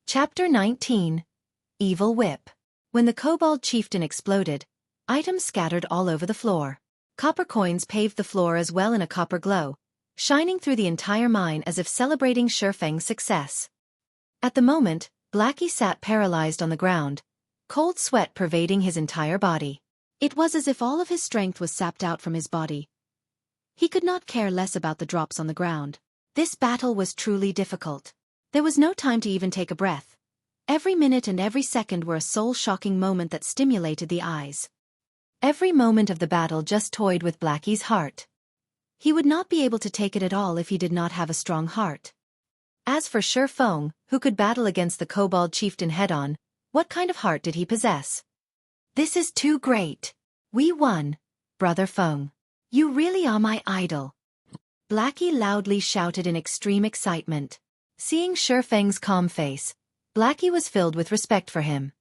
Chapter 19. Evil Whip. When the Kobold Chieftain exploded, items scattered all over the floor. Copper coins paved the floor as well in a copper glow, shining through the entire mine as if celebrating Feng's success. At the moment, Blackie sat paralyzed on the ground, cold sweat pervading his entire body. It was as if all of his strength was sapped out from his body. He could not care less about the drops on the ground. This battle was truly difficult. There was no time to even take a breath. Every minute and every second were a soul-shocking moment that stimulated the eyes. Every moment of the battle just toyed with Blackie's heart. He would not be able to take it at all if he did not have a strong heart. As for Feng, who could battle against the Kobold Chieftain head-on, what kind of heart did he possess? This is too great. We won, Brother Feng. You really are my idol. Blackie loudly shouted in extreme excitement. Seeing Feng's calm face, Blackie was filled with respect for him.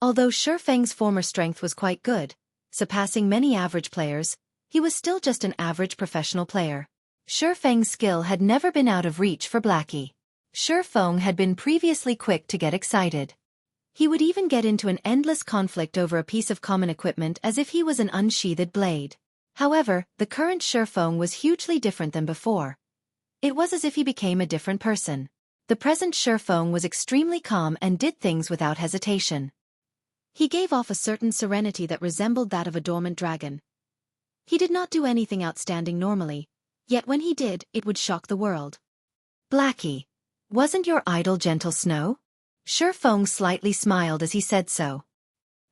Although Feng's former strength was quite good, surpassing many average players, he was still just an average professional player. Feng's skill had never been out of reach for Blackie. Feng had been previously quick to get excited. He would even get into an endless conflict over a piece of common equipment as if he was an unsheathed blade. However, the current Feng was hugely different than before. It was as if he became a different person. The present Feng was extremely calm and did things without hesitation. He gave off a certain serenity that resembled that of a dormant dragon. He did not do anything outstanding normally, yet when he did, it would shock the world. Blackie, wasn't your idol Gentle Snow? Feng slightly smiled as he said so.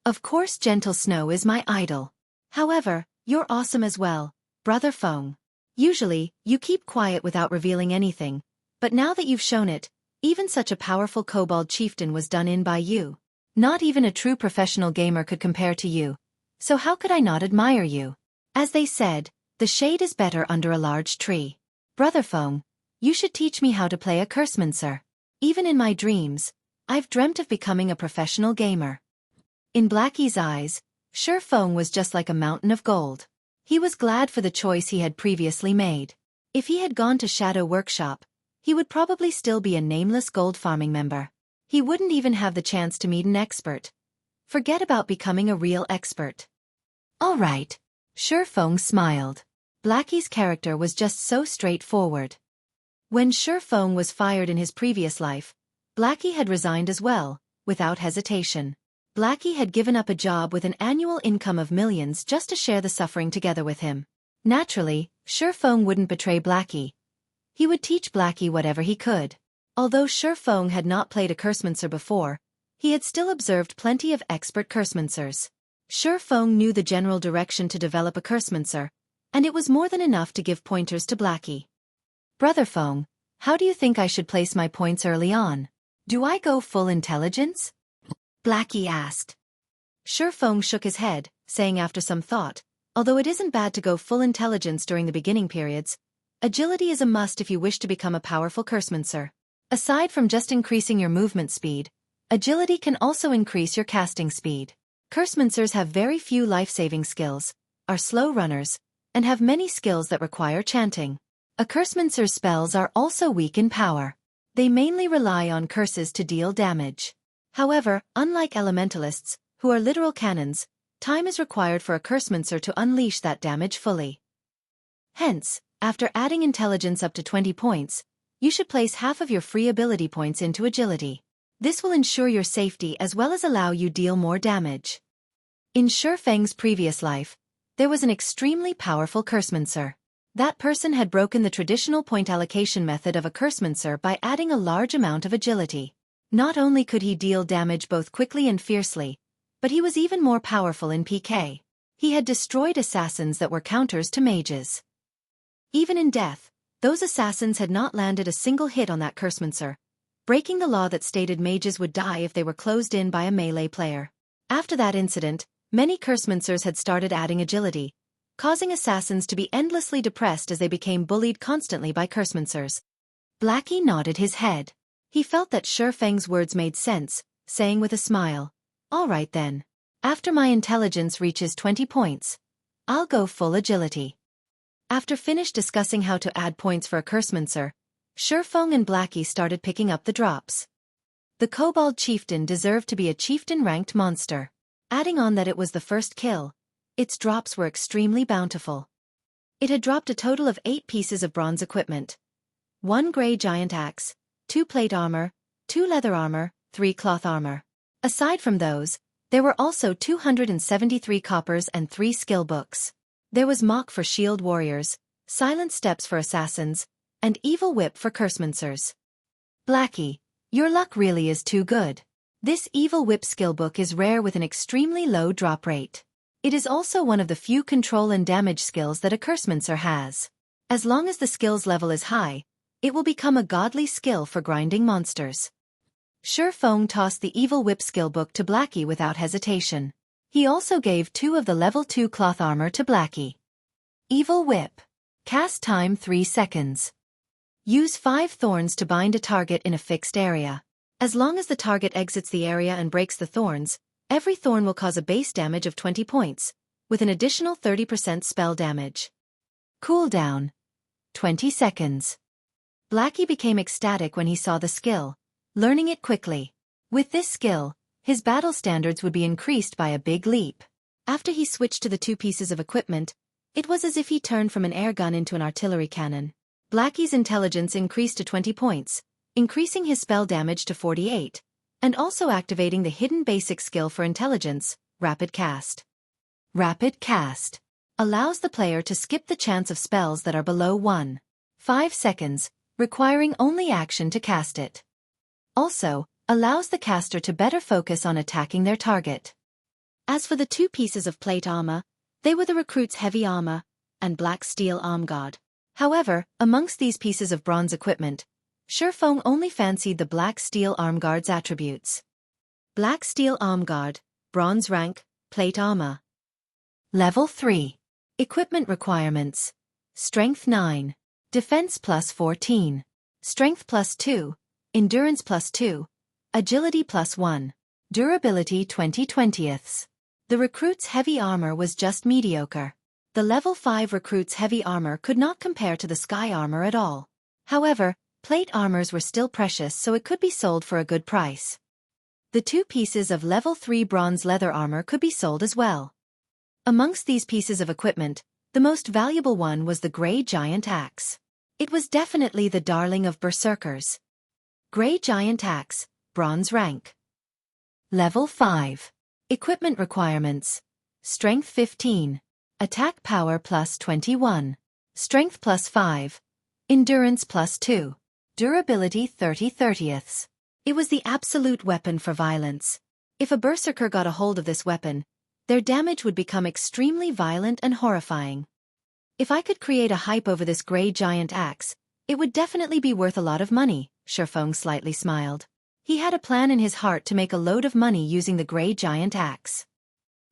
Of course Gentle Snow is my idol. However, you're awesome as well, Brother Feng. Usually, you keep quiet without revealing anything, but now that you've shown it, even such a powerful Kobold Chieftain was done in by you. Not even a true professional gamer could compare to you, so how could I not admire you? As they said, the shade is better under a large tree. Brother Feng, you should teach me how to play a Cursemancer. Even in my dreams, I've dreamt of becoming a professional gamer. In Blackie's eyes, Feng was just like a mountain of gold. He was glad for the choice he had previously made. If he had gone to Shadow Workshop, he would probably still be a nameless gold farming member. He wouldn't even have the chance to meet an expert. Forget about becoming a real expert. All right. Feng smiled. Blackie's character was just so straightforward. When Feng was fired in his previous life, Blackie had resigned as well, without hesitation. Blackie had given up a job with an annual income of millions just to share the suffering together with him. Naturally, Feng wouldn't betray Blackie. He would teach Blackie whatever he could. Although Feng had not played a Cursemancer before, he had still observed plenty of expert Cursemancers. Feng knew the general direction to develop a Cursemancer, and it was more than enough to give pointers to Blackie. Brother Feng, how do you think I should place my points early on? Do I go full intelligence? Blackie asked. Feng shook his head, saying after some thought, although it isn't bad to go full intelligence during the beginning periods, agility is a must if you wish to become a powerful Cursemancer. Aside from just increasing your movement speed, agility can also increase your casting speed. Cursemancers have very few life-saving skills, are slow runners, and have many skills that require chanting. A Cursemancer's spells are also weak in power. They mainly rely on curses to deal damage. However, unlike elementalists, who are literal cannons, time is required for a Cursemancer to unleash that damage fully. Hence, after adding intelligence up to 20 points, you should place half of your free ability points into agility. This will ensure your safety as well as allow you deal more damage. In Feng's previous life, there was an extremely powerful Cursemancer. That person had broken the traditional point allocation method of a Cursemancer by adding a large amount of agility. Not only could he deal damage both quickly and fiercely, but he was even more powerful in PK. He had destroyed assassins that were counters to mages. Even in death, those assassins had not landed a single hit on that Cursemancer, breaking the law that stated mages would die if they were closed in by a melee player. After that incident, many Cursemancers had started adding agility, causing assassins to be endlessly depressed as they became bullied constantly by Cursemancers. Blackie nodded his head. He felt that Feng's words made sense, saying with a smile, all right then. After my intelligence reaches 20 points, I'll go full agility. After finished discussing how to add points for a Cursemancer, Feng and Blackie started picking up the drops. The Kobold Chieftain deserved to be a chieftain-ranked monster. Adding on that it was the first kill, its drops were extremely bountiful. It had dropped a total of 8 pieces of bronze equipment. 1 grey giant axe, 2 plate armor, 2 leather armor, 3 cloth armor. Aside from those, there were also 273 coppers and 3 skill books. There was Mock for shield warriors, Silent Steps for assassins, and Evil Whip for cursemancers. Blackie, your luck really is too good. This Evil Whip skill book is rare with an extremely low drop rate. It is also one of the few control and damage skills that a cursemancer has. As long as the skills level is high, it will become a godly skill for grinding monsters. Feng tossed the Evil Whip skill book to Blackie without hesitation. He also gave 2 of the level 2 cloth armor to Blackie. Evil Whip. Cast time 3 seconds. Use 5 thorns to bind a target in a fixed area. As long as the target exits the area and breaks the thorns, every thorn will cause a base damage of 20 points, with an additional 30% spell damage. Cooldown. 20 seconds. Blackie became ecstatic when he saw the skill, learning it quickly. With this skill, his battle standards would be increased by a big leap. After he switched to the 2 pieces of equipment, it was as if he turned from an air gun into an artillery cannon. Blackie's intelligence increased to 20 points, increasing his spell damage to 48, and also activating the hidden basic skill for intelligence, Rapid Cast. Rapid Cast allows the player to skip the chance of spells that are below 1.5 seconds, requiring only action to cast it. Also, allows the caster to better focus on attacking their target. As for the 2 pieces of plate armor, they were the recruit's heavy armor and black steel arm guard. However, amongst these pieces of bronze equipment, Feng only fancied the black steel arm guard's attributes. Black steel arm guard, bronze rank, plate armor. Level 3. Equipment requirements. Strength 9. Defense plus 14. Strength plus 2. Endurance plus 2. Agility plus 1. Durability 20/20ths. The recruit's heavy armor was just mediocre. The level 5 recruit's heavy armor could not compare to the sky armor at all. However, plate armors were still precious, so it could be sold for a good price. The 2 pieces of level 3 bronze leather armor could be sold as well. Amongst these pieces of equipment, the most valuable one was the grey giant axe. It was definitely the darling of berserkers. Grey giant axe, bronze rank. Level 5. Equipment requirements. Strength 15. Attack power plus 21. Strength plus 5. Endurance plus 2. Durability 30/30ths. It was the absolute weapon for violence. If a berserker got a hold of this weapon, their damage would become extremely violent and horrifying. If I could create a hype over this grey giant axe, it would definitely be worth a lot of money, Feng slightly smiled. He had a plan in his heart to make a load of money using the grey giant axe.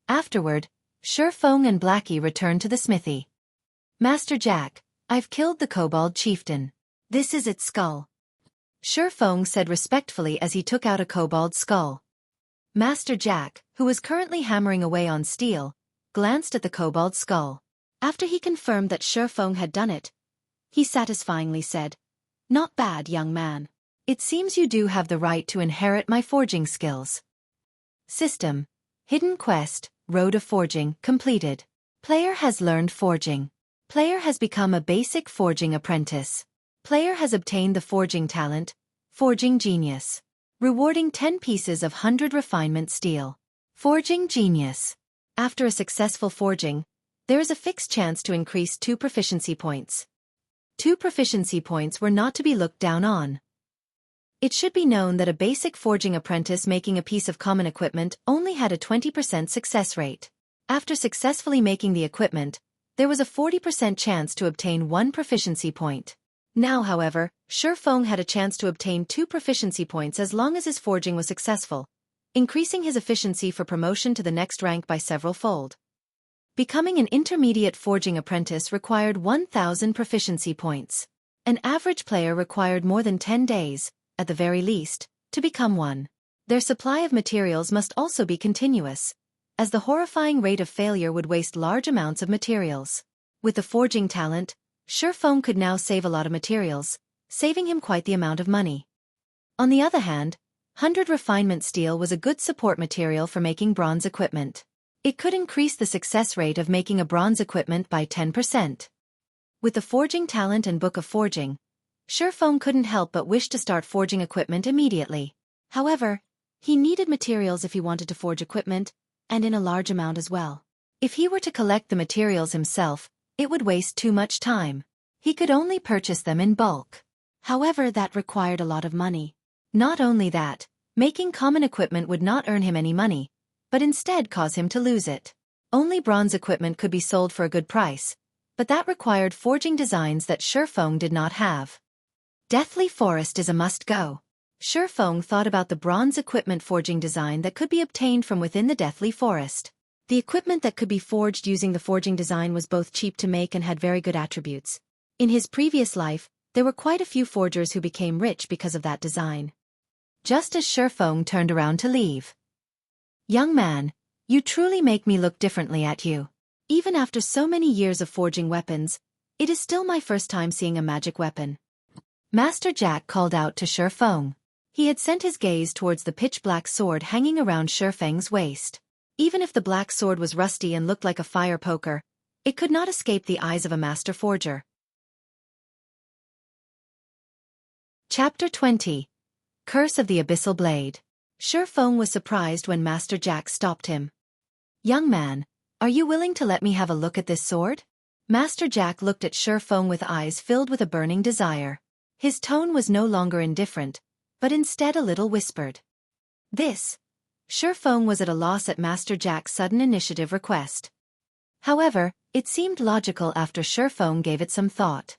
Afterward, Feng and Blackie returned to the smithy. Master Jack, I've killed the Kobold Chieftain. This is its skull. Feng said respectfully as he took out a kobold skull. Master Jack, who was currently hammering away on steel, glanced at the kobold skull. After he confirmed that Feng had done it, he satisfyingly said, "Not bad, young man. It seems you do have the right to inherit my forging skills." System. Hidden quest, Road of Forging, completed. Player has learned forging. Player has become a basic forging apprentice. Player has obtained the forging talent, Forging Genius. Rewarding 10 pieces of 100 refinement steel. Forging Genius. After a successful forging, there is a fixed chance to increase 2 proficiency points. 2 proficiency points were not to be looked down on. It should be known that a basic forging apprentice making a piece of common equipment only had a 20% success rate. After successfully making the equipment, there was a 40% chance to obtain 1 proficiency point. Now, however, Feng had a chance to obtain 2 proficiency points as long as his forging was successful, increasing his efficiency for promotion to the next rank by several fold. Becoming an intermediate forging apprentice required 1,000 proficiency points. An average player required more than 10 days, at the very least, to become one. Their supply of materials must also be continuous, as the horrifying rate of failure would waste large amounts of materials. With the forging talent, Feng could now save a lot of materials, saving him quite the amount of money. On the other hand, 100 refinement steel was a good support material for making bronze equipment. It could increase the success rate of making a bronze equipment by 10%. With the forging talent and book of forging, Feng couldn't help but wish to start forging equipment immediately. However, he needed materials if he wanted to forge equipment, and in a large amount as well. If he were to collect the materials himself, it would waste too much time. He could only purchase them in bulk. However, that required a lot of money. Not only that, making common equipment would not earn him any money, but instead cause him to lose it. Only bronze equipment could be sold for a good price, but that required forging designs that Feng did not have. Deathly Forest is a must-go. Feng thought about the bronze equipment forging design that could be obtained from within the Deathly Forest. The equipment that could be forged using the forging design was both cheap to make and had very good attributes. In his previous life, there were quite a few forgers who became rich because of that design. Just as Feng turned around to leave. "Young man, you truly make me look differently at you. Even after so many years of forging weapons, it is still my first time seeing a magic weapon." Master Jack called out to Feng. He had sent his gaze towards the pitch-black sword hanging around Feng's waist. Even if the black sword was rusty and looked like a fire poker, it could not escape the eyes of a master forger. Chapter 20. Curse of the Abyssal Blade. Feng was surprised when Master Jack stopped him. "Young man, are you willing to let me have a look at this sword?" Master Jack looked at Feng with eyes filled with a burning desire. His tone was no longer indifferent, but instead a little whispered. Feng was at a loss at Master Jack's sudden initiative request. However, it seemed logical after Feng gave it some thought.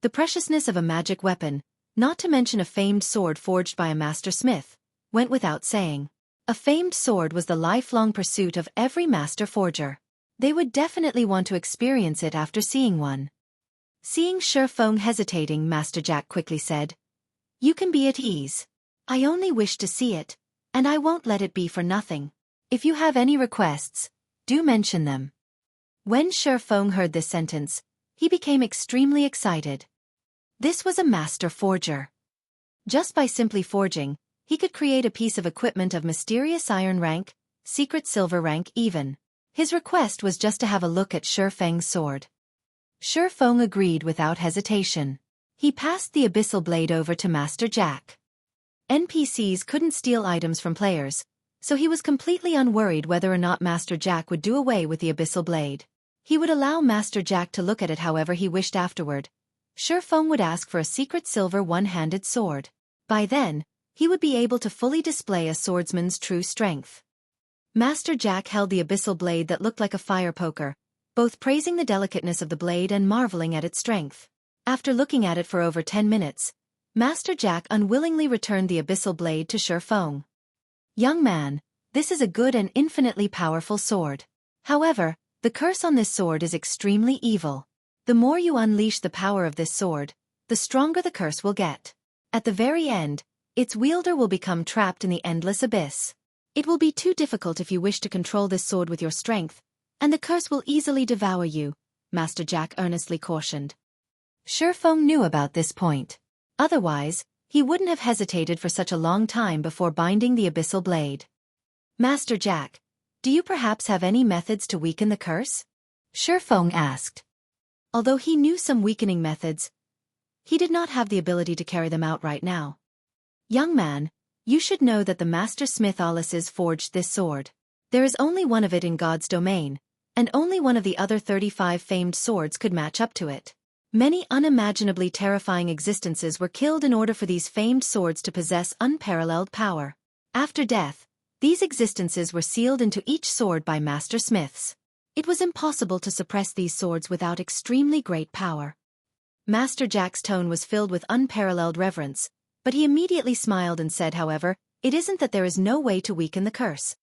The preciousness of a magic weapon, not to mention a famed sword forged by a master smith, went without saying. A famed sword was the lifelong pursuit of every master forger. They would definitely want to experience it after seeing one. Seeing Feng hesitating, Master Jack quickly said, "You can be at ease. I only wish to see it, and I won't let it be for nothing. If you have any requests, do mention them." When Feng heard this sentence, he became extremely excited. This was a master forger. Just by simply forging, he could create a piece of equipment of mysterious iron rank, secret silver rank even. His request was just to have a look at Feng's sword. Feng agreed without hesitation. He passed the Abyssal Blade over to Master Jack. NPCs couldn't steal items from players, so he was completely unworried whether or not Master Jack would do away with the Abyssal Blade. He would allow Master Jack to look at it however he wished afterward. Feng would ask for a secret silver one-handed sword. By then, he would be able to fully display a swordsman's true strength. Master Jack held the Abyssal Blade that looked like a fire poker, both praising the delicateness of the blade and marveling at its strength. After looking at it for over 10 minutes, Master Jack unwillingly returned the Abyssal Blade to Feng. "Young man, this is a good and infinitely powerful sword. However, the curse on this sword is extremely evil. The more you unleash the power of this sword, the stronger the curse will get. At the very end, its wielder will become trapped in the endless abyss. It will be too difficult if you wish to control this sword with your strength, and the curse will easily devour you," Master Jack earnestly cautioned. Feng knew about this point. Otherwise, he wouldn't have hesitated for such a long time before binding the Abyssal Blade. "Master Jack, do you perhaps have any methods to weaken the curse?" Feng asked. Although he knew some weakening methods, he did not have the ability to carry them out right now. "Young man, you should know that the master smith Alice's forged this sword. There is only one of it in God's domain, and only one of the other 35 famed swords could match up to it. Many unimaginably terrifying existences were killed in order for these famed swords to possess unparalleled power. After death, these existences were sealed into each sword by master smiths. It was impossible to suppress these swords without extremely great power." Master Jack's tone was filled with unparalleled reverence, but he immediately smiled and said, "However, it isn't that there is no way to weaken the curse."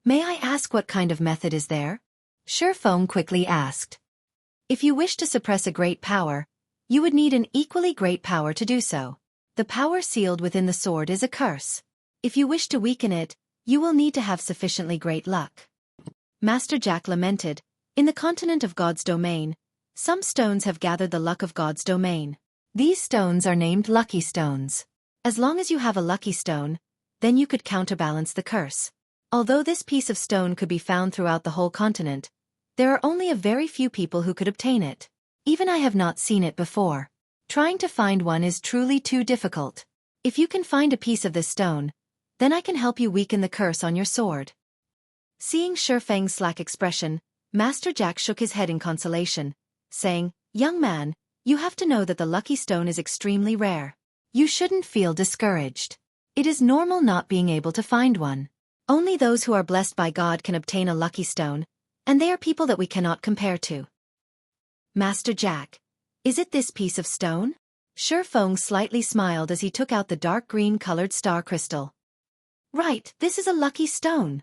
"May I ask what kind of method is there?" Feng quickly asked. "If you wish to suppress a great power, you would need an equally great power to do so. The power sealed within the sword is a curse. If you wish to weaken it, you will need to have sufficiently great luck." Master Jack lamented, "In the continent of God's domain, some stones have gathered the luck of God's domain. These stones are named lucky stones. As long as you have a lucky stone, then you could counterbalance the curse. Although this piece of stone could be found throughout the whole continent, there are only a very few people who could obtain it. Even I have not seen it before. Trying to find one is truly too difficult. If you can find a piece of this stone, then I can help you weaken the curse on your sword. Seeing Feng's slack expression, Master Jack shook his head in consolation, saying, "Young man, you have to know that the lucky stone is extremely rare. You shouldn't feel discouraged. It is normal not being able to find one. Only those who are blessed by God can obtain a lucky stone, and they are people that we cannot compare to." "Master Jack, is it this piece of stone?" Feng slightly smiled as he took out the dark green-colored star crystal. "Right, this is a lucky stone."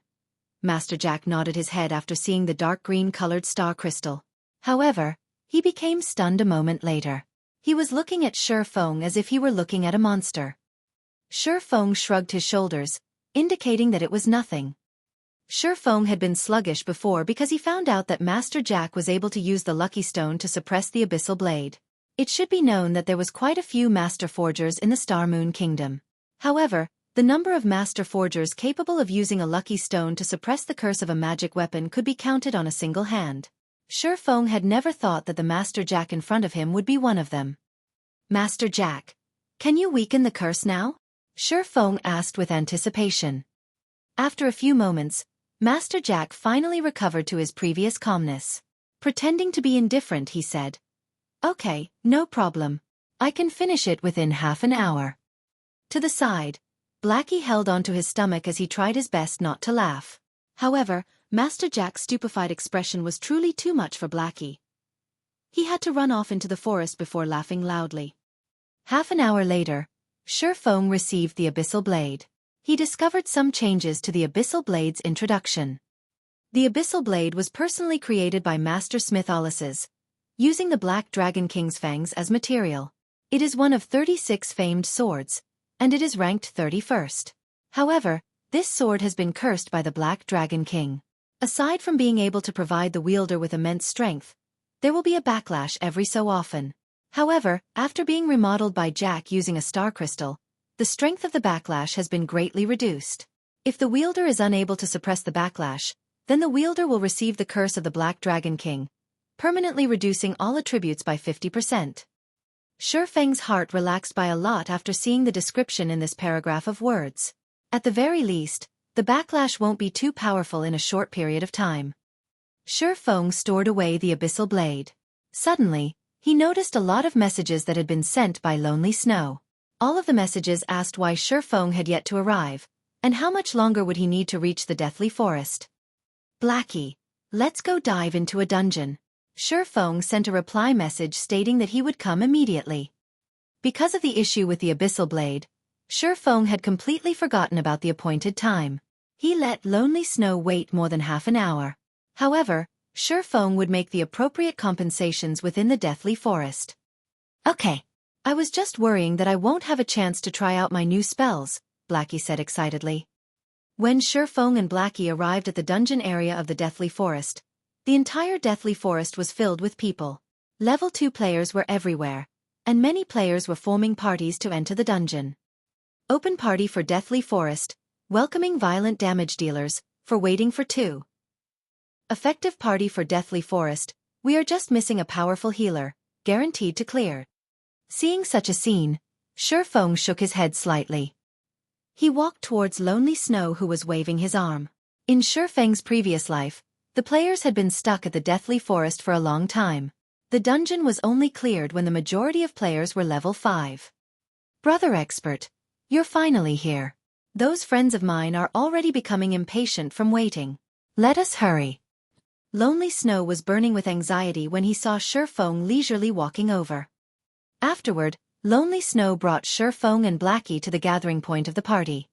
Master Jack nodded his head after seeing the dark green-colored star crystal. However, he became stunned a moment later. He was looking at Feng as if he were looking at a monster. Feng shrugged his shoulders, indicating that it was nothing. Feng had been sluggish before because he found out that Master Jack was able to use the lucky stone to suppress the Abyssal Blade. It should be known that there was quite a few Master Forgers in the Star Moon Kingdom. However, the number of Master Forgers capable of using a lucky stone to suppress the curse of a magic weapon could be counted on a single hand. Feng had never thought that the Master Jack in front of him would be one of them. "Master Jack, can you weaken the curse now?" Feng asked with anticipation. After a few moments, Master Jack finally recovered to his previous calmness. Pretending to be indifferent, he said, "Okay, no problem. I can finish it within half an hour." To the side, Blackie held onto his stomach as he tried his best not to laugh. However, Master Jack's stupefied expression was truly too much for Blackie. He had to run off into the forest before laughing loudly. Half an hour later, Feng received the Abyssal Blade. He discovered some changes to the Abyssal Blade's introduction. The Abyssal Blade was personally created by Master Smith Ollises, using the Black Dragon King's fangs as material. It is one of 36 famed swords, and it is ranked 31st. However, this sword has been cursed by the Black Dragon King. Aside from being able to provide the wielder with immense strength, there will be a backlash every so often. However, after being remodeled by Jack using a star crystal, the strength of the backlash has been greatly reduced. If the wielder is unable to suppress the backlash, then the wielder will receive the curse of the Black Dragon King, permanently reducing all attributes by 50%. Feng's heart relaxed by a lot after seeing the description in this paragraph of words. At the very least, the backlash won't be too powerful in a short period of time. Feng stored away the Abyssal Blade. Suddenly, he noticed a lot of messages that had been sent by Lonely Snow. All of the messages asked why Feng had yet to arrive, and how much longer would he need to reach the Deathly Forest. "Blackie, let's go dive into a dungeon." Feng sent a reply message stating that he would come immediately. Because of the issue with the Abyssal Blade, Feng had completely forgotten about the appointed time. He let Lonely Snow wait more than half an hour. However, Feng would make the appropriate compensations within the Deathly Forest. "Okay. I was just worrying that I won't have a chance to try out my new spells," Blackie said excitedly. When Feng and Blackie arrived at the dungeon area of the Deathly Forest, the entire Deathly Forest was filled with people. Level 2 players were everywhere, and many players were forming parties to enter the dungeon. Open party for Deathly Forest, welcoming violent damage dealers, for waiting for 2. Effective party for Deathly Forest, we are just missing a powerful healer, guaranteed to clear. Seeing such a scene, Feng shook his head slightly. He walked towards Lonely Snow, who was waving his arm. In Feng's previous life, the players had been stuck at the Deathly Forest for a long time. The dungeon was only cleared when the majority of players were level 5. "Brother Expert, you're finally here. Those friends of mine are already becoming impatient from waiting. Let us hurry." Lonely Snow was burning with anxiety when he saw Feng leisurely walking over. Afterward, Lonely Snow brought Feng and Blackie to the gathering point of the party.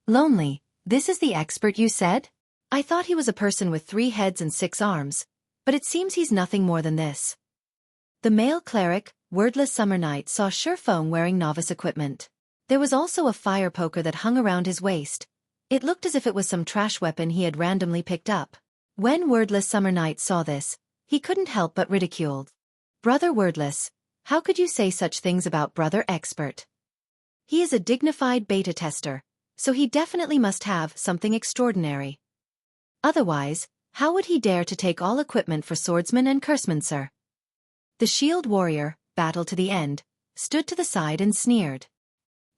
"Lonely, this is the expert you said? I thought he was a person with 3 heads and 6 arms, but it seems he's nothing more than this." The male cleric, Wordless Summer Night, saw Feng wearing novice equipment. There was also a fire poker that hung around his waist. It looked as if it was some trash weapon he had randomly picked up. When Wordless Summer Night saw this, he couldn't help but ridicule. "Brother Wordless, how could you say such things about Brother Expert? He is a dignified beta tester, so he definitely must have something extraordinary. Otherwise, how would he dare to take all equipment for swordsman and cursemancer? The shield warrior, battle to the end, stood to the side and sneered.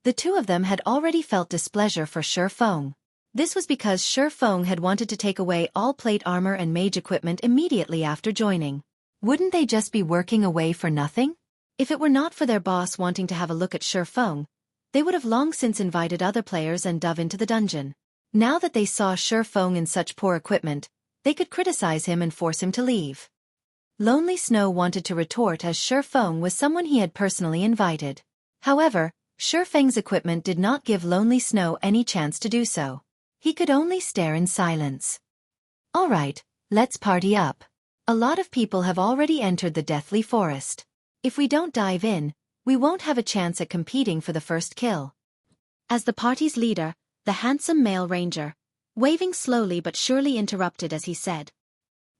The two of them had already felt displeasure for Feng. This was because Feng had wanted to take away all plate armor and mage equipment immediately after joining. Wouldn't they just be working away for nothing? If it were not for their boss wanting to have a look at Feng, they would have long since invited other players and dove into the dungeon. Now that they saw Feng in such poor equipment, they could criticize him and force him to leave. Lonely Snow wanted to retort as Feng was someone he had personally invited. However, Feng's equipment did not give Lonely Snow any chance to do so. He could only stare in silence. Alright, let's party up. A lot of people have already entered the deathly forest. If we don't dive in, we won't have a chance at competing for the first kill. As the party's leader, the handsome male ranger, waving slowly but surely interrupted as he said.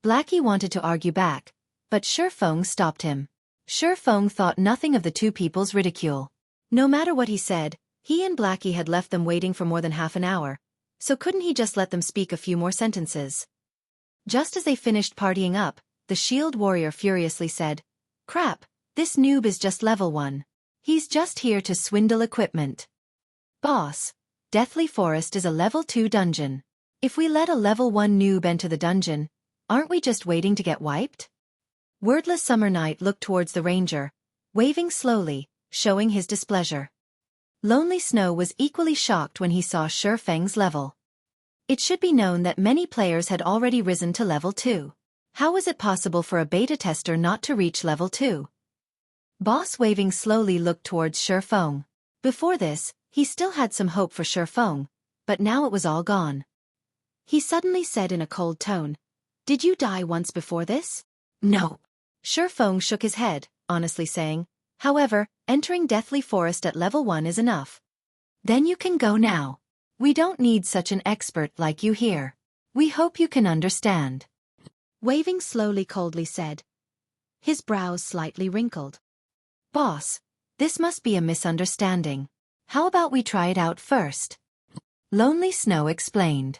Blackie wanted to argue back, but Feng stopped him. Feng thought nothing of the two people's ridicule. No matter what he said, he and Blackie had left them waiting for more than half an hour, so couldn't he just let them speak a few more sentences? Just as they finished partying up, the shield warrior furiously said, "Crap, this noob is just level 1. He's just here to swindle equipment." Boss, Deathly Forest is a level 2 dungeon. If we let a level 1 noob enter the dungeon, aren't we just waiting to get wiped? Wordless Summer Night looked towards the ranger, waving slowly, showing his displeasure. Lonely Snow was equally shocked when he saw Feng's level. It should be known that many players had already risen to level 2. How was it possible for a beta tester not to reach level 2? Boss waving slowly looked towards Feng. Before this, he still had some hope for Feng, but now it was all gone. He suddenly said in a cold tone, "Did you die once before this?" "No." Feng shook his head, honestly saying, "However, entering Deathly Forest at level 1 is enough. Then you can go now. We don't need such an expert like you here. We hope you can understand." Waving slowly coldly said. His brows slightly wrinkled. "Boss, this must be a misunderstanding. How about we try it out first?" Lonely Snow explained.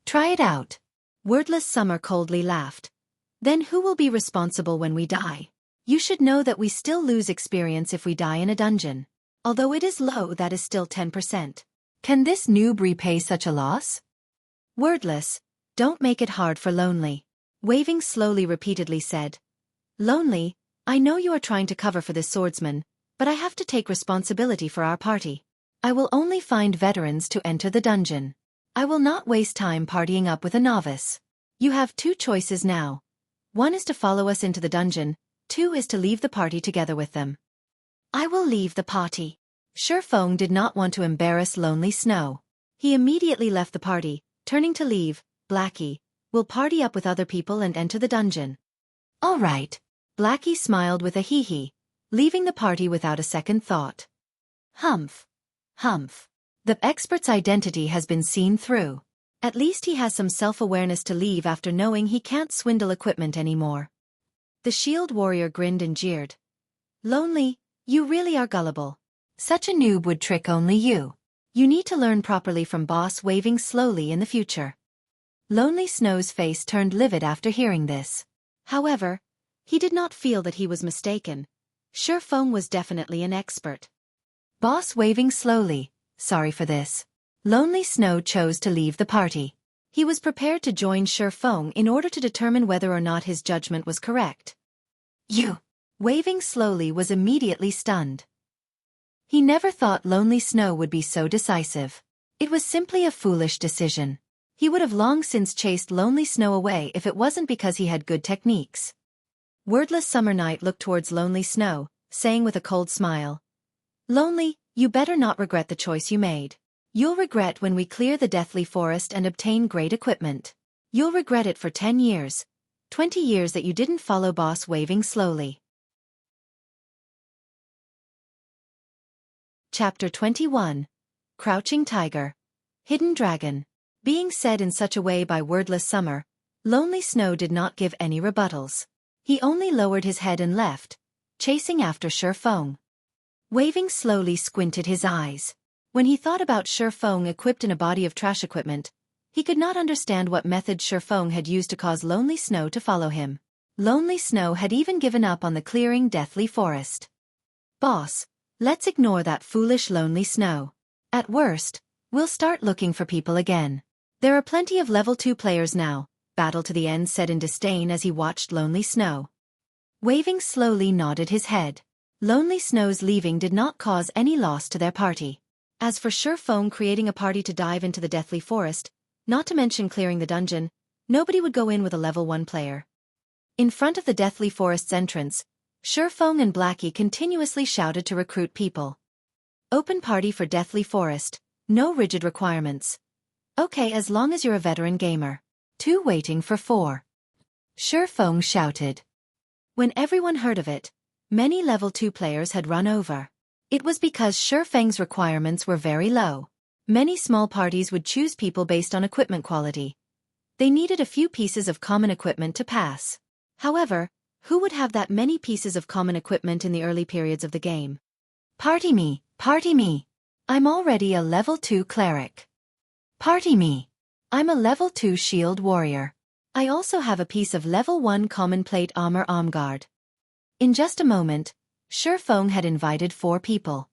"Try it out." Wordless Summer coldly laughed. "Then who will be responsible when we die? You should know that we still lose experience if we die in a dungeon. Although it is low, that is still 10%. Can this noob repay such a loss?" Wordless, "Don't make it hard for Lonely." Waving slowly repeatedly said. "Lonely, I know you are trying to cover for this swordsman, but I have to take responsibility for our party. I will only find veterans to enter the dungeon. I will not waste time partying up with a novice. You have 2 choices now. 1 is to follow us into the dungeon, 2 is to leave the party together with them." "I will leave the party." Feng did not want to embarrass Lonely Snow. He immediately left the party, turning to leave. Blackie, "We'll party up with other people and enter the dungeon." "All right." Blackie smiled with a hee-hee, leaving the party without a second thought. Humph. Humph. The expert's identity has been seen through. At least he has some self-awareness to leave after knowing he can't swindle equipment anymore. The shield warrior grinned and jeered. "Lonely, you really are gullible. Such a noob would trick only you. You need to learn properly from Boss waving slowly in the future." Lonely Snow's face turned livid after hearing this. However, he did not feel that he was mistaken. Feng was definitely an expert. Boss waving slowly, "Sorry for this." Lonely Snow chose to leave the party. He was prepared to join Feng in order to determine whether or not his judgment was correct. "You." Waving slowly was immediately stunned. He never thought Lonely Snow would be so decisive. It was simply a foolish decision. He would have long since chased Lonely Snow away if it wasn't because he had good techniques. Wordless Summer Night looked towards Lonely Snow, saying with a cold smile, "Lonely, you better not regret the choice you made. You'll regret when we clear the Deathly Forest and obtain great equipment. You'll regret it for 10 years, 20 years that you didn't follow Boss waving slowly." Chapter 21. Crouching Tiger. Hidden Dragon. Being said in such a way by Wordless Summer, Lonely Snow did not give any rebuttals. He only lowered his head and left, chasing after Feng. Waving slowly squinted his eyes. When he thought about Feng equipped in a body of trash equipment, he could not understand what method Feng had used to cause Lonely Snow to follow him. Lonely Snow had even given up on the clearing Deathly Forest. Boss, let's ignore that foolish Lonely Snow. At worst, we'll start looking for people again. There are plenty of level 2 players now, Battle to the End said in disdain as he watched Lonely Snow. Waving slowly nodded his head. Lonely Snow's leaving did not cause any loss to their party. As for Feng creating a party to dive into the Deathly Forest, not to mention clearing the dungeon, nobody would go in with a level 1 player. In front of the Deathly Forest's entrance, Feng and Blackie continuously shouted to recruit people. Open party for Deathly Forest, no rigid requirements. Okay, as long as you're a veteran gamer. 2 waiting for 4. Feng shouted. When everyone heard of it, many level 2 players had run over. It was because Feng's requirements were very low. Many small parties would choose people based on equipment quality. They needed a few pieces of common equipment to pass. However, who would have that many pieces of common equipment in the early periods of the game? Party me, party me. I'm already a level 2 cleric. Party me. I'm a level 2 shield warrior. I also have a piece of level 1 common plate armor guard. In just a moment, Feng had invited 4 people.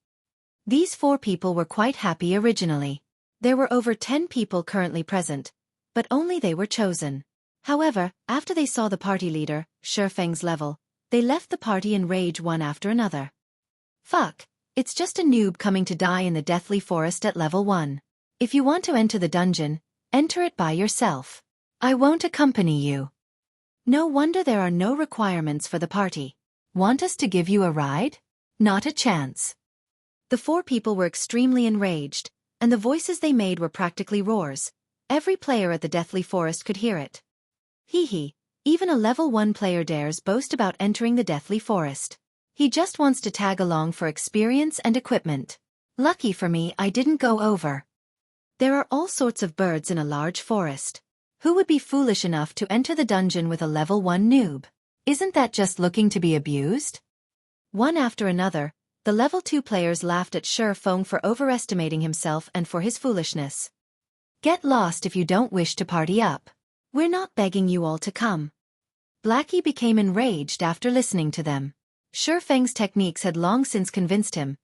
These 4 people were quite happy originally. There were over 10 people currently present, but only they were chosen. However, after they saw the party leader, Feng's level, they left the party in rage one after another. Fuck, it's just a noob coming to die in the Deathly Forest at level 1. If you want to enter the dungeon, enter it by yourself. I won't accompany you. No wonder there are no requirements for the party. Want us to give you a ride? Not a chance. The 4 people were extremely enraged, and the voices they made were practically roars. Every player at the Deathly Forest could hear it. Hee, even a level 1 player dares boast about entering the Deathly Forest. He just wants to tag along for experience and equipment. Lucky for me, I didn't go over. There are all sorts of birds in a large forest. Who would be foolish enough to enter the dungeon with a level 1 noob? Isn't that just looking to be abused? One after another, the level 2 players laughed at Feng for overestimating himself and for his foolishness. Get lost if you don't wish to party up. We're not begging you all to come. Blackie became enraged after listening to them. Feng's techniques had long since convinced him.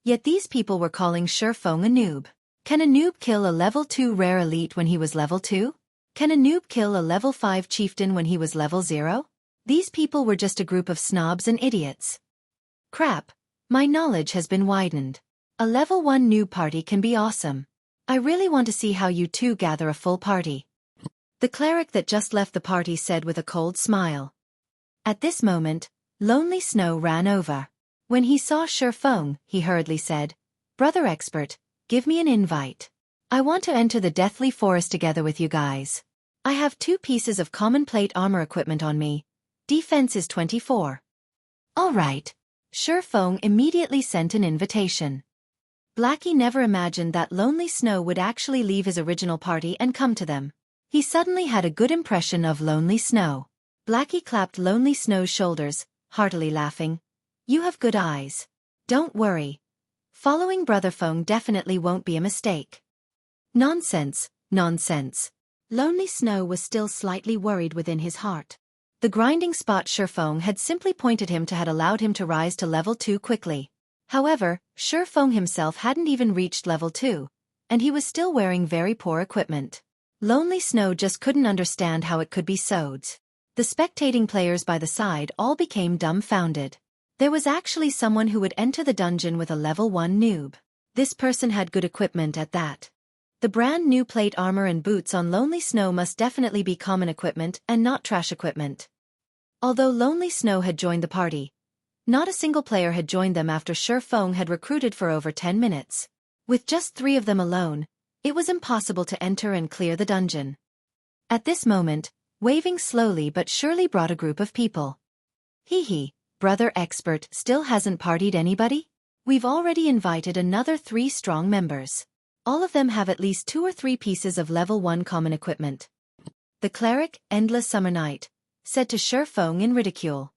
Yet these people were calling Feng a noob. Can a noob kill a level 2 rare elite when he was level 2? Can a noob kill a level 5 chieftain when he was level 0? These people were just a group of snobs and idiots. Crap, my knowledge has been widened. A level 1 noob party can be awesome. I really want to see how you 2 gather a full party. The cleric that just left the party said with a cold smile. At this moment, Lonely Snow ran over. When he saw Feng, he hurriedly said, Brother Expert, give me an invite. I want to enter the Deathly Forest together with you guys. I have 2 pieces of common plate armor equipment on me. Defense is 24. All right. Feng immediately sent an invitation. Blackie never imagined that Lonely Snow would actually leave his original party and come to them. He suddenly had a good impression of Lonely Snow. Blackie clapped Lonely Snow's shoulders, heartily laughing. You have good eyes. Don't worry. Following Brother Feng definitely won't be a mistake. Nonsense, nonsense. Lonely Snow was still slightly worried within his heart. The grinding spot Feng had simply pointed him to had allowed him to rise to level 2 quickly. However, Feng himself hadn't even reached level 2, and he was still wearing very poor equipment. Lonely Snow just couldn't understand how it could be so. The spectating players by the side all became dumbfounded. There was actually someone who would enter the dungeon with a level 1 noob. This person had good equipment at that. The brand new plate armor and boots on Lonely Snow must definitely be common equipment and not trash equipment. Although Lonely Snow had joined the party, not a single player had joined them after Feng had recruited for over 10 minutes. With just 3 of them alone, it was impossible to enter and clear the dungeon. At this moment, waving slowly but surely brought a group of people. Hee, Brother Expert still hasn't partied anybody? We've already invited another 3 strong members. All of them have at least 2 or 3 pieces of level 1 common equipment. The cleric, Endless Summer Night, said to Feng in ridicule.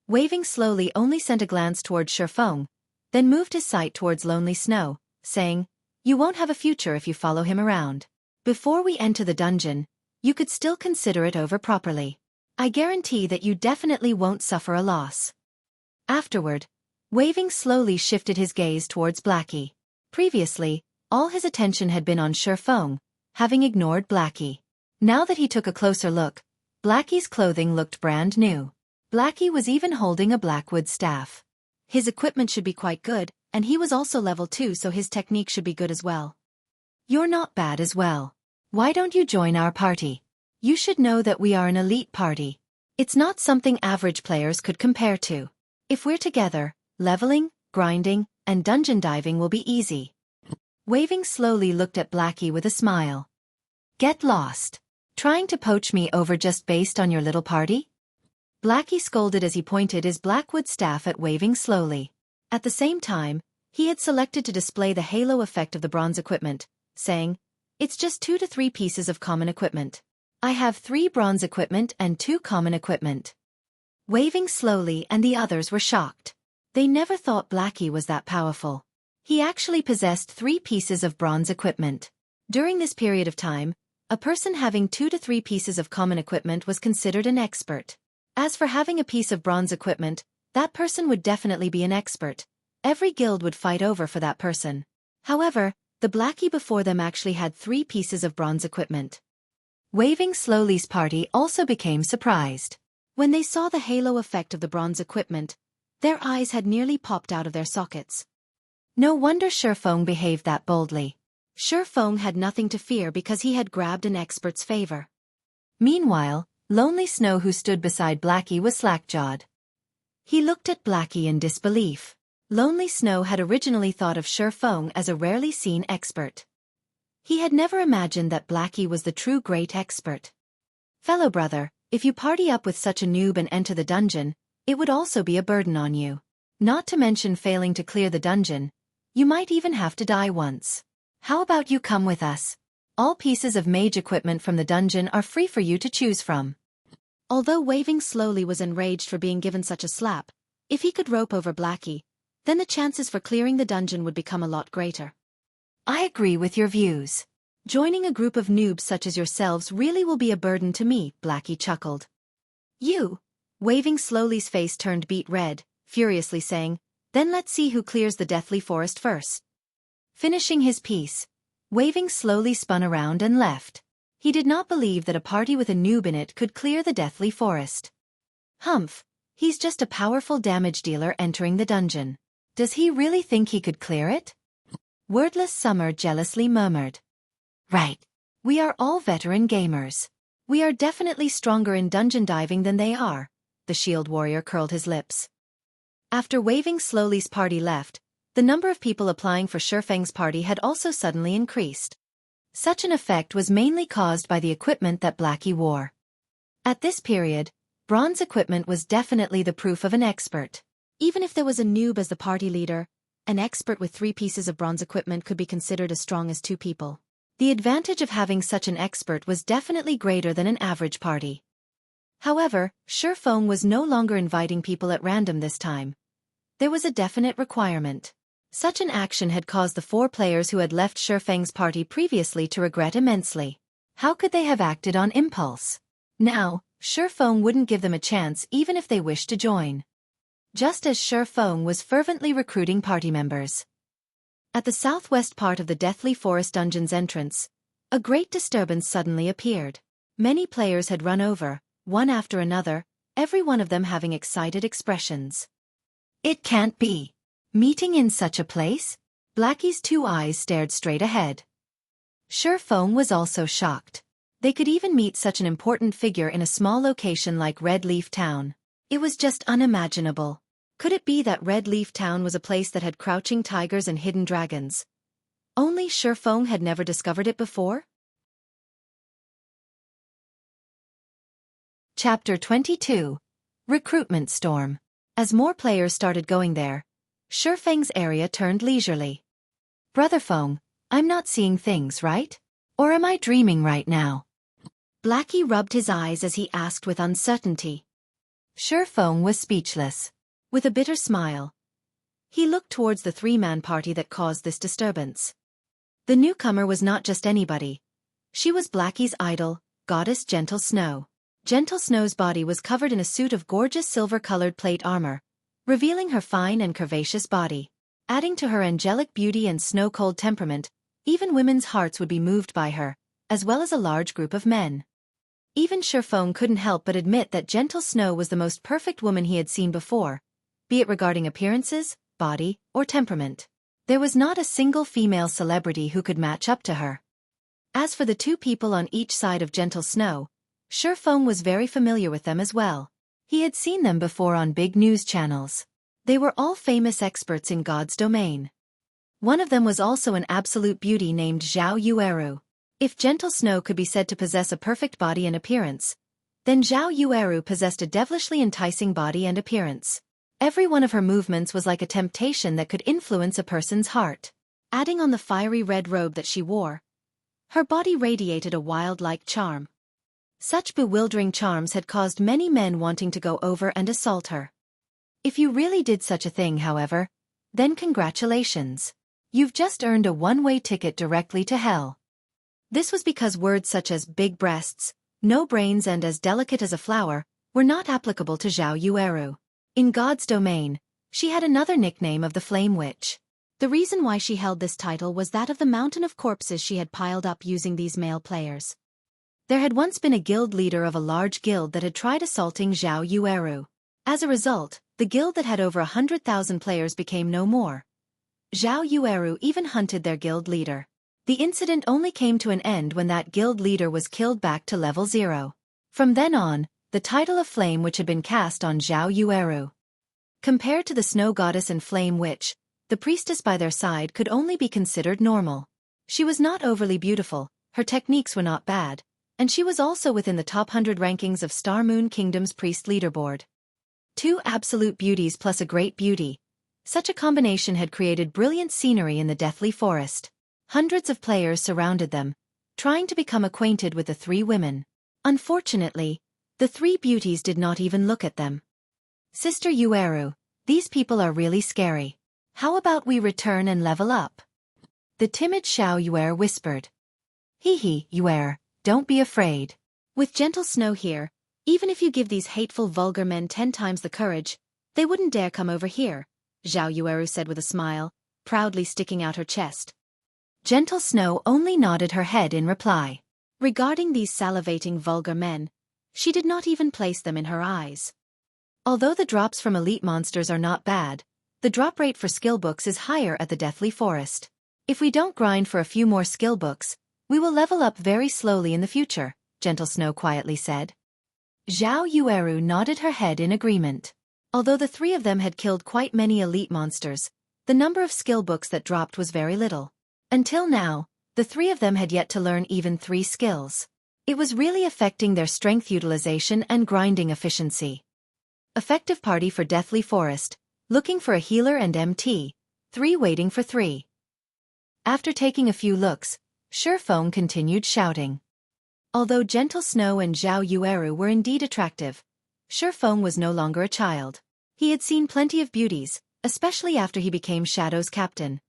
Waving slowly only sent a glance towards Feng, then moved his sight towards Lonely Snow, saying, You won't have a future if you follow him around. Before we enter the dungeon, you could still consider it over properly. I guarantee that you definitely won't suffer a loss. Afterward, Waving slowly shifted his gaze towards Blackie. Previously, all his attention had been on Feng, having ignored Blackie. Now that he took a closer look, Blackie's clothing looked brand new. Blackie was even holding a blackwood staff. His equipment should be quite good, and he was also level 2, so his technique should be good as well. You're not bad as well. Why don't you join our party? You should know that we are an elite party. It's not something average players could compare to. If we're together, leveling, grinding, and dungeon diving will be easy. Waving slowly looked at Blackie with a smile. Get lost. Trying to poach me over just based on your little party? Blackie scolded as he pointed his blackwood staff at Waving slowly. At the same time, he had selected to display the halo effect of the bronze equipment, saying, "It's just 2 to 3 pieces of common equipment. I have 3 bronze equipment and 2 common equipment." Waving slowly and the others were shocked. They never thought Blackie was that powerful. He actually possessed 3 pieces of bronze equipment. During this period of time, a person having 2 to 3 pieces of common equipment was considered an expert. As for having a piece of bronze equipment, that person would definitely be an expert. Every guild would fight over for that person. However, the Blackie before them actually had 3 pieces of bronze equipment. Waving slowly's party also became surprised. When they saw the halo effect of the bronze equipment, their eyes had nearly popped out of their sockets. No wonder Feng behaved that boldly. Feng had nothing to fear because he had grabbed an expert's favor. Meanwhile, Lonely Snow, who stood beside Blackie, was slack-jawed. He looked at Blackie in disbelief. Lonely Snow had originally thought of Feng as a rarely seen expert. He had never imagined that Blackie was the true great expert. Fellow brother, if you party up with such a noob and enter the dungeon, it would also be a burden on you. Not to mention failing to clear the dungeon, you might even have to die once. How about you come with us? All pieces of mage equipment from the dungeon are free for you to choose from. Although Waving slowly was enraged for being given such a slap, if he could rope over Blackie, then the chances for clearing the dungeon would become a lot greater. I agree with your views. Joining a group of noobs such as yourselves really will be a burden to me, Blackie chuckled. You? Waving slowly's face turned beet red, furiously saying, then let's see who clears the deathly forest first. Finishing his piece, Waving slowly spun around and left. He did not believe that a party with a noob in it could clear the deathly forest. Humph, he's just a powerful damage dealer entering the dungeon. Does he really think he could clear it? Wordless Summer jealously murmured. Right. We are all veteran gamers. We are definitely stronger in dungeon diving than they are. The shield warrior curled his lips. After Waving slowly's party left, the number of people applying for Feng's party had also suddenly increased. Such an effect was mainly caused by the equipment that Blackie wore. At this period, bronze equipment was definitely the proof of an expert. Even if there was a noob as the party leader, an expert with 3 pieces of bronze equipment could be considered as strong as 2 people. The advantage of having such an expert was definitely greater than an average party. However, Feng was no longer inviting people at random this time. There was a definite requirement. Such an action had caused the 4 players who had left Feng's party previously to regret immensely. How could they have acted on impulse? Now, Feng wouldn't give them a chance even if they wished to join. Just as Feng was fervently recruiting party members. At the southwest part of the Deathly Forest dungeon's entrance, a great disturbance suddenly appeared. Many players had run over, one after another, every one of them having excited expressions. It can't be. Meeting in such a place? Blackie's 2 eyes stared straight ahead. Feng was also shocked. They could even meet such an important figure in a small location like Red Leaf Town. It was just unimaginable. Could it be that Red Leaf Town was a place that had crouching tigers and hidden dragons? Only Feng had never discovered it before? Chapter 22. Recruitment Storm. As more players started going there, Feng's area turned leisurely. Brother Feng, I'm not seeing things right? Or am I dreaming right now? Blackie rubbed his eyes as he asked with uncertainty. Feng was speechless. With a bitter smile, he looked towards the 3-man party that caused this disturbance. The newcomer was not just anybody. She was Blackie's idol, goddess Gentle Snow. Gentle Snow's body was covered in a suit of gorgeous silver-colored plate armor, revealing her fine and curvaceous body. Adding to her angelic beauty and snow-cold temperament, even women's hearts would be moved by her, as well as a large group of men. Even Feng couldn't help but admit that Gentle Snow was the most perfect woman he had seen before, be it regarding appearances, body, or temperament. There was not a single female celebrity who could match up to her. As for the two people on each side of Gentle Snow, Feng was very familiar with them as well. He had seen them before on big news channels. They were all famous experts in God's domain. One of them was also an absolute beauty named Xueqi. If Gentle Snow could be said to possess a perfect body and appearance, then Xueqi possessed a devilishly enticing body and appearance. Every one of her movements was like a temptation that could influence a person's heart. Adding on the fiery red robe that she wore, her body radiated a wild-like charm. Such bewildering charms had caused many men wanting to go over and assault her. If you really did such a thing, however, then congratulations. You've just earned a one-way ticket directly to hell. This was because words such as big breasts, no brains and as delicate as a flower were not applicable to Xueqi. In God's domain, she had another nickname of the Flame Witch. The reason why she held this title was that of the mountain of corpses she had piled up using these male players. There had once been a guild leader of a large guild that had tried assaulting Xueqi. As a result, the guild that had over 100,000 players became no more. Xueqi even hunted their guild leader. The incident only came to an end when that guild leader was killed back to level 0. From then on, the title of Flame Witch had been cast on Xueqi. Compared to the Snow Goddess and Flame Witch, the priestess by their side could only be considered normal. She was not overly beautiful, her techniques were not bad, and she was also within the top 100 rankings of Star Moon Kingdom's priest leaderboard. Two absolute beauties plus a great beauty. Such a combination had created brilliant scenery in the Deathly Forest. Hundreds of players surrounded them, trying to become acquainted with the three women. Unfortunately, the three beauties did not even look at them. Sister Xueqi, these people are really scary. How about we return and level up? The timid Xueqi whispered. Hee, Xueqi, don't be afraid. With Gentle Snow here, even if you give these hateful vulgar men 10 times the courage, they wouldn't dare come over here, Xueqi said with a smile, proudly sticking out her chest. Gentle Snow only nodded her head in reply. Regarding these salivating vulgar men, she did not even place them in her eyes. Although the drops from elite monsters are not bad, the drop rate for skill books is higher at the Deathly Forest. If we don't grind for a few more skill books, we will level up very slowly in the future, Gentle Snow quietly said. Xueqi nodded her head in agreement. Although the three of them had killed quite many elite monsters, the number of skill books that dropped was very little. Until now, the three of them had yet to learn even 3 skills. It was really affecting their strength utilization and grinding efficiency. Effective party for Deathly Forest, looking for a healer and MT, 3 waiting for 3. After taking a few looks, Feng continued shouting. Although Gentle Snow and Xueqi were indeed attractive, Feng was no longer a child. He had seen plenty of beauties, especially after he became Shadow's captain.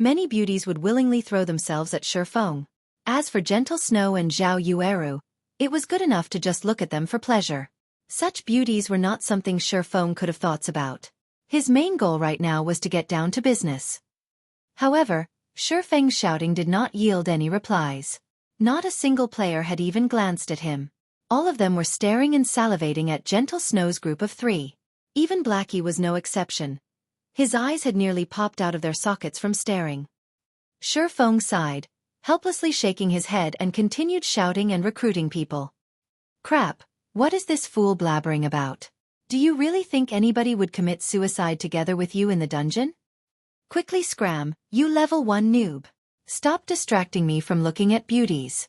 Many beauties would willingly throw themselves at Feng. As for Gentle Snow and Xueqi, it was good enough to just look at them for pleasure. Such beauties were not something Feng could have thoughts about. His main goal right now was to get down to business. However, Feng's shouting did not yield any replies. Not a single player had even glanced at him. All of them were staring and salivating at Gentle Snow's group of 3. Even Blackie was no exception. His eyes had nearly popped out of their sockets from staring. Feng sighed, helplessly shaking his head and continued shouting and recruiting people. Crap, what is this fool blabbering about? Do you really think anybody would commit suicide together with you in the dungeon? Quickly scram, you level 1 noob. Stop distracting me from looking at beauties.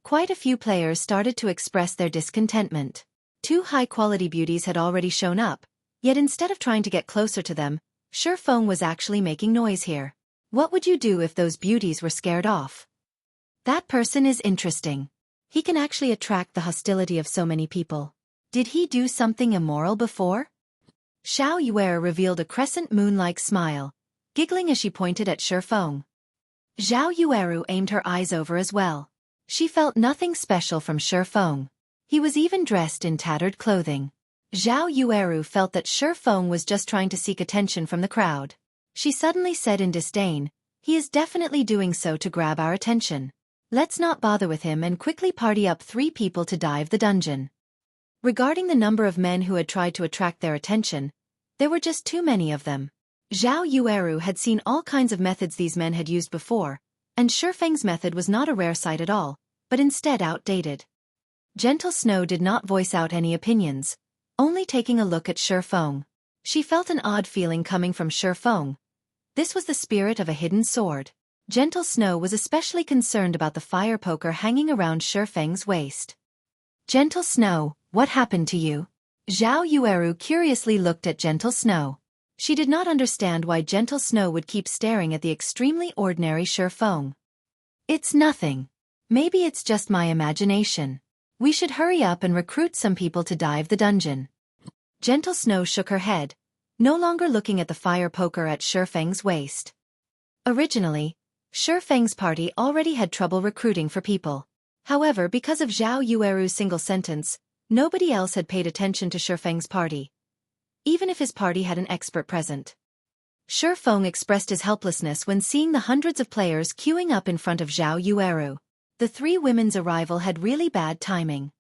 Quite a few players started to express their discontentment. 2 high-quality beauties had already shown up, yet instead of trying to get closer to them, Feng was actually making noise here. What would you do if those beauties were scared off? That person is interesting. He can actually attract the hostility of so many people. Did he do something immoral before? Xueqi revealed a crescent moon-like smile, giggling as she pointed at Feng. Zhao Yueru aimed her eyes over as well. She felt nothing special from Feng. He was even dressed in tattered clothing. Zhao Yueru felt that Feng was just trying to seek attention from the crowd. She suddenly said in disdain, "He is definitely doing so to grab our attention. Let's not bother with him and quickly party up 3 people to dive the dungeon." Regarding the number of men who had tried to attract their attention, there were just too many of them. Zhao Yueru had seen all kinds of methods these men had used before, and Feng's method was not a rare sight at all, but instead outdated. Gentle Snow did not voice out any opinions, only taking a look at Feng. She felt an odd feeling coming from Feng. This was the spirit of a hidden sword. Gentle Snow was especially concerned about the fire poker hanging around Feng's waist. "Gentle Snow, what happened to you?" Zhao Yueru curiously looked at Gentle Snow. She did not understand why Gentle Snow would keep staring at the extremely ordinary Feng. "It's nothing. Maybe it's just my imagination. We should hurry up and recruit some people to dive the dungeon." Gentle Snow shook her head, no longer looking at the fire poker at Feng's waist. Originally, Feng's party already had trouble recruiting for people. However, because of Zhao Yueru's single sentence, nobody else had paid attention to Feng's party, even if his party had an expert present. Feng expressed his helplessness when seeing the hundreds of players queuing up in front of Zhao Yueru. The 3 women's arrival had really bad timing.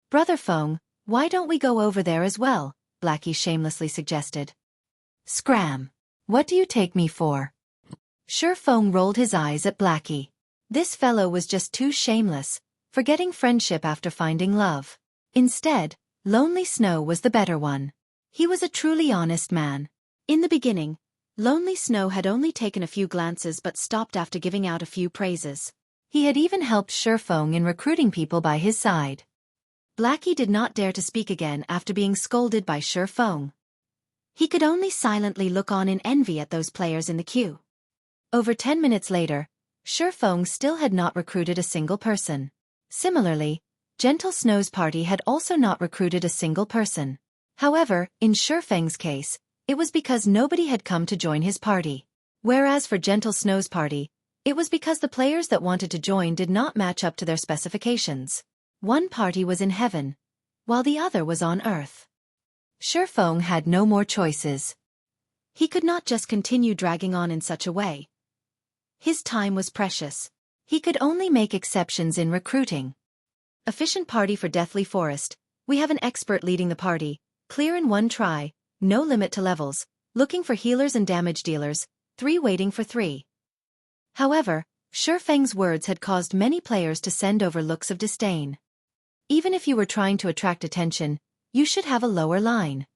"Brother Feng, why don't we go over there as well?" Blackie shamelessly suggested. "Scram! What do you take me for?" Feng rolled his eyes at Blackie. This fellow was just too shameless, forgetting friendship after finding love. Instead, Lonely Snow was the better one. He was a truly honest man. In the beginning, Lonely Snow had only taken a few glances but stopped after giving out a few praises. He had even helped Feng in recruiting people by his side. Blackie did not dare to speak again after being scolded by Feng. He could only silently look on in envy at those players in the queue. Over 10 minutes later, Feng still had not recruited a single person. Similarly, Gentle Snow's party had also not recruited a single person. However, in Feng's case, it was because nobody had come to join his party. Whereas for Gentle Snow's party, it was because the players that wanted to join did not match up to their specifications. One party was in heaven, while the other was on earth. Feng had no more choices. He could not just continue dragging on in such a way. His time was precious. He could only make exceptions in recruiting. Efficient party for Deathly Forest. We have an expert leading the party, clear in 1 try, no limit to levels, looking for healers and damage dealers, 3 waiting for 3. However, Feng's words had caused many players to send over looks of disdain. Even if you were trying to attract attention, you should have a lower line.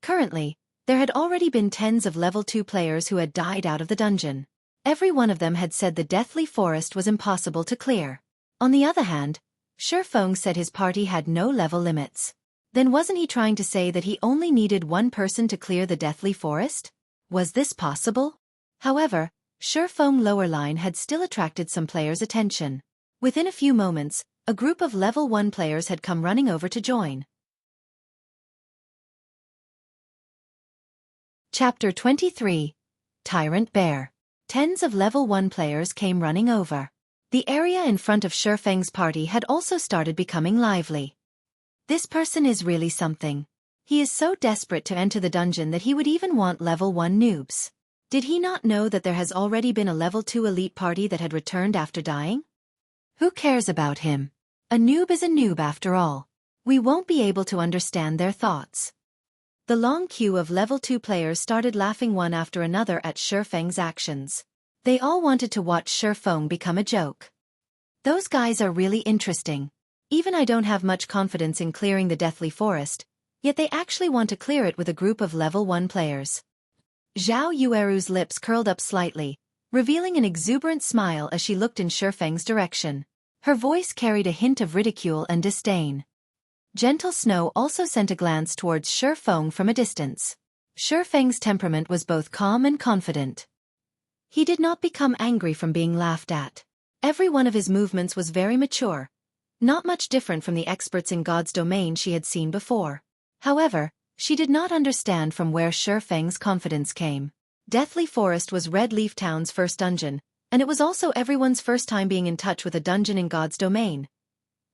Currently, there had already been tens of level 2 players who had died out of the dungeon. Every one of them had said the Deathly Forest was impossible to clear. On the other hand, Feng said his party had no level limits. Then wasn't he trying to say that he only needed 1 person to clear the Deathly Forest? Was this possible? However, Feng's lower line had still attracted some players' attention. Within a few moments, a group of level 1 players had come running over to join. Chapter 23. Tyrant Bear. Tens of level 1 players came running over. The area in front of Feng's party had also started becoming lively. This person is really something. He is so desperate to enter the dungeon that he would even want level 1 noobs. Did he not know that there has already been a level 2 elite party that had returned after dying? Who cares about him? A noob is a noob after all. We won't be able to understand their thoughts. The long queue of level 2 players started laughing one after another at Feng's actions. They all wanted to watch Feng become a joke. Those guys are really interesting. Even I don't have much confidence in clearing the Deathly Forest, yet they actually want to clear it with a group of level 1 players. Zhao Yueru's lips curled up slightly, revealing an exuberant smile as she looked in Feng's direction. Her voice carried a hint of ridicule and disdain. Gentle Snow also sent a glance towards Feng from a distance. Feng's temperament was both calm and confident. He did not become angry from being laughed at. Every one of his movements was very mature, not much different from the experts in God's domain she had seen before. However, she did not understand from where Feng's confidence came. Deathly Forest was Red Leaf Town's first dungeon, And it was also everyone's first time being in touch with a dungeon in God's domain.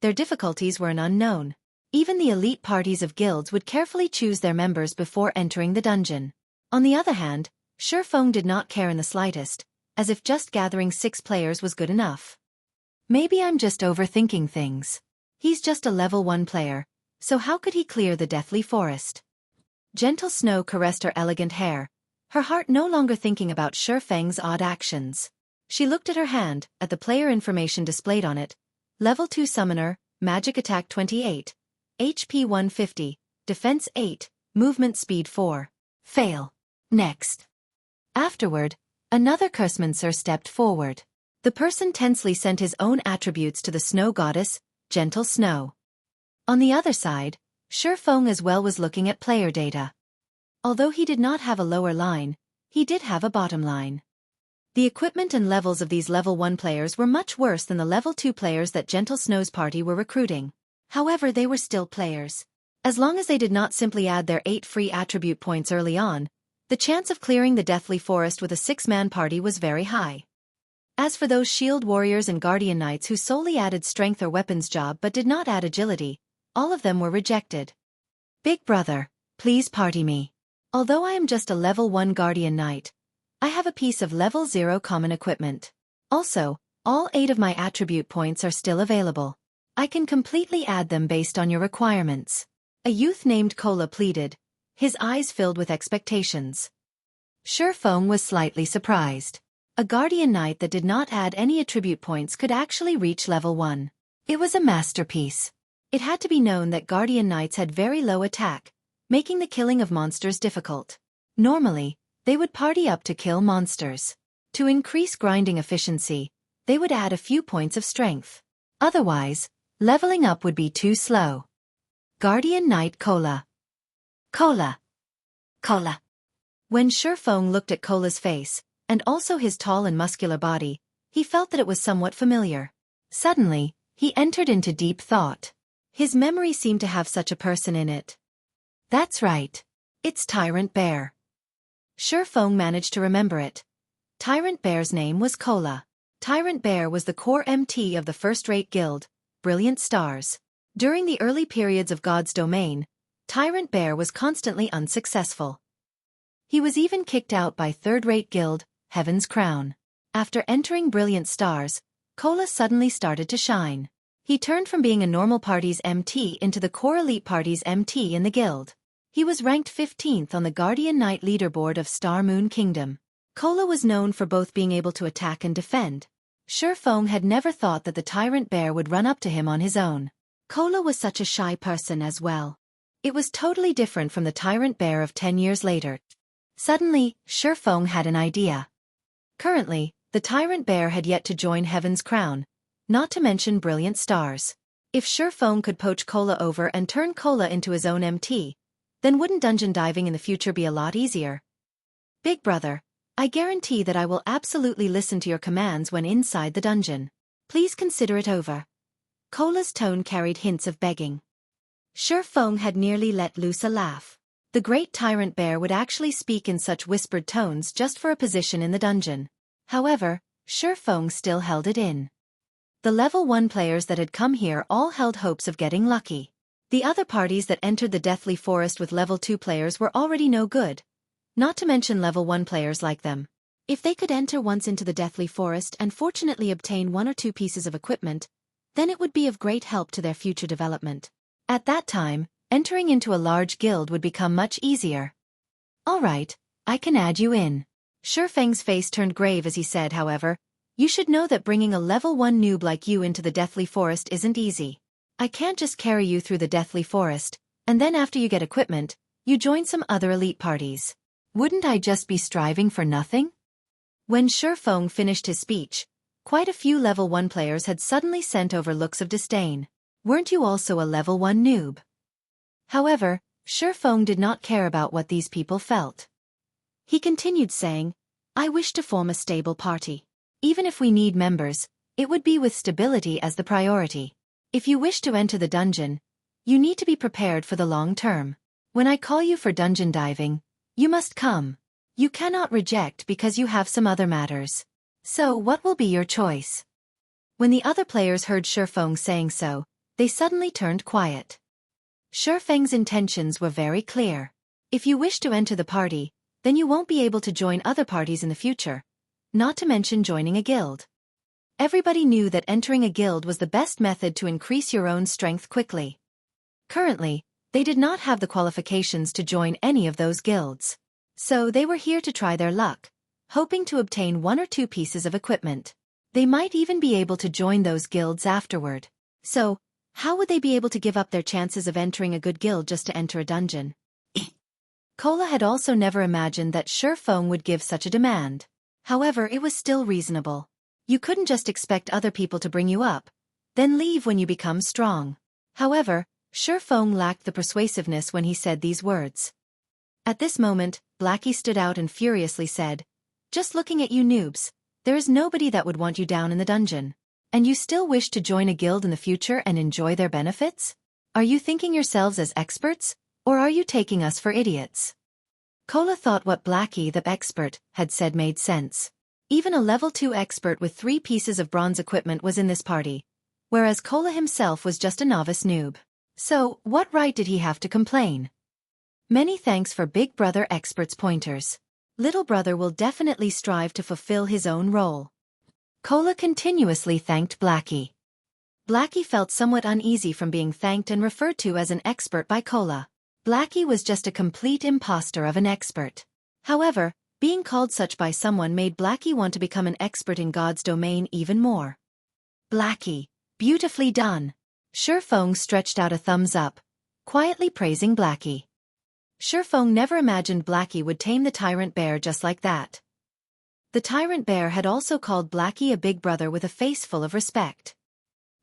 Their difficulties were an unknown. Even the elite parties of guilds would carefully choose their members before entering the dungeon. On the other hand, Feng did not care in the slightest, as if just gathering 6 players was good enough. Maybe I'm just overthinking things. He's just a level 1 player, so how could he clear the deathly forest? Gentle Snow caressed her elegant hair, her heart no longer thinking about Feng's odd actions. She looked at her hand, at the player information displayed on it. Level 2 Summoner, Magic Attack 28, HP 150, Defense 8, Movement Speed 4. Fail. Next. Afterward, another Cursemancer stepped forward. The person tensely sent his own attributes to the snow goddess, Gentle Snow. On the other side, Feng as well was looking at player data. Although he did not have a lower line, he did have a bottom line. The equipment and levels of these level 1 players were much worse than the level 2 players that Gentle Snow's party were recruiting. However, they were still players. As long as they did not simply add their 8 free attribute points early on, the chance of clearing the Deathly Forest with a 6-man party was very high. As for those shield warriors and guardian knights who solely added strength or weapons job but did not add agility, all of them were rejected. Big brother, please party me. Although I am just a level 1 guardian knight, I have a piece of level 0 common equipment. Also, all 8 of my attribute points are still available. I can completely add them based on your requirements. A youth named Kola pleaded, his eyes filled with expectations. Feng was slightly surprised. A guardian knight that did not add any attribute points could actually reach level 1. It was a masterpiece. It had to be known that guardian knights had very low attack, making the killing of monsters difficult. Normally, they would party up to kill monsters. To increase grinding efficiency, they would add a few points of strength. Otherwise, leveling up would be too slow. Guardian Knight Kola. Kola. Kola. When Feng looked at Kola's face, and also his tall and muscular body, he felt that it was somewhat familiar. Suddenly, he entered into deep thought. His memory seemed to have such a person in it. That's right. It's Tyrant Bear. Feng managed to remember it. Tyrant Bear's name was Kola. Tyrant Bear was the core MT of the first-rate guild, Brilliant Stars. During the early periods of God's domain, Tyrant Bear was constantly unsuccessful. He was even kicked out by third-rate guild, Heaven's Crown. After entering Brilliant Stars, Kola suddenly started to shine. He turned from being a normal party's MT into the core elite party's MT in the guild. He was ranked 15th on the Guardian Knight leaderboard of Star Moon Kingdom. Kola was known for both being able to attack and defend. Feng had never thought that the Tyrant Bear would run up to him on his own. Kola was such a shy person as well. It was totally different from the Tyrant Bear of 10 years later. Suddenly, Feng had an idea. Currently, the Tyrant Bear had yet to join Heaven's Crown, not to mention Brilliant Stars. If Feng could poach Kola over and turn Kola into his own MT, then wouldn't dungeon diving in the future be a lot easier? Big brother, I guarantee that I will absolutely listen to your commands when inside the dungeon. Please consider it over. Kola's tone carried hints of begging. Feng had nearly let loose a laugh. The great Tyrant Bear would actually speak in such whispered tones just for a position in the dungeon. However, Feng still held it in. The level 1 players that had come here all held hopes of getting lucky. The other parties that entered the Deathly Forest with level 2 players were already no good. Not to mention level 1 players like them. If they could enter once into the Deathly Forest and fortunately obtain 1 or 2 pieces of equipment, then it would be of great help to their future development. At that time, entering into a large guild would become much easier. Alright, I can add you in. Feng's face turned grave as he said, however, you should know that bringing a level 1 noob like you into the Deathly Forest isn't easy. I can't just carry you through the Deathly Forest, and then after you get equipment, you join some other elite parties. Wouldn't I just be striving for nothing? When Feng finished his speech, quite a few level 1 players had suddenly sent over looks of disdain. Weren't you also a level 1 noob? However, Feng did not care about what these people felt. He continued saying, I wish to form a stable party. Even if we need members, it would be with stability as the priority. If you wish to enter the dungeon, you need to be prepared for the long term. When I call you for dungeon diving, you must come. You cannot reject because you have some other matters. So what will be your choice? When the other players heard Feng saying so, they suddenly turned quiet. Feng's intentions were very clear. If you wish to enter the party, then you won't be able to join other parties in the future, not to mention joining a guild. Everybody knew that entering a guild was the best method to increase your own strength quickly. Currently, they did not have the qualifications to join any of those guilds. So they were here to try their luck, hoping to obtain 1 or 2 pieces of equipment. They might even be able to join those guilds afterward. So, how would they be able to give up their chances of entering a good guild just to enter a dungeon? Cola had also never imagined that Feng would give such a demand. However, it was still reasonable. You couldn't just expect other people to bring you up, then leave when you become strong. However, Feng lacked the persuasiveness when he said these words. At this moment, Blackie stood out and furiously said, "Just looking at you noobs, there is nobody that would want you down in the dungeon. And you still wish to join a guild in the future and enjoy their benefits? Are you thinking yourselves as experts, or are you taking us for idiots?" Cola thought what Blackie the expert had said made sense. Even a level 2 expert with 3 pieces of bronze equipment was in this party, whereas Cola himself was just a novice noob. So, what right did he have to complain? Many thanks for Big Brother Expert's pointers. Little Brother will definitely strive to fulfill his own role. Cola continuously thanked Blackie. Blackie felt somewhat uneasy from being thanked and referred to as an expert by Cola. Blackie was just a complete imposter of an expert. However, being called such by someone made Blackie want to become an expert in God's domain even more. Blackie, beautifully done. Feng stretched out a thumbs up, quietly praising Blackie. Feng never imagined Blackie would tame the Tyrant bear just like that. The Tyrant bear had also called Blackie a big brother with a face full of respect.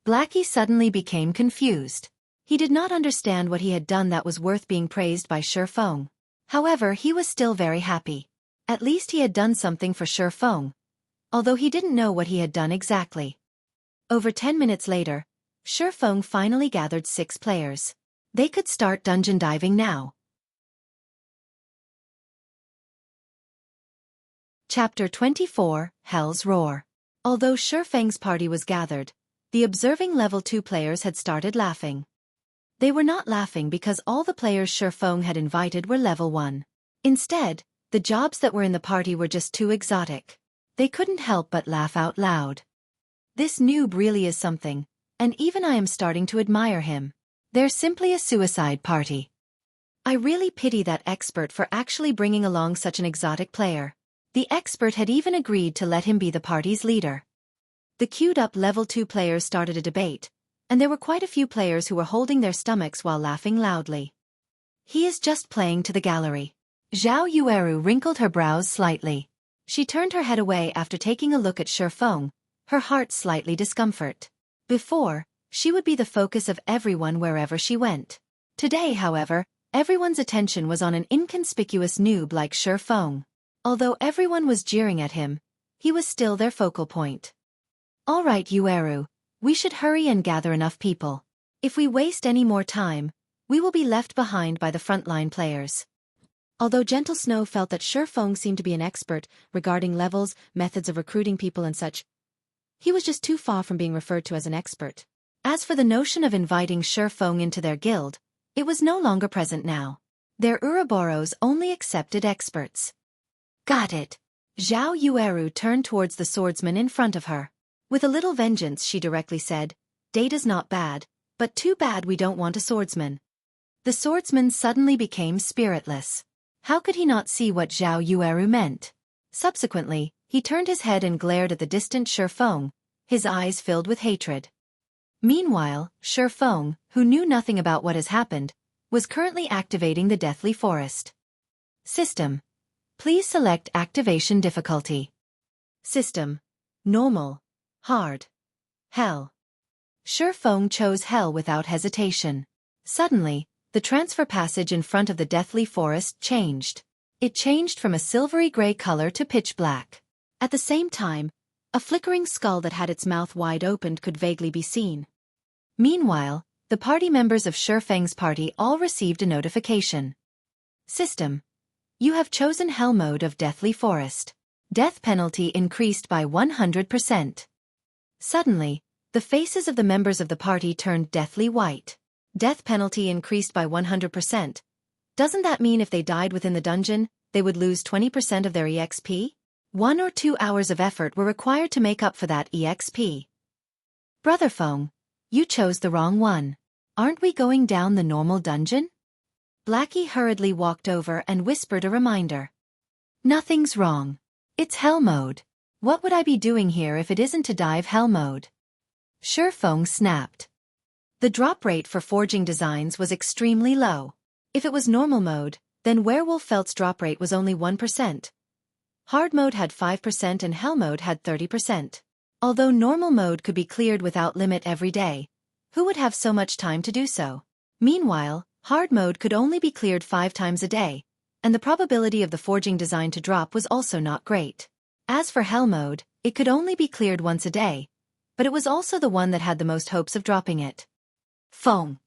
Blackie suddenly became confused. He did not understand what he had done that was worth being praised by Feng. However, he was still very happy. At least he had done something for Feng, although he didn't know what he had done exactly. Over 10 minutes later, Feng finally gathered 6 players. They could start dungeon diving now. Chapter 24, Hell's Roar. Although Feng's party was gathered, the observing level 2 players had started laughing. They were not laughing because all the players Feng had invited were level 1. Instead, the jobs that were in the party were just too exotic. They couldn't help but laugh out loud. This noob really is something, and even I am starting to admire him. They're simply a suicide party. I really pity that expert for actually bringing along such an exotic player. The expert had even agreed to let him be the party's leader. The queued-up level 2 players started a debate, and there were quite a few players who were holding their stomachs while laughing loudly. He is just playing to the gallery. Zhao Yueru wrinkled her brows slightly. She turned her head away after taking a look at Feng, her heart slightly discomfort. Before, she would be the focus of everyone wherever she went. Today, however, everyone's attention was on an inconspicuous noob like Feng. Although everyone was jeering at him, he was still their focal point. All right, Yueru, we should hurry and gather enough people. If we waste any more time, we will be left behind by the frontline players. Although Gentle Snow felt that Feng seemed to be an expert regarding levels, methods of recruiting people and such, he was just too far from being referred to as an expert. As for the notion of inviting Feng into their guild, it was no longer present now. Their Ouroboros only accepted experts. Got it. Zhao Yueru turned towards the swordsman in front of her. With a little vengeance she directly said, "Data's not bad, but too bad we don't want a swordsman." The swordsman suddenly became spiritless. How could he not see what Zhao Yueru meant? Subsequently, he turned his head and glared at the distant Feng, his eyes filled with hatred. Meanwhile, Feng, who knew nothing about what has happened, was currently activating the Deathly Forest. System. Please select activation difficulty. System. Normal. Hard. Hell. Feng chose Hell without hesitation. Suddenly, the transfer passage in front of the Deathly Forest changed. It changed from a silvery gray color to pitch black. At the same time, a flickering skull that had its mouth wide opened could vaguely be seen. Meanwhile, the party members of Feng's party all received a notification. System. You have chosen Hell mode of Deathly Forest. Death penalty increased by 100%. Suddenly, the faces of the members of the party turned deathly white. Death penalty increased by 100%. Doesn't that mean if they died within the dungeon, they would lose 20% of their EXP? 1 or 2 hours of effort were required to make up for that EXP. Brother Feng, you chose the wrong one. Aren't we going down the normal dungeon? Blackie hurriedly walked over and whispered a reminder. Nothing's wrong. It's hell mode. What would I be doing here if it isn't to dive hell mode? Feng snapped. The drop rate for forging designs was extremely low. If it was normal mode, then Werewolf Felt's drop rate was only 1%. Hard mode had 5% and hell mode had 30%. Although normal mode could be cleared without limit every day, who would have so much time to do so? Meanwhile, hard mode could only be cleared 5 times a day, and the probability of the forging design to drop was also not great. As for hell mode, it could only be cleared once a day, but it was also the one that had the most hopes of dropping it. Feng.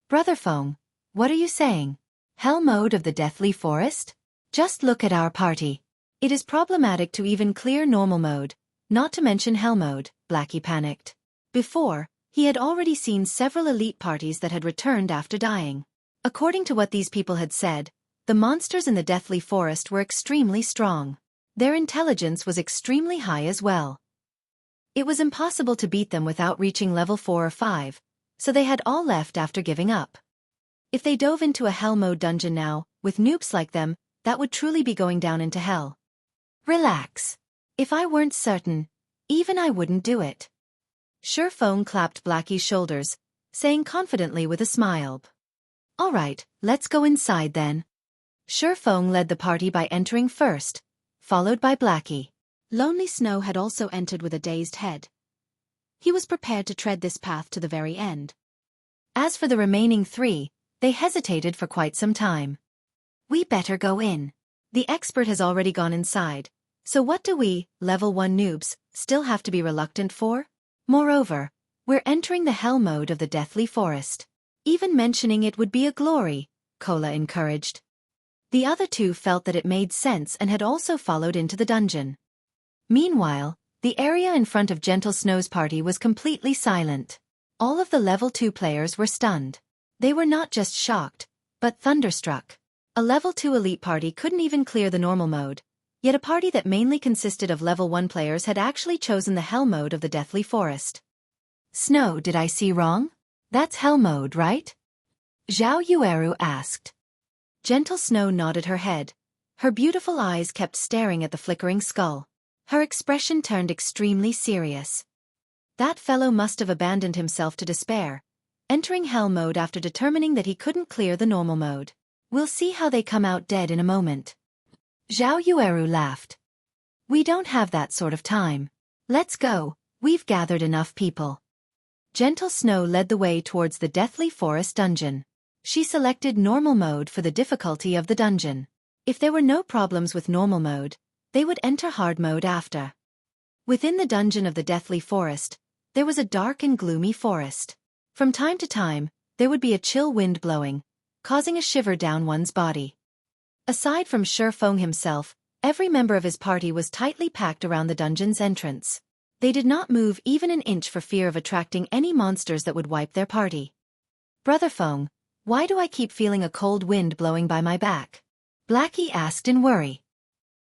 Brother Feng, what are you saying? Hell mode of the Deathly Forest? Just look at our party. It is problematic to even clear normal mode, not to mention hell mode, Blackie panicked. Before, he had already seen several elite parties that had returned after dying. According to what these people had said, the monsters in the Deathly Forest were extremely strong. Their intelligence was extremely high as well. It was impossible to beat them without reaching level 4 or 5, so they had all left after giving up. If they dove into a hell mode dungeon now, with noobs like them, that would truly be going down into hell. Relax. If I weren't certain, even I wouldn't do it. Feng clapped Blackie's shoulders, saying confidently with a smile. Alright, let's go inside then. Feng led the party by entering first, followed by Blackie. Lonely Snow had also entered with a dazed head. He was prepared to tread this path to the very end. As for the remaining 3, they hesitated for quite some time. We better go in. The expert has already gone inside, so what do we, level 1 noobs, still have to be reluctant for? Moreover, we're entering the hell mode of the Deathly Forest. Even mentioning it would be a glory, Cola encouraged. The other 2 felt that it made sense and had also followed into the dungeon. Meanwhile, the area in front of Gentle Snow's party was completely silent. All of the level 2 players were stunned. They were not just shocked, but thunderstruck. A level 2 elite party couldn't even clear the normal mode, yet a party that mainly consisted of level 1 players had actually chosen the hell mode of the Deathly Forest. Snow, did I see wrong? That's hell mode, right? Zhao Yueru asked. Gentle Snow nodded her head. Her beautiful eyes kept staring at the flickering skull. Her expression turned extremely serious. That fellow must have abandoned himself to despair, entering hell mode after determining that he couldn't clear the normal mode. We'll see how they come out dead in a moment. Zhao Yueru laughed. We don't have that sort of time. Let's go, we've gathered enough people. Gentle Snow led the way towards the Deathly Forest dungeon. She selected normal mode for the difficulty of the dungeon. If there were no problems with normal mode, they would enter hard mode after. Within the dungeon of the Deathly Forest, there was a dark and gloomy forest. From time to time, there would be a chill wind blowing, causing a shiver down one's body. Aside from Feng himself, every member of his party was tightly packed around the dungeon's entrance. They did not move even an inch for fear of attracting any monsters that would wipe their party. Brother Feng, why do I keep feeling a cold wind blowing by my back? Blackie asked in worry.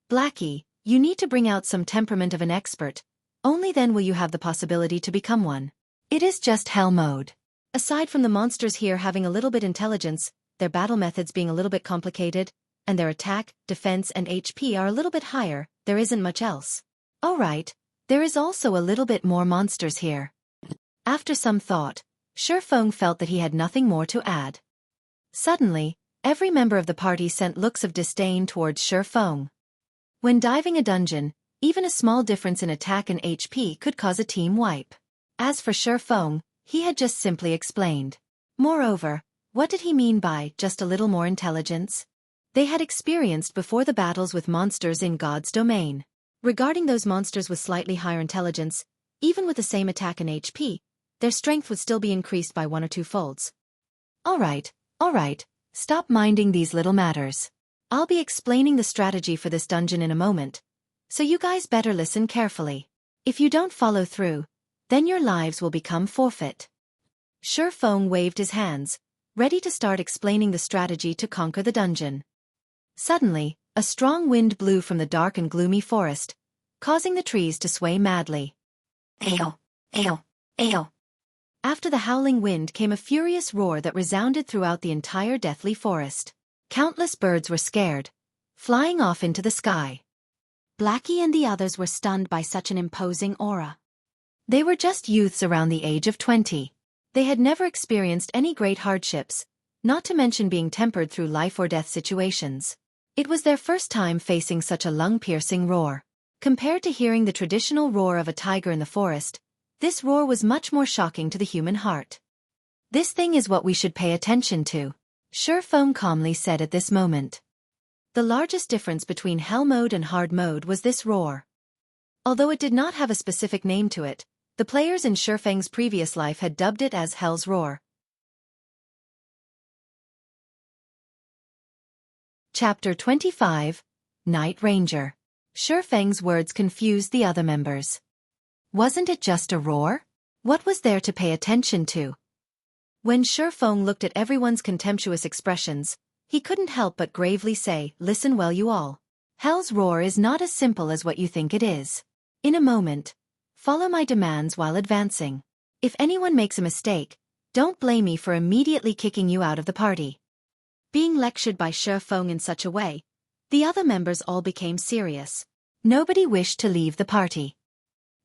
Blackie, you need to bring out some temperament of an expert, only then will you have the possibility to become one. It is just hell mode. Aside from the monsters here having a little bit intelligence, their battle methods being a little bit complicated, and their attack, defense and HP are a little bit higher, there isn't much else. Alright, there is also a little bit more monsters here. After some thought, Feng felt that he had nothing more to add. Suddenly, every member of the party sent looks of disdain towards Feng. When diving a dungeon, even a small difference in attack and HP could cause a team wipe. As for Feng, he had just simply explained. Moreover, what did he mean by just a little more intelligence? They had experienced before the battles with monsters in God's domain. Regarding those monsters with slightly higher intelligence, even with the same attack and HP, their strength would still be increased by 1 or 2 folds. Alright, stop minding these little matters. I'll be explaining the strategy for this dungeon in a moment, So you guys better listen carefully. If you don't follow through, then your lives will become forfeit. Feng waved his hands, ready to start explaining the strategy to conquer the dungeon. Suddenly, a strong wind blew from the dark and gloomy forest, causing the trees to sway madly. Ayo! Ayo! Ayo! After the howling wind came a furious roar that resounded throughout the entire deathly forest. Countless birds were scared, flying off into the sky. Blackie and the others were stunned by such an imposing aura. They were just youths around the age of 20. They had never experienced any great hardships, not to mention being tempered through life-or-death situations. It was their first time facing such a lung-piercing roar. Compared to hearing the traditional roar of a tiger in the forest, this roar was much more shocking to the human heart. This thing is what we should pay attention to, Feng calmly said at this moment. The largest difference between Hell mode and Hard mode was this roar. Although it did not have a specific name to it, the players in Feng's previous life had dubbed it as Hell's Roar. Chapter 25, Night Ranger. Feng's words confused the other members. Wasn't it just a roar? What was there to pay attention to? When Feng looked at everyone's contemptuous expressions, he couldn't help but gravely say, "Listen well you all. Hell's Roar is not as simple as what you think it is. In a moment, follow my demands while advancing. If anyone makes a mistake, don't blame me for immediately kicking you out of the party." Being lectured by Feng in such a way, the other members all became serious. Nobody wished to leave the party.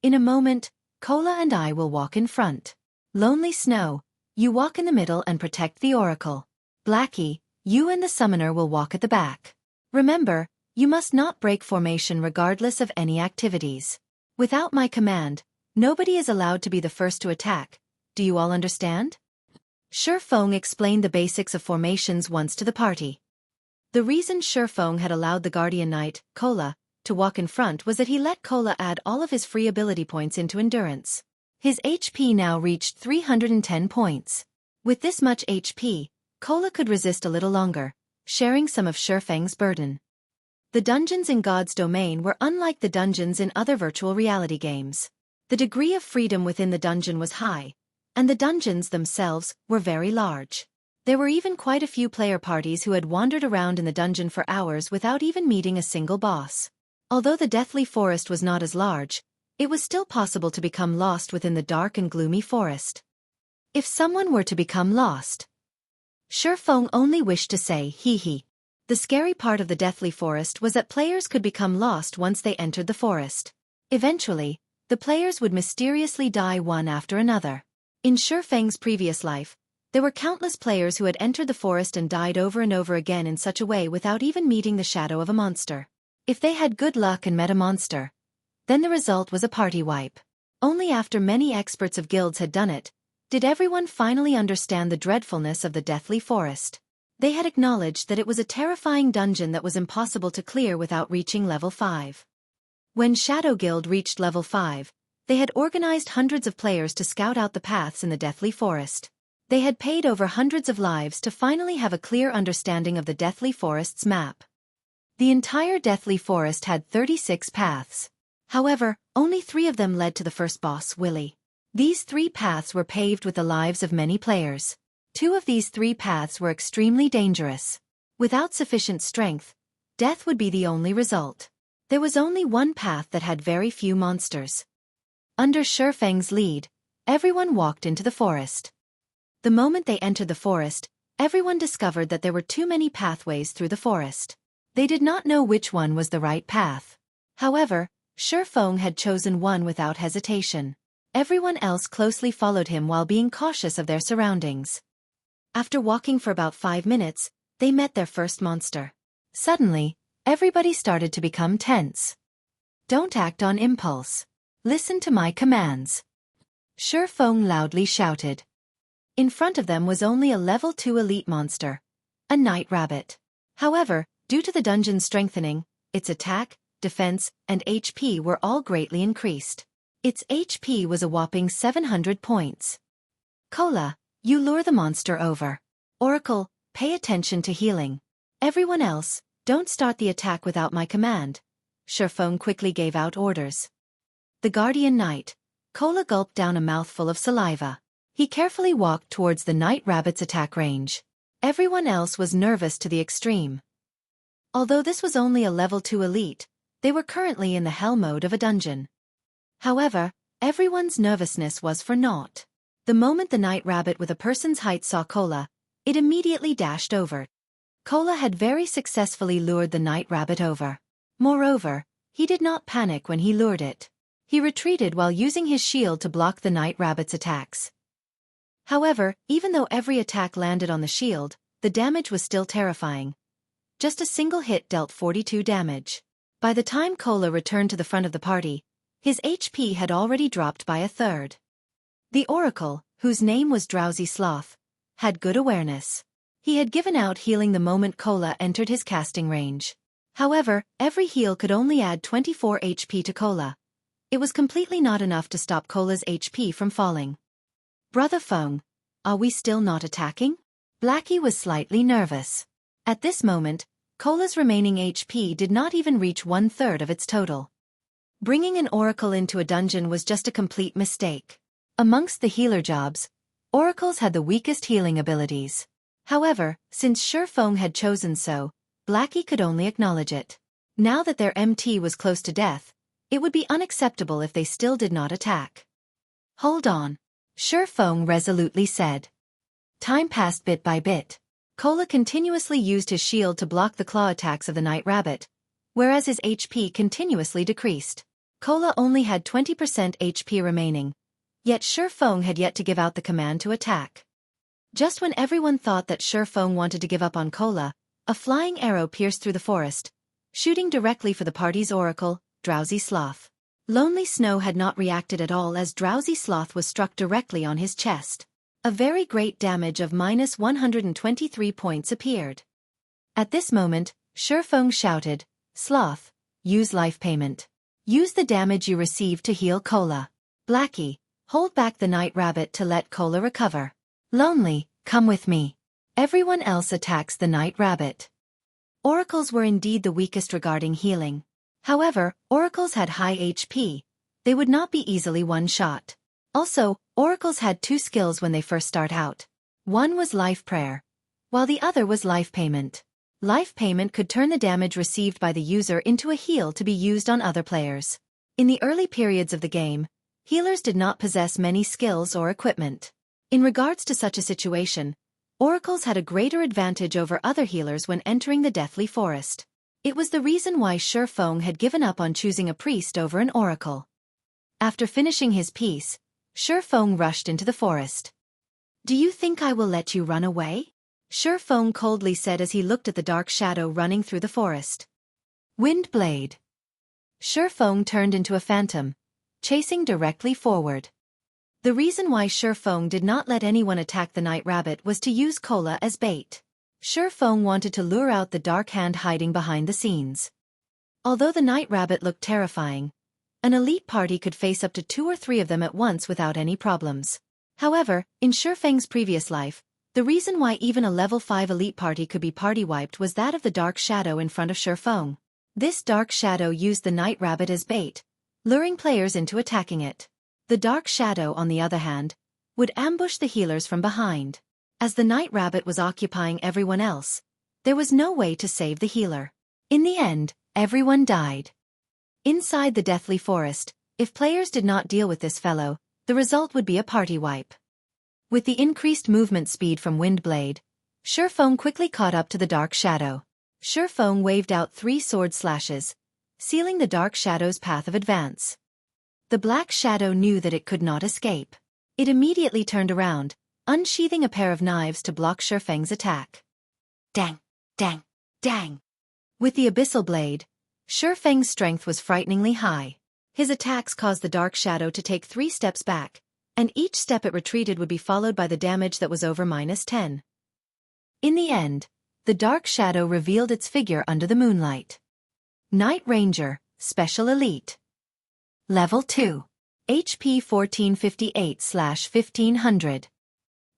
In a moment, Cola and I will walk in front. Lonely Snow, you walk in the middle and protect the Oracle. Blackie, you and the Summoner will walk at the back. Remember, you must not break formation regardless of any activities. Without my command, nobody is allowed to be the first to attack. Do you all understand? Feng explained the basics of formations once to the party. The reason Feng had allowed the Guardian Knight, Cola, to walk in front was that he let Cola add all of his free ability points into endurance. His HP now reached 310 points. With this much HP, Cola could resist a little longer, sharing some of Feng's burden. The dungeons in God's domain were unlike the dungeons in other virtual reality games. The degree of freedom within the dungeon was high, and the dungeons themselves were very large. There were even quite a few player parties who had wandered around in the dungeon for hours without even meeting a single boss. Although the deathly forest was not as large, it was still possible to become lost within the dark and gloomy forest. If someone were to become lost, Feng only wished to say hee hee. The scary part of the deathly forest was that players could become lost once they entered the forest. Eventually, the players would mysteriously die one after another. In Feng's previous life, there were countless players who had entered the forest and died over and over again in such a way without even meeting the shadow of a monster. If they had good luck and met a monster, then the result was a party wipe. Only after many experts of guilds had done it, did everyone finally understand the dreadfulness of the deathly forest. They had acknowledged that it was a terrifying dungeon that was impossible to clear without reaching level 5. When Shadow Guild reached level 5, they had organized hundreds of players to scout out the paths in the deathly forest. They had paid over hundreds of lives to finally have a clear understanding of the deathly forest's map. The entire deathly forest had 36 paths. However, only 3 of them led to the first boss, Willy. These 3 paths were paved with the lives of many players. 2 of these 3 paths were extremely dangerous. Without sufficient strength, death would be the only result. There was only one path that had very few monsters. Under Feng's lead, everyone walked into the forest. The moment they entered the forest, everyone discovered that there were too many pathways through the forest. They did not know which one was the right path. However, Feng had chosen one without hesitation. Everyone else closely followed him while being cautious of their surroundings. After walking for about 5 minutes, they met their first monster. Suddenly, everybody started to become tense. Don't act on impulse. Listen to my commands. Feng loudly shouted. In front of them was only a level 2 elite monster, a night rabbit. However, due to the dungeon's strengthening, its attack, defense, and HP were all greatly increased. Its HP was a whopping 700 points. Cola, you lure the monster over. Oracle, pay attention to healing. Everyone else, don't start the attack without my command. Feng quickly gave out orders. The Guardian Knight. Cola gulped down a mouthful of saliva. He carefully walked towards the Night Rabbit's attack range. Everyone else was nervous to the extreme. Although this was only a level 2 elite, they were currently in the hell mode of a dungeon. However, everyone's nervousness was for naught. The moment the Night Rabbit with a person's height saw Cola, it immediately dashed over. Cola had very successfully lured the Night Rabbit over. Moreover, he did not panic when he lured it. He retreated while using his shield to block the Night Rabbit's attacks. However, even though every attack landed on the shield, the damage was still terrifying. Just a single hit dealt 42 damage. By the time Cola returned to the front of the party, his HP had already dropped by a third. The Oracle, whose name was Drowsy Sloth, had good awareness. He had given out healing the moment Cola entered his casting range. However, every heal could only add 24 HP to Cola. It was completely not enough to stop Cola's HP from falling. Brother Feng, are we still not attacking? Blackie was slightly nervous. At this moment, Cola's remaining HP did not even reach 1/3 of its total. Bringing an Oracle into a dungeon was just a complete mistake. Amongst the healer jobs, Oracles had the weakest healing abilities. However, since Feng had chosen so, Blackie could only acknowledge it. Now that their MT was close to death, it would be unacceptable if they still did not attack. Hold on, Feng resolutely said. Time passed bit by bit. Cola continuously used his shield to block the claw attacks of the Night Rabbit, whereas his HP continuously decreased. Cola only had 20% HP remaining, yet Feng had yet to give out the command to attack. Just when everyone thought that Feng wanted to give up on Cola, a flying arrow pierced through the forest, shooting directly for the party's Oracle, Drowsy Sloth. Lonely Snow had not reacted at all as Drowsy Sloth was struck directly on his chest. A very great damage of -123 points appeared. At this moment, Feng shouted, Sloth, use life payment. Use the damage you received to heal Cola. Blackie, hold back the Night Rabbit to let Cola recover. Lonely, come with me. Everyone else attacks the Night Rabbit. Oracles were indeed the weakest regarding healing. However, Oracles had high HP. They would not be easily one-shot. Also, Oracles had two skills when they first start out. One was Life Prayer, while the other was Life Payment. Life Payment could turn the damage received by the user into a heal to be used on other players. In the early periods of the game, healers did not possess many skills or equipment. In regards to such a situation, Oracles had a greater advantage over other healers when entering the Deathly Forest. It was the reason why Feng had given up on choosing a priest over an Oracle. After finishing his piece, Feng rushed into the forest. Do you think I will let you run away? Feng coldly said as he looked at the dark shadow running through the forest. Wind Blade. Feng turned into a phantom, chasing directly forward. The reason why Feng did not let anyone attack the Night Rabbit was to use Cola as bait. Feng wanted to lure out the dark hand hiding behind the scenes. Although the Night Rabbit looked terrifying, an elite party could face up to 2 or 3 of them at once without any problems. However, in Feng's previous life, the reason why even a level 5 elite party could be party wiped was that of the dark shadow in front of Feng. This dark shadow used the Night Rabbit as bait, luring players into attacking it. The dark shadow, on the other hand, would ambush the healers from behind. As the Night Rabbit was occupying everyone else, there was no way to save the healer. In the end, everyone died. Inside the Deathly Forest, if players did not deal with this fellow, the result would be a party wipe. With the increased movement speed from Windblade, Feng quickly caught up to the dark shadow. Feng waved out 3 sword slashes, sealing the dark shadow's path of advance. The black shadow knew that it could not escape. It immediately turned around, unsheathing a pair of knives to block Feng's attack. Dang, dang, dang. With the Abyssal Blade, Feng's strength was frighteningly high. His attacks caused the dark shadow to take 3 steps back, and each step it retreated would be followed by the damage that was over -10. In the end, the dark shadow revealed its figure under the moonlight. Night Ranger, Special Elite. Level 2. HP 1458/1500.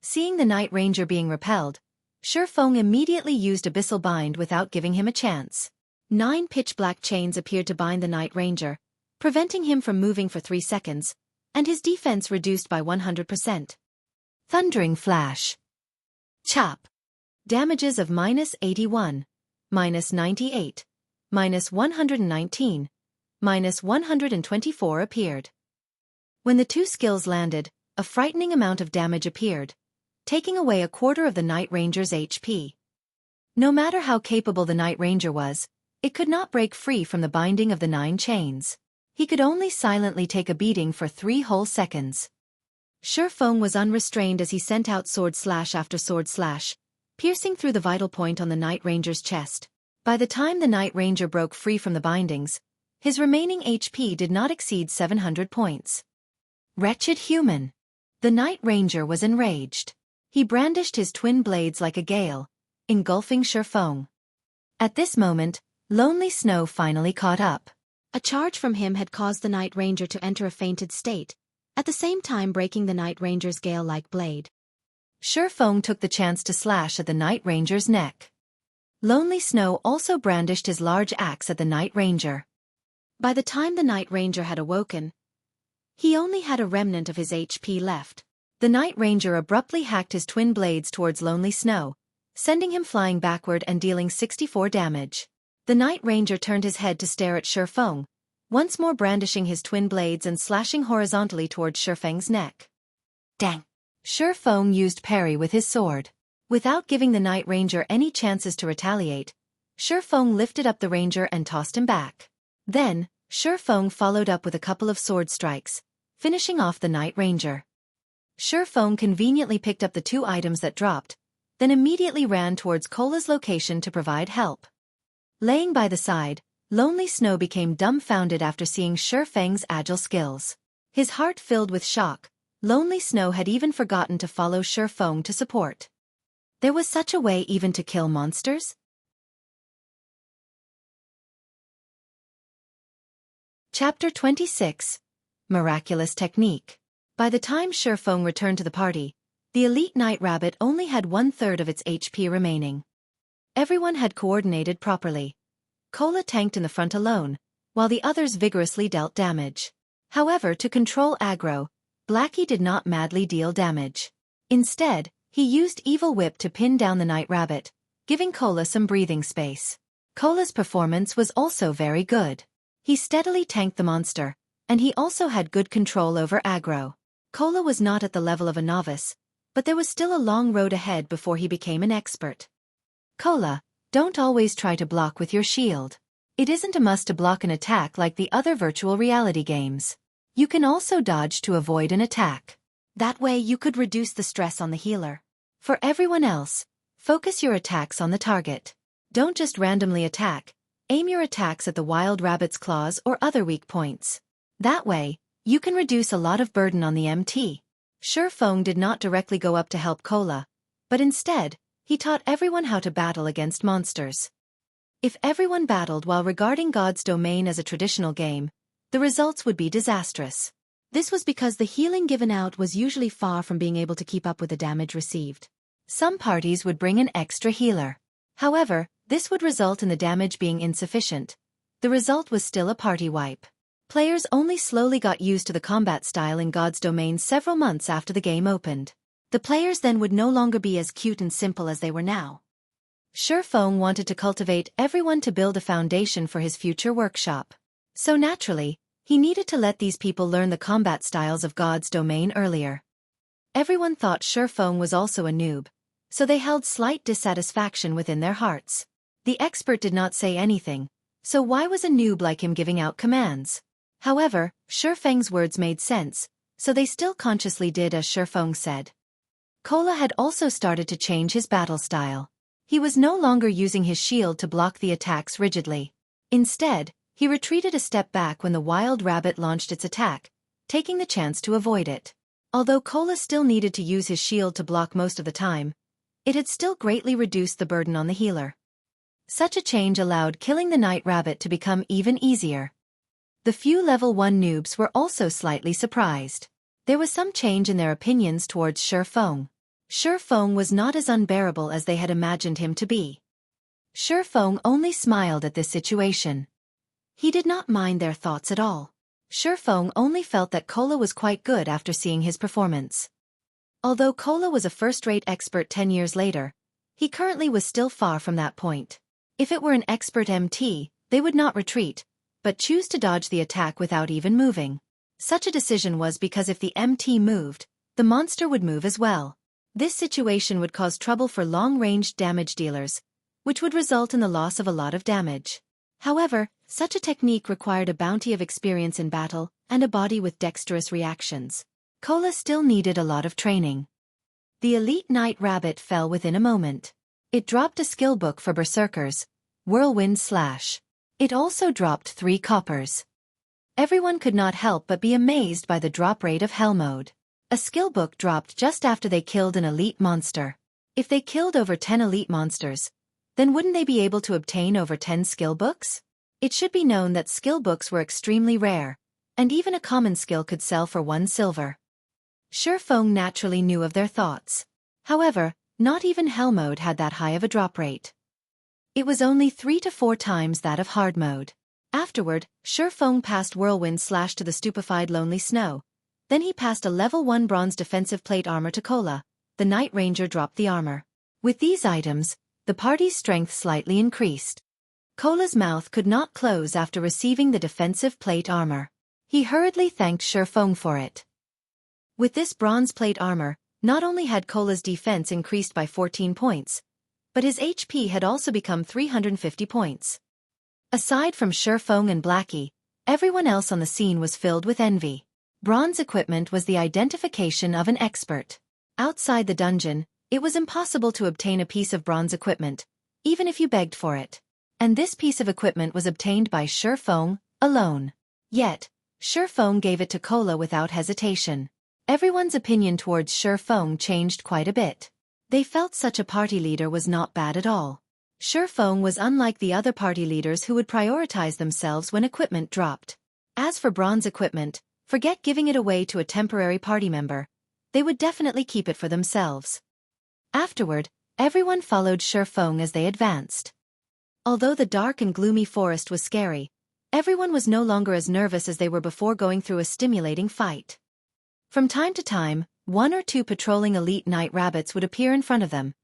Seeing the Night Ranger being repelled, Feng immediately used Abyssal Bind without giving him a chance. 9 pitch-black chains appeared to bind the Night Ranger, preventing him from moving for 3 seconds, and his defense reduced by 100%. Thundering Flash. Chop. Damages of -81, -98, -119, -124 appeared. When the two skills landed, a frightening amount of damage appeared, taking away a quarter of the Night Ranger's HP. No matter how capable the Night Ranger was, it could not break free from the binding of the 9 chains. He could only silently take a beating for 3 whole seconds. Feng was unrestrained as he sent out sword slash after sword slash, piercing through the vital point on the Night Ranger's chest. By the time the Night Ranger broke free from the bindings, his remaining HP did not exceed 700 points. Wretched human! The Night Ranger was enraged. He brandished his twin blades like a gale, engulfing Feng. At this moment, Lonely Snow finally caught up. A charge from him had caused the Night Ranger to enter a fainted state, at the same time breaking the Night Ranger's gale-like blade. Feng took the chance to slash at the Night Ranger's neck. Lonely Snow also brandished his large axe at the Night Ranger. By the time the Night Ranger had awoken, he only had a remnant of his HP left. The Night Ranger abruptly hacked his twin blades towards Lonely Snow, sending him flying backward and dealing 64 damage. The Night Ranger turned his head to stare at Feng, once more brandishing his twin blades and slashing horizontally towards Feng's neck. Dang! Feng used parry with his sword. Without giving the Night Ranger any chances to retaliate, Feng lifted up the Ranger and tossed him back. Then, Feng followed up with a couple of sword strikes, finishing off the Night Ranger. Feng conveniently picked up the 2 items that dropped, then immediately ran towards Cola's location to provide help. Laying by the side, Lonely Snow became dumbfounded after seeing Feng's agile skills. His heart filled with shock, Lonely Snow had even forgotten to follow Feng to support. There was such a way even to kill monsters? Chapter 26. Miraculous Technique. By the time Feng returned to the party, the elite Night Rabbit only had 1/3 of its HP remaining. Everyone had coordinated properly. Cola tanked in the front alone, while the others vigorously dealt damage. However, to control aggro, Blackie did not madly deal damage. Instead, he used Evil Whip to pin down the Night Rabbit, giving Cola some breathing space. Cola's performance was also very good. He steadily tanked the monster, and he also had good control over aggro. Cola was not at the level of a novice, but there was still a long road ahead before he became an expert. Cola, don't always try to block with your shield. It isn't a must to block an attack like the other virtual reality games. You can also dodge to avoid an attack. That way you could reduce the stress on the healer. For everyone else, focus your attacks on the target. Don't just randomly attack. Aim your attacks at the wild rabbit's claws or other weak points. That way, you can reduce a lot of burden on the MT. Feng did not directly go up to help Cola, but instead, he taught everyone how to battle against monsters. If everyone battled while regarding God's Domain as a traditional game, the results would be disastrous. This was because the healing given out was usually far from being able to keep up with the damage received. Some parties would bring an extra healer. However, this would result in the damage being insufficient. The result was still a party wipe. Players only slowly got used to the combat style in God's Domain several months after the game opened. The players then would no longer be as cute and simple as they were now. Feng wanted to cultivate everyone to build a foundation for his future workshop. So naturally, he needed to let these people learn the combat styles of God's Domain earlier. Everyone thought Feng was also a noob, so they held slight dissatisfaction within their hearts. The expert did not say anything, so why was a noob like him giving out commands? However, Feng's words made sense, so they still consciously did as Feng said. Cola had also started to change his battle style. He was no longer using his shield to block the attacks rigidly. Instead, he retreated a step back when the wild rabbit launched its attack, taking the chance to avoid it. Although Cola still needed to use his shield to block most of the time, it had still greatly reduced the burden on the healer. Such a change allowed killing the Night Rabbit to become even easier. The few level 1 noobs were also slightly surprised. There was some change in their opinions towards Feng. Feng was not as unbearable as they had imagined him to be. Feng only smiled at this situation. He did not mind their thoughts at all. Feng only felt that Kola was quite good after seeing his performance. Although Kola was a first-rate expert 10 years later, he currently was still far from that point. If it were an expert MT, they would not retreat, but choose to dodge the attack without even moving. Such a decision was because if the MT moved, the monster would move as well. This situation would cause trouble for long-ranged damage dealers, which would result in the loss of a lot of damage. However, such a technique required a bounty of experience in battle and a body with dexterous reactions. Kola still needed a lot of training. The elite Night Rabbit fell within a moment. It dropped a skill book for Berserkers, Whirlwind Slash. It also dropped 3 coppers. Everyone could not help but be amazed by the drop rate of Hell Mode. A skill book dropped just after they killed an elite monster. If they killed over 10 elite monsters, then wouldn't they be able to obtain over 10 skill books? It should be known that skill books were extremely rare, and even a common skill could sell for 1 silver. Feng naturally knew of their thoughts. However, not even Hell Mode had that high of a drop rate. It was only 3 to 4 times that of Hard Mode. Afterward, Feng passed Whirlwind Slash to the stupefied Lonely Snow. Then he passed a level 1 bronze defensive plate armor to Kola. The Night Ranger dropped the armor. With these items, the party's strength slightly increased. Kola's mouth could not close after receiving the defensive plate armor. He hurriedly thanked Feng for it. With this bronze plate armor, not only had Kola's defense increased by 14 points, but his HP had also become 350 points. Aside from Feng and Blackie, everyone else on the scene was filled with envy. Bronze equipment was the identification of an expert. Outside the dungeon, it was impossible to obtain a piece of bronze equipment, even if you begged for it. And this piece of equipment was obtained by Feng alone. Yet, Feng gave it to Kola without hesitation. Everyone's opinion towards Feng changed quite a bit. They felt such a party leader was not bad at all. Feng was unlike the other party leaders who would prioritize themselves when equipment dropped. As for bronze equipment, forget giving it away to a temporary party member. They would definitely keep it for themselves. Afterward, everyone followed Feng as they advanced. Although the dark and gloomy forest was scary, everyone was no longer as nervous as they were before going through a stimulating fight. From time to time, 1 or 2 patrolling elite night rabbits would appear in front of them,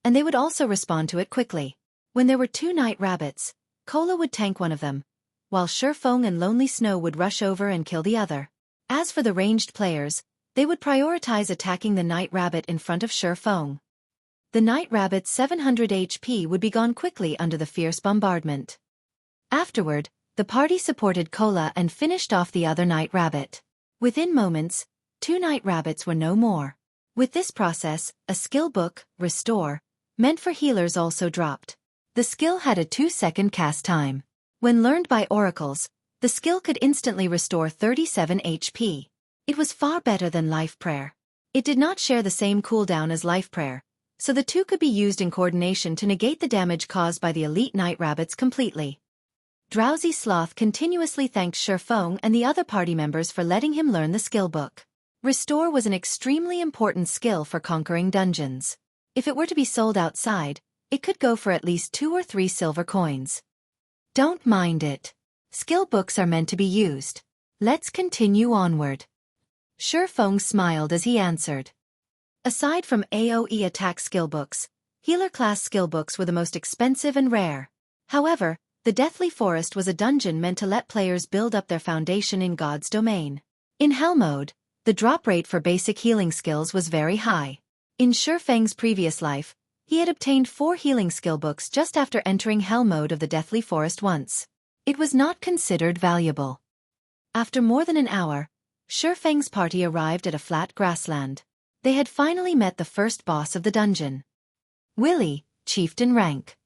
and they would also respond to it quickly. When there were 2 night rabbits, Kola would tank one of them, while Feng and Lonely Snow would rush over and kill the other. As for the ranged players, they would prioritize attacking the night rabbit in front of Feng. The night rabbit's 700 HP would be gone quickly under the fierce bombardment. Afterward, the party supported Kola and finished off the other night rabbit. Within moments, 2 night rabbits were no more. With this process, a skill book, Restore, meant for healers also dropped. The skill had a 2-second cast time. When learned by oracles, the skill could instantly restore 37 HP. It was far better than Life Prayer. It did not share the same cooldown as Life Prayer, so the two could be used in coordination to negate the damage caused by the elite night rabbits completely. Drowsy Sloth continuously thanked Feng and the other party members for letting him learn the skill book. Restore was an extremely important skill for conquering dungeons. If it were to be sold outside, it could go for at least 2 or 3 silver coins. Don't mind it. Skill books are meant to be used. Let's continue onward. Feng smiled as he answered. Aside from AoE attack skill books, healer class skill books were the most expensive and rare. However, the Deathly Forest was a dungeon meant to let players build up their foundation in God's domain. In Hell Mode, the drop rate for basic healing skills was very high. In Feng's previous life, he had obtained 4 healing skill books just after entering Hell Mode of the Deathly Forest once. It was not considered valuable. After more than an hour, Feng's party arrived at a flat grassland. They had finally met the first boss of the dungeon. Willy, Chieftain rank.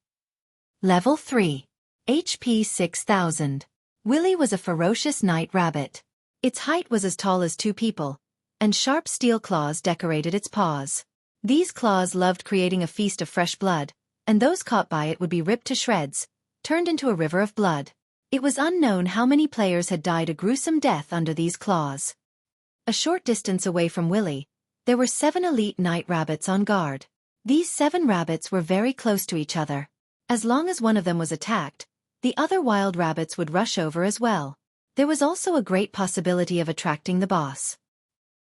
Level 3. HP 6000. Willy was a ferocious night rabbit. Its height was as tall as 2 people, and sharp steel claws decorated its paws. These claws loved creating a feast of fresh blood, and those caught by it would be ripped to shreds, turned into a river of blood. It was unknown how many players had died a gruesome death under these claws. A short distance away from Willy, there were 7 elite night rabbits on guard. These 7 rabbits were very close to each other. As long as one of them was attacked, the other wild rabbits would rush over as well. There was also a great possibility of attracting the boss.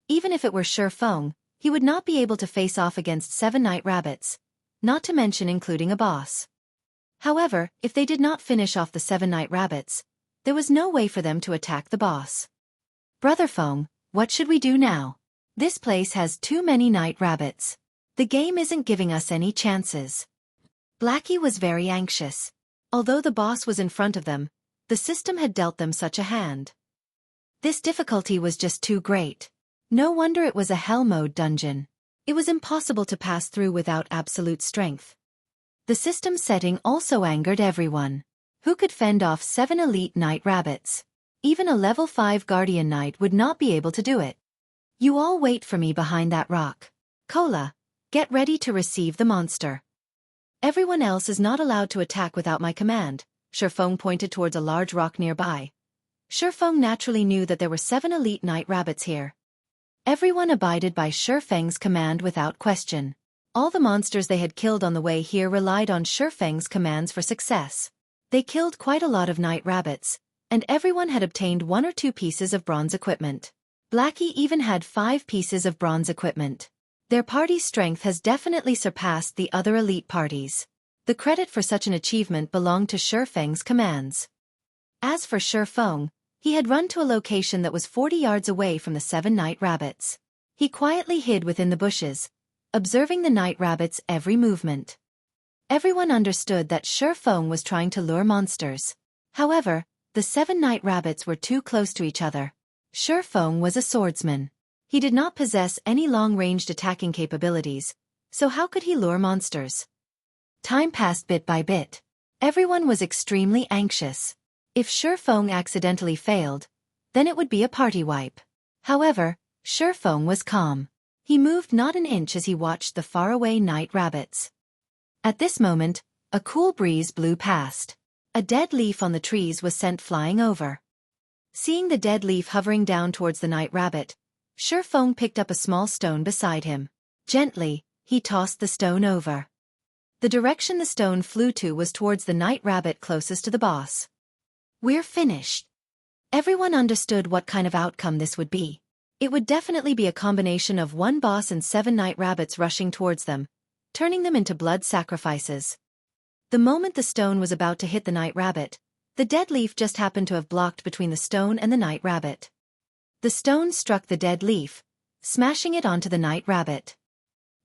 Even if it were Feng, he would not be able to face off against 7 night rabbits, not to mention including a boss. However, if they did not finish off the 7 night rabbits, there was no way for them to attack the boss. Brother Feng, what should we do now? This place has too many night rabbits. The game isn't giving us any chances. Blackie was very anxious. Although the boss was in front of them, the system had dealt them such a hand. This difficulty was just too great. No wonder it was a hell mode dungeon. It was impossible to pass through without absolute strength. The system setting also angered everyone. Who could fend off 7 elite night rabbits? Even a level 5 guardian knight would not be able to do it. You all wait for me behind that rock. Cola, get ready to receive the monster. Everyone else is not allowed to attack without my command. Feng pointed towards a large rock nearby. Feng naturally knew that there were 7 elite night rabbits here. Everyone abided by Feng's command without question. All the monsters they had killed on the way here relied on Feng's commands for success. They killed quite a lot of night rabbits, and everyone had obtained 1 or 2 pieces of bronze equipment. Blackie even had 5 pieces of bronze equipment. Their party's strength has definitely surpassed the other elite parties. The credit for such an achievement belonged to Feng's commands. As for Feng, he had run to a location that was 40 yards away from the 7 night rabbits. He quietly hid within the bushes, observing the night rabbits' every movement. Everyone understood that Feng was trying to lure monsters. However, the 7 night rabbits were too close to each other. Feng was a swordsman. He did not possess any long-ranged attacking capabilities, so how could he lure monsters? Time passed bit by bit. Everyone was extremely anxious. If Feng accidentally failed, then it would be a party wipe. However, Feng was calm. He moved not an inch as he watched the faraway night rabbits. At this moment, a cool breeze blew past. A dead leaf on the trees was sent flying over. Seeing the dead leaf hovering down towards the night rabbit, Feng picked up a small stone beside him. Gently, he tossed the stone over. The direction the stone flew to was towards the night rabbit closest to the boss. We're finished. Everyone understood what kind of outcome this would be. It would definitely be a combination of 1 boss and 7 night rabbits rushing towards them, turning them into blood sacrifices. The moment the stone was about to hit the night rabbit, the dead leaf just happened to have blocked between the stone and the night rabbit. The stone struck the dead leaf, smashing it onto the night rabbit.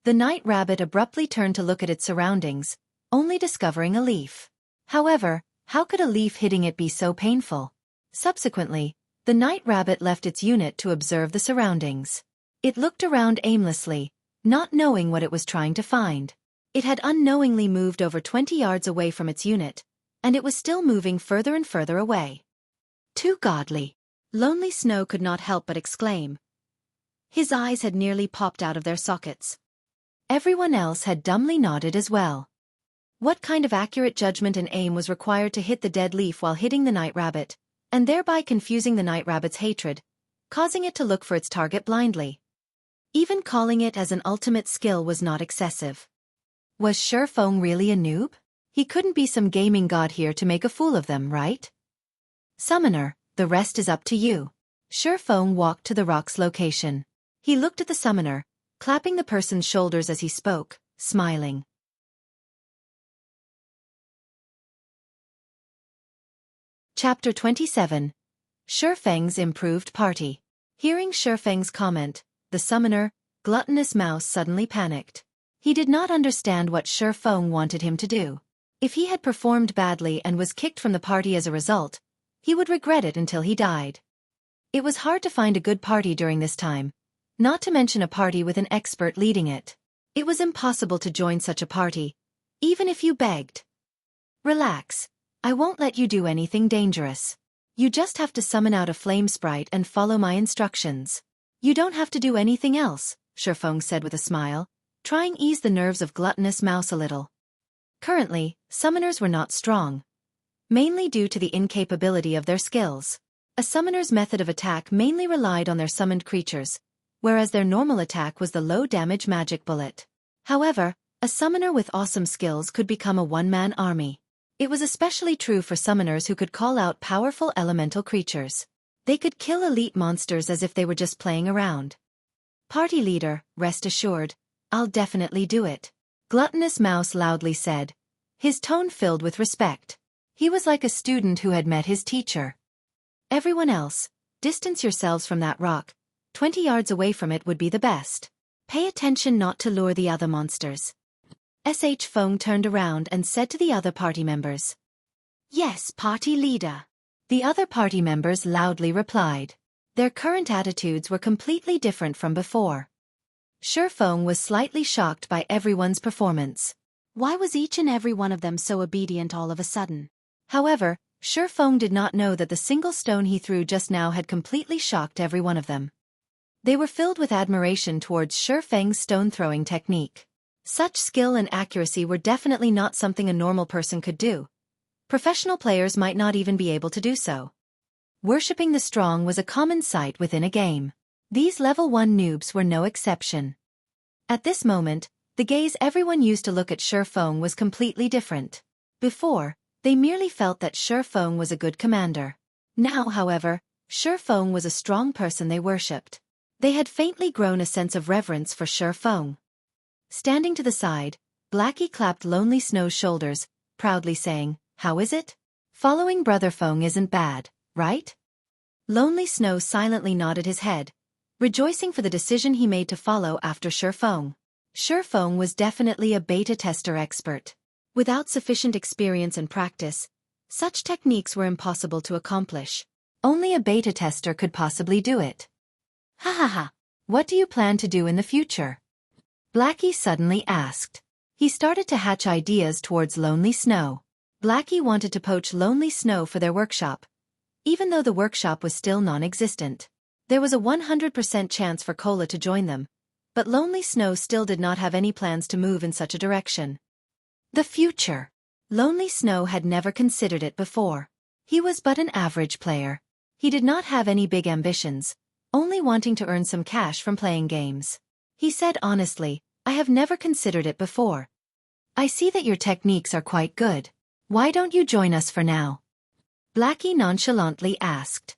The night rabbit abruptly turned to look at its surroundings, only discovering a leaf. However, how could a leaf hitting it be so painful? Subsequently, the night rabbit left its unit to observe the surroundings. It looked around aimlessly, not knowing what it was trying to find. It had unknowingly moved over 20 yards away from its unit, and it was still moving further and further away. Too godly. Lonely Snow could not help but exclaim. His eyes had nearly popped out of their sockets. Everyone else had dumbly nodded as well. What kind of accurate judgment and aim was required to hit the dead leaf while hitting the night rabbit, and thereby confusing the night rabbit's hatred, causing it to look for its target blindly? Even calling it as an ultimate skill was not excessive. Was Feng really a noob? He couldn't be some gaming god here to make a fool of them, right? Summoner, the rest is up to you. Feng walked to the rock's location. He looked at the summoner, clapping the person's shoulders as he spoke, smiling. Chapter 27. Feng's Improved Party. Hearing Feng's comment, the summoner, Gluttonous Mouse suddenly panicked. He did not understand what Feng wanted him to do. If he had performed badly and was kicked from the party as a result, he would regret it until he died. It was hard to find a good party during this time, not to mention a party with an expert leading it. It was impossible to join such a party, even if you begged. Relax. I won't let you do anything dangerous. You just have to summon out a flame sprite and follow my instructions. You don't have to do anything else, Feng said with a smile, trying to ease the nerves of Gluttonous Mouse a little. Currently, summoners were not strong, mainly due to the incapability of their skills. A summoner's method of attack mainly relied on their summoned creatures, whereas their normal attack was the low-damage magic bullet. However, A summoner with awesome skills could become a one-man army. It was especially true for summoners who could call out powerful elemental creatures. They could kill elite monsters as if they were just playing around. Party leader, rest assured, I'll definitely do it. Gluttonous Mouse loudly said, his tone filled with respect. He was like a student who had met his teacher. Everyone else, distance yourselves from that rock. 20 yards away from it would be the best. Pay attention not to lure the other monsters. Feng turned around and said to the other party members. Yes, party leader. The other party members loudly replied. Their current attitudes were completely different from before. Feng was slightly shocked by everyone's performance. Why was each and every one of them so obedient all of a sudden? However, Feng did not know that the single stone he threw just now had completely shocked every one of them. They were filled with admiration towards Feng's stone-throwing technique. Such skill and accuracy were definitely not something a normal person could do. Professional players might not even be able to do so. Worshipping the strong was a common sight within a game. These level 1 noobs were no exception. At this moment, the gaze everyone used to look at Feng was completely different. Before, they merely felt that Feng was a good commander. Now, however, Feng was a strong person they worshipped. They had faintly grown a sense of reverence for Feng. Standing to the side, Blackie clapped Lonely Snow's shoulders, proudly saying, how is it? Following Brother Feng isn't bad, right? Lonely Snow silently nodded his head, rejoicing for the decision he made to follow after Feng. Feng was definitely a beta tester expert. Without sufficient experience and practice, such techniques were impossible to accomplish. Only a beta tester could possibly do it. Ha ha ha. What do you plan to do in the future? Blackie suddenly asked. He started to hatch ideas towards Lonely Snow. Blackie wanted to poach Lonely Snow for their workshop, even though the workshop was still non-existent. There was a 100% chance for Cola to join them, but Lonely Snow still did not have any plans to move in such a direction. The future. Lonely Snow had never considered it before. He was but an average player. He did not have any big ambitions, only wanting to earn some cash from playing games. He said honestly, I have never considered it before. I see that your techniques are quite good. Why don't you join us for now? Blackie nonchalantly asked.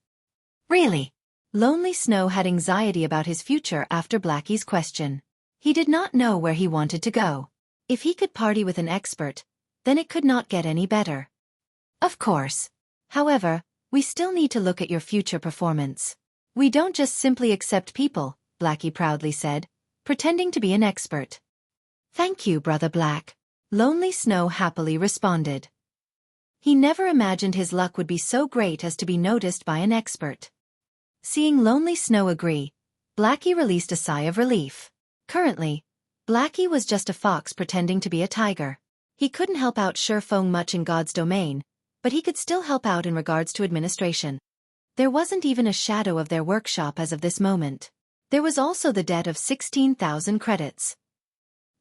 Really? Lonely Snow had anxiety about his future after Blackie's question. He did not know where he wanted to go. If he could party with an expert, then it could not get any better. Of course. However, we still need to look at your future performance. We don't just simply accept people, Blackie proudly said, pretending to be an expert. Thank you, Brother Black. Lonely Snow happily responded. He never imagined his luck would be so great as to be noticed by an expert. Seeing Lonely Snow agree, Blackie released a sigh of relief. Currently, Blackie was just a fox pretending to be a tiger. He couldn't help out Feng much in God's domain, but he could still help out in regards to administration. There wasn't even a shadow of their workshop as of this moment. There was also the debt of 16,000 credits.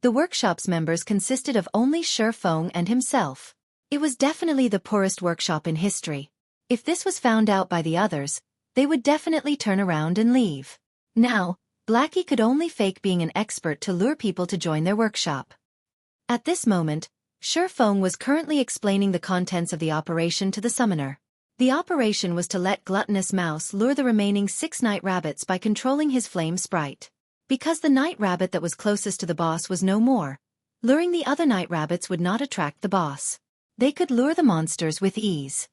The workshop's members consisted of only Feng and himself. It was definitely the poorest workshop in history. If this was found out by the others, they would definitely turn around and leave. Now, Blackie could only fake being an expert to lure people to join their workshop. At this moment, Feng was currently explaining the contents of the operation to the summoner. The operation was to let Gluttonous Mouse lure the remaining 6 night rabbits by controlling his flame sprite. Because the night rabbit that was closest to the boss was no more, luring the other night rabbits would not attract the boss. They could lure the monsters with ease.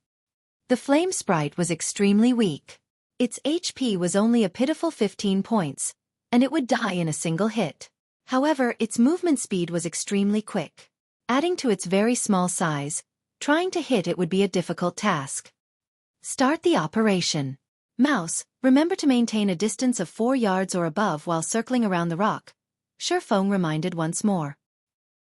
The flame sprite was extremely weak. Its HP was only a pitiful 15 points, and it would die in a single hit. However, its movement speed was extremely quick. Adding to its very small size, trying to hit it would be a difficult task. Start the operation. Mouse, remember to maintain a distance of 4 yards or above while circling around the rock, Feng reminded once more.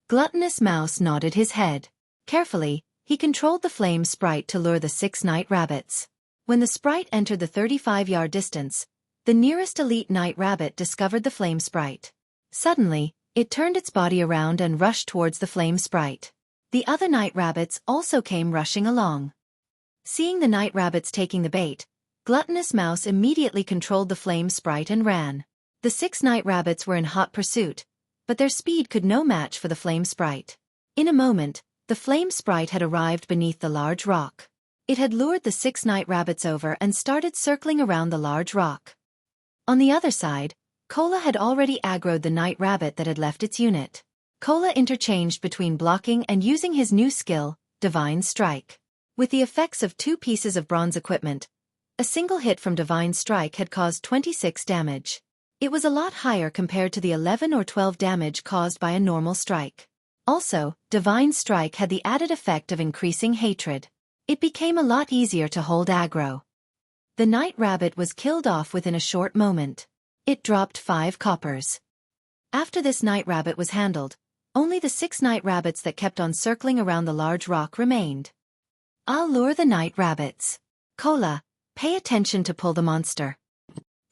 Gluttonous Mouse nodded his head. Carefully, he controlled the flame sprite to lure the 6 night rabbits. When the sprite entered the 35-yard distance, the nearest elite night rabbit discovered the flame sprite. Suddenly, it turned its body around and rushed towards the flame sprite. The other night rabbits also came rushing along. Seeing the night rabbits taking the bait, Gluttonous Mouse immediately controlled the flame sprite and ran. The 6 night rabbits were in hot pursuit, but their speed could no match for the flame sprite. In a moment, the flame sprite had arrived beneath the large rock. It had lured the 6 night rabbits over and started circling around the large rock. On the other side, Cola had already aggroed the night rabbit that had left its unit. Cola interchanged between blocking and using his new skill, Divine Strike. With the effects of 2 pieces of bronze equipment, a single hit from Divine Strike had caused 26 damage. It was a lot higher compared to the 11 or 12 damage caused by a normal strike. Also, Divine Strike had the added effect of increasing hatred. It became a lot easier to hold aggro. The night rabbit was killed off within a short moment. It dropped 5 coppers. After this night rabbit was handled, only the 6 night rabbits that kept on circling around the large rock remained. I'll lure the night rabbits. Cola, pay attention to pull the monster.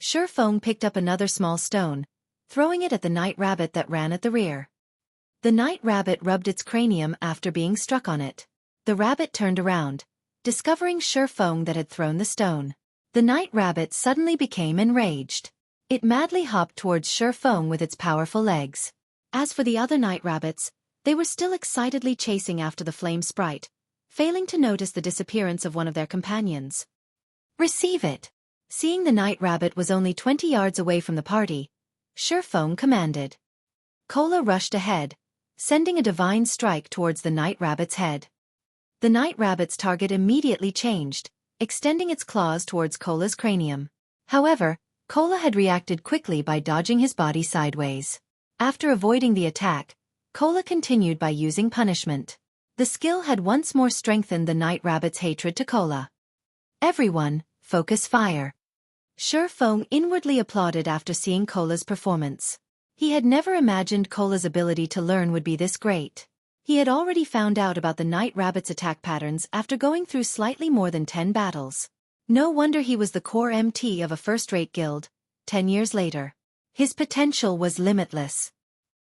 Feng picked up another small stone, throwing it at the night rabbit that ran at the rear. The night rabbit rubbed its cranium after being struck on it. The rabbit turned around, discovering Feng that had thrown the stone. The night rabbit suddenly became enraged. It madly hopped towards Feng with its powerful legs. As for the other night rabbits, they were still excitedly chasing after the flame sprite, failing to notice the disappearance of one of their companions. Receive it! Seeing the night rabbit was only 20 yards away from the party, Feng commanded. Cola rushed ahead, sending a divine strike towards the night rabbit's head. The night rabbit's target immediately changed, extending its claws towards Cola's cranium. However, Cola had reacted quickly by dodging his body sideways. After avoiding the attack, Cola continued by using punishment. The skill had once more strengthened the night rabbit's hatred to Cola. Everyone, focus fire. Feng inwardly applauded after seeing Cola's performance. He had never imagined Cola's ability to learn would be this great. He had already found out about the night rabbit's attack patterns after going through slightly more than 10 battles. No wonder he was the core MT of a first-rate guild, 10 years later. His potential was limitless.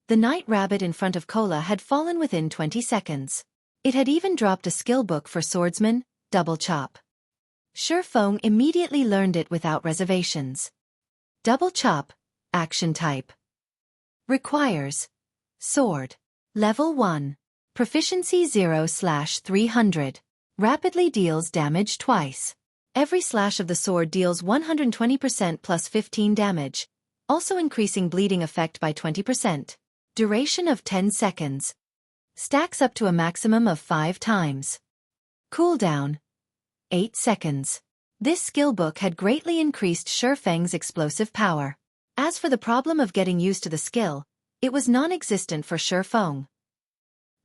The night rabbit in front of Cola had fallen within 20 seconds. It had even dropped a skill book for swordsman, Double Chop. Feng immediately learned it without reservations. Double Chop, action type. Requires sword. Level 1. Proficiency 0/300. Rapidly deals damage twice. Every slash of the sword deals 120% plus 15 damage, also increasing bleeding effect by 20%. Duration of 10 seconds. Stacks up to a maximum of 5 times. Cooldown 8 seconds. This skill book had greatly increased Feng's explosive power. As for the problem of getting used to the skill, it was non-existent for Feng.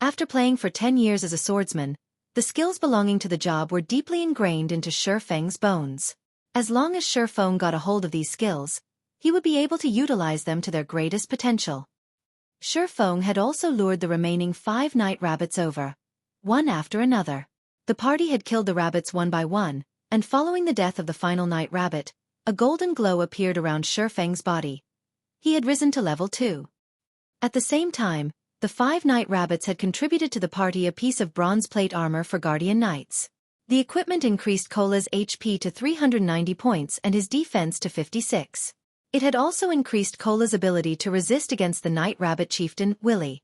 After playing for 10 years as a swordsman, the skills belonging to the job were deeply ingrained into Feng's bones. As long as Feng got a hold of these skills, he would be able to utilize them to their greatest potential. Feng had also lured the remaining 5 night rabbits over, one after another. The party had killed the rabbits one by one, and following the death of the final night rabbit, a golden glow appeared around Feng's body. He had risen to level 2. At the same time, the 5 night rabbits had contributed to the party a piece of bronze plate armor for guardian knights. The equipment increased Cola's HP to 390 points and his defense to 56. It had also increased Cola's ability to resist against the night rabbit chieftain, Willy.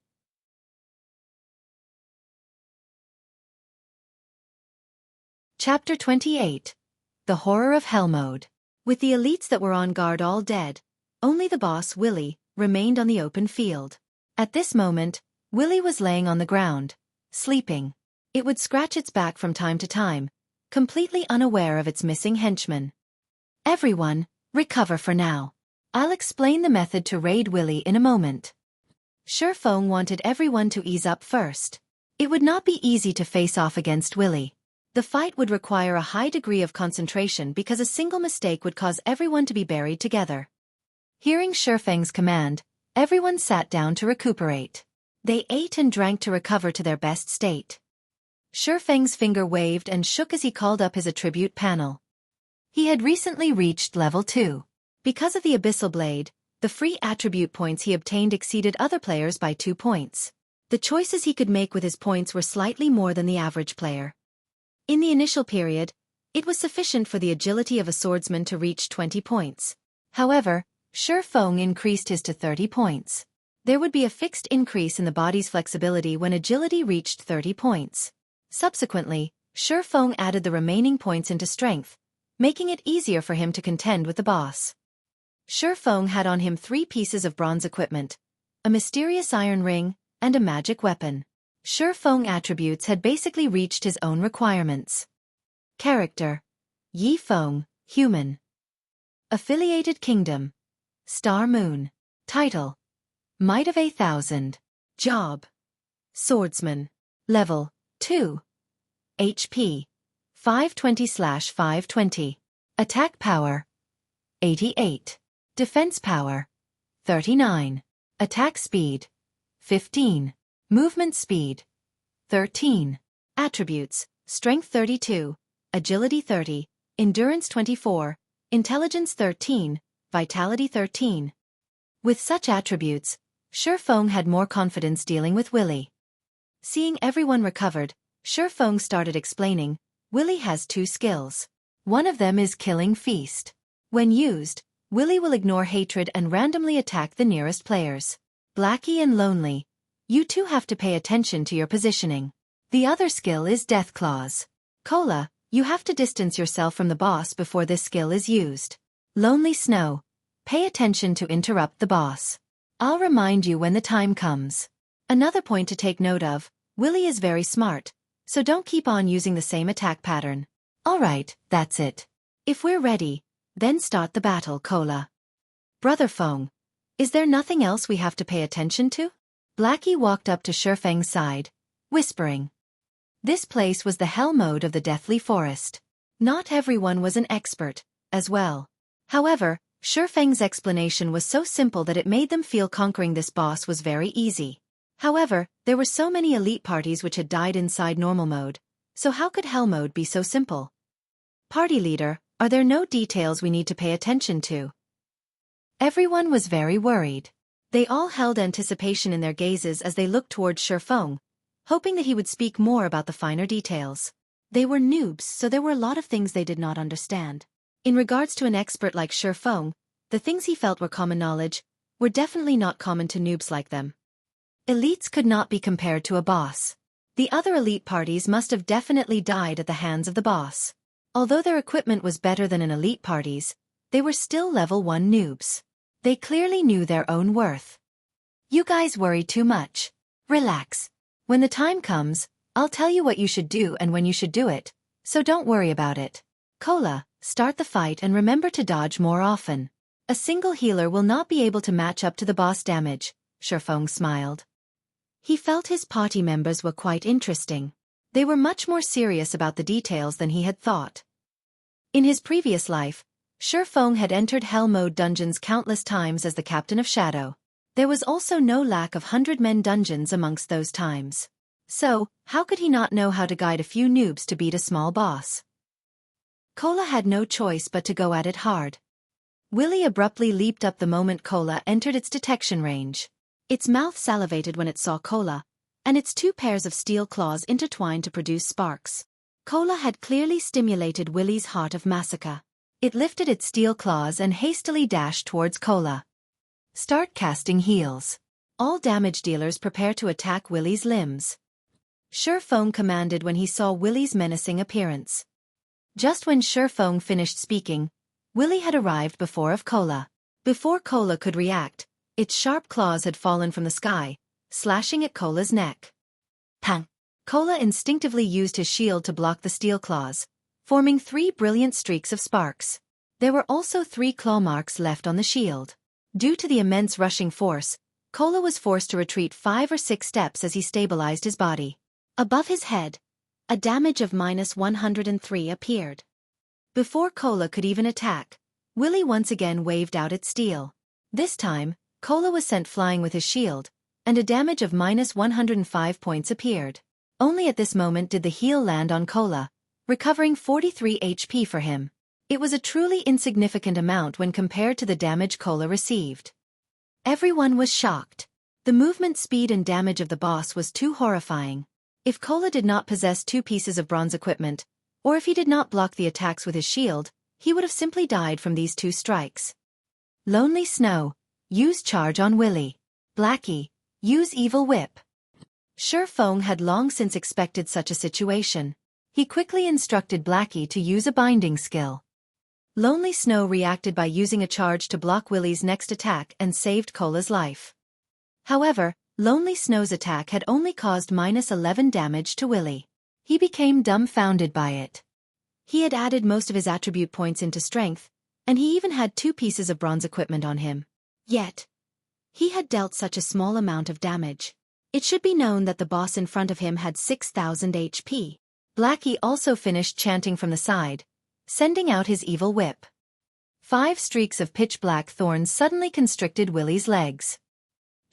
Chapter 28. The Horror of Hell Mode. With the elites that were on guard all dead, only the boss, Willy, remained on the open field. At this moment, Willy was laying on the ground, sleeping. It would scratch its back from time to time, completely unaware of its missing henchman. Everyone, recover for now. I'll explain the method to raid Willy in a moment. Feng wanted everyone to ease up first. It would not be easy to face off against Willy. The fight would require a high degree of concentration because a single mistake would cause everyone to be buried together. Hearing Feng's command, everyone sat down to recuperate. They ate and drank to recover to their best state. Feng's finger waved and shook as he called up his attribute panel. He had recently reached level 2. Because of the Abyssal Blade, the free attribute points he obtained exceeded other players by 2 points. The choices he could make with his points were slightly more than the average player. In the initial period, it was sufficient for the agility of a swordsman to reach 20 points. However, Feng increased his to 30 points. There would be a fixed increase in the body's flexibility when agility reached 30 points. Subsequently, Feng added the remaining points into strength, making it easier for him to contend with the boss. Feng had on him 3 pieces of bronze equipment, a mysterious iron ring, and a magic weapon. Feng attributes had basically reached his own requirements. Character: Yi Feng, human. Affiliated kingdom: Star Moon. Title: Might of 8,000. Job: Swordsman. Level: 2. HP: 520/520. Attack power: 88. Defense power: 39. Attack speed: 15. Movement speed: 13. Attributes: Strength 32, Agility 30, Endurance 24, Intelligence 13, Vitality 13. With such attributes, Feng had more confidence dealing with Willy. Seeing everyone recovered, Feng started explaining, Willy has 2 skills. One of them is Killing Feast. When used, Willy will ignore hatred and randomly attack the nearest players. Blackie and Lonely, you two have to pay attention to your positioning. The other skill is Death Claws. Cola, you have to distance yourself from the boss before this skill is used. Lonely Snow, pay attention to interrupt the boss. I'll remind you when the time comes. Another point to take note of, Willy is very smart, so don't keep on using the same attack pattern. Alright, that's it. If we're ready, then start the battle, Cola. Brother Feng, is there nothing else we have to pay attention to? Blackie walked up to Feng's side, whispering. This place was the hell mode of the Deathly Forest. Not everyone was an expert, as well. However, Feng's explanation was so simple that it made them feel conquering this boss was very easy. However, there were so many elite parties which had died inside normal mode, so how could hell mode be so simple? Party leader, are there no details we need to pay attention to? Everyone was very worried. They all held anticipation in their gazes as they looked towards Feng, hoping that he would speak more about the finer details. They were noobs, so there were a lot of things they did not understand. In regards to an expert like Feng, the things he felt were common knowledge, were definitely not common to noobs like them. Elites could not be compared to a boss. The other elite parties must have definitely died at the hands of the boss. Although their equipment was better than an elite party's, they were still level 1 noobs. They clearly knew their own worth. You guys worry too much. Relax. When the time comes, I'll tell you what you should do and when you should do it, so don't worry about it. Cola, start the fight and remember to dodge more often. A single healer will not be able to match up to the boss damage, Feng smiled. He felt his party members were quite interesting. They were much more serious about the details than he had thought. In his previous life, Feng had entered Hell Mode dungeons countless times as the Captain of Shadow. There was also no lack of 100-men dungeons amongst those times. So, how could he not know how to guide a few noobs to beat a small boss? Cola had no choice but to go at it hard. Willy abruptly leaped up the moment Cola entered its detection range. Its mouth salivated when it saw Cola, and its 2 pairs of steel claws intertwined to produce sparks. Cola had clearly stimulated Willy's heart of massacre. It lifted its steel claws and hastily dashed towards Cola. Start casting heals. All damage dealers prepare to attack Willy's limbs. Feng commanded when he saw Willy's menacing appearance. Just when Feng finished speaking, Willy had arrived before of Cola. Before Cola could react, its sharp claws had fallen from the sky, slashing at Cola's neck. Pang! Cola instinctively used his shield to block the steel claws, forming 3 brilliant streaks of sparks. There were also 3 claw marks left on the shield. Due to the immense rushing force, Cola was forced to retreat 5 or 6 steps as he stabilized his body. Above his head, a damage of -103 appeared. Before Cola could even attack, Willy once again waved out its steel. This time, Cola was sent flying with his shield, and a damage of -105 points appeared. Only at this moment did the heal land on Cola, recovering 43 HP for him. It was a truly insignificant amount when compared to the damage Cola received. Everyone was shocked. The movement speed and damage of the boss was too horrifying. If Cola did not possess 2 pieces of bronze equipment, or if he did not block the attacks with his shield, he would have simply died from these 2 strikes. Lonely Snow, use charge on Willy. Blackie, use Evil Whip. Feng had long since expected such a situation. He quickly instructed Blackie to use a binding skill. Lonely Snow reacted by using a charge to block Willy's next attack and saved Cola's life. However, Lonely Snow's attack had only caused -11 damage to Willy. He became dumbfounded by it. He had added most of his attribute points into strength, and he even had 2 pieces of bronze equipment on him. Yet, he had dealt such a small amount of damage. It should be known that the boss in front of him had 6,000 HP. Blackie also finished chanting from the side, sending out his Evil Whip. 5 streaks of pitch-black thorns suddenly constricted Willy's legs.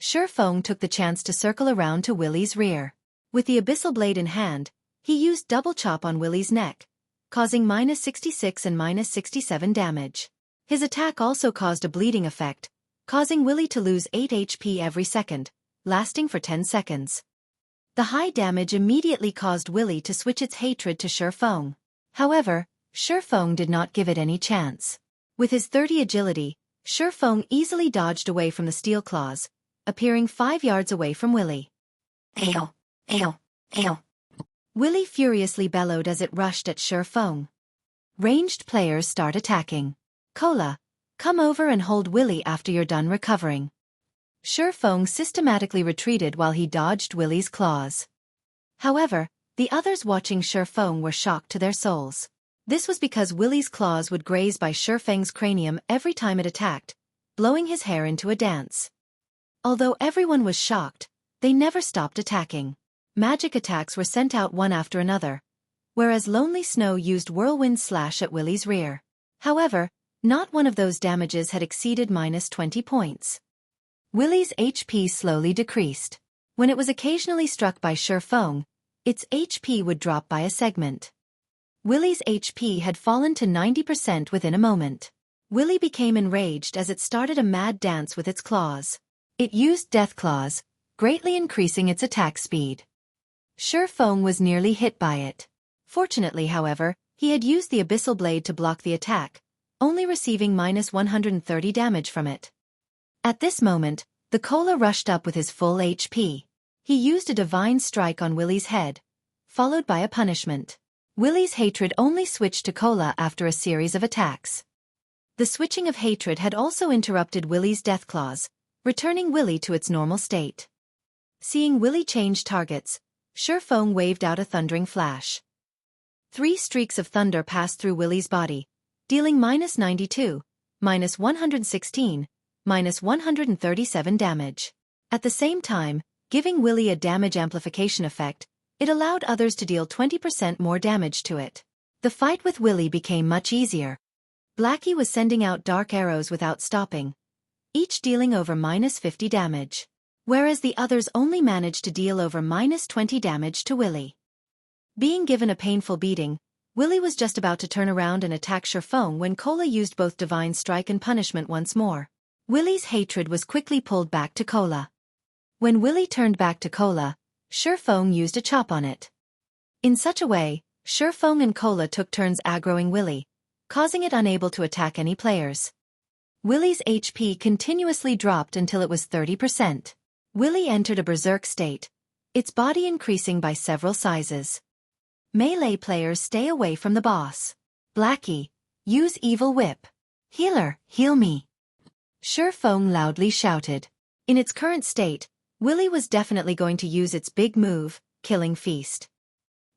Feng took the chance to circle around to Willy's rear. With the Abyssal blade in hand, he used double chop on Willy's neck, causing -66 and -67 damage. His attack also caused a bleeding effect, causing Willy to lose 8 HP every second, lasting for 10 seconds. The high damage immediately caused Willy to switch its hatred to Feng. However, Feng did not give it any chance. With his 30 agility, Feng easily dodged away from the steel claws, appearing 5 yards away from Willy. Ayo! Ayo! Ayo! Willy furiously bellowed as it rushed at Feng. Ranged players start attacking. Cola, come over and hold Willy after you're done recovering. Feng systematically retreated while he dodged Willy's claws. However, the others watching Feng were shocked to their souls. This was because Willy's claws would graze by Feng's cranium every time it attacked, blowing his hair into a dance. Although everyone was shocked, they never stopped attacking. Magic attacks were sent out one after another, whereas Lonely Snow used Whirlwind Slash at Willy's rear. However, not one of those damages had exceeded -20 points. Willy's HP slowly decreased. When it was occasionally struck by Feng, its HP would drop by a segment. Willy's HP had fallen to 90% within a moment. Willy became enraged as it started a mad dance with its claws. It used Death Claws, greatly increasing its attack speed. Feng was nearly hit by it. Fortunately, however, he had used the Abyssal Blade to block the attack, only receiving -130 damage from it. At this moment, the Cola rushed up with his full HP. He used a Divine Strike on Willy's head, followed by a punishment. Willy's hatred only switched to Cola after a series of attacks. The switching of hatred had also interrupted Willy's Death Claws, returning Willy to its normal state. Seeing Willy change targets, Feng waved out a thundering flash. 3 streaks of thunder passed through Willy's body, dealing -92, -116, -137 damage. At the same time, giving Willy a damage amplification effect, it allowed others to deal 20% more damage to it. The fight with Willy became much easier. Blackie was sending out dark arrows without stopping, each dealing over -50 damage, whereas the others only managed to deal over -20 damage to Willy. Being given a painful beating, Willy was just about to turn around and attack Feng when Cola used both Divine Strike and Punishment once more. Willy's hatred was quickly pulled back to Cola. When Willy turned back to Cola, Feng used a chop on it. In such a way, Feng and Cola took turns aggroing Willy, causing it unable to attack any players. Willy's HP continuously dropped until it was 30%. Willy entered a berserk state, its body increasing by several sizes. Melee players stay away from the boss. Blackie, use Evil Whip. Healer, heal me. Feng loudly shouted. In its current state, Willy was definitely going to use its big move, Killing Feast.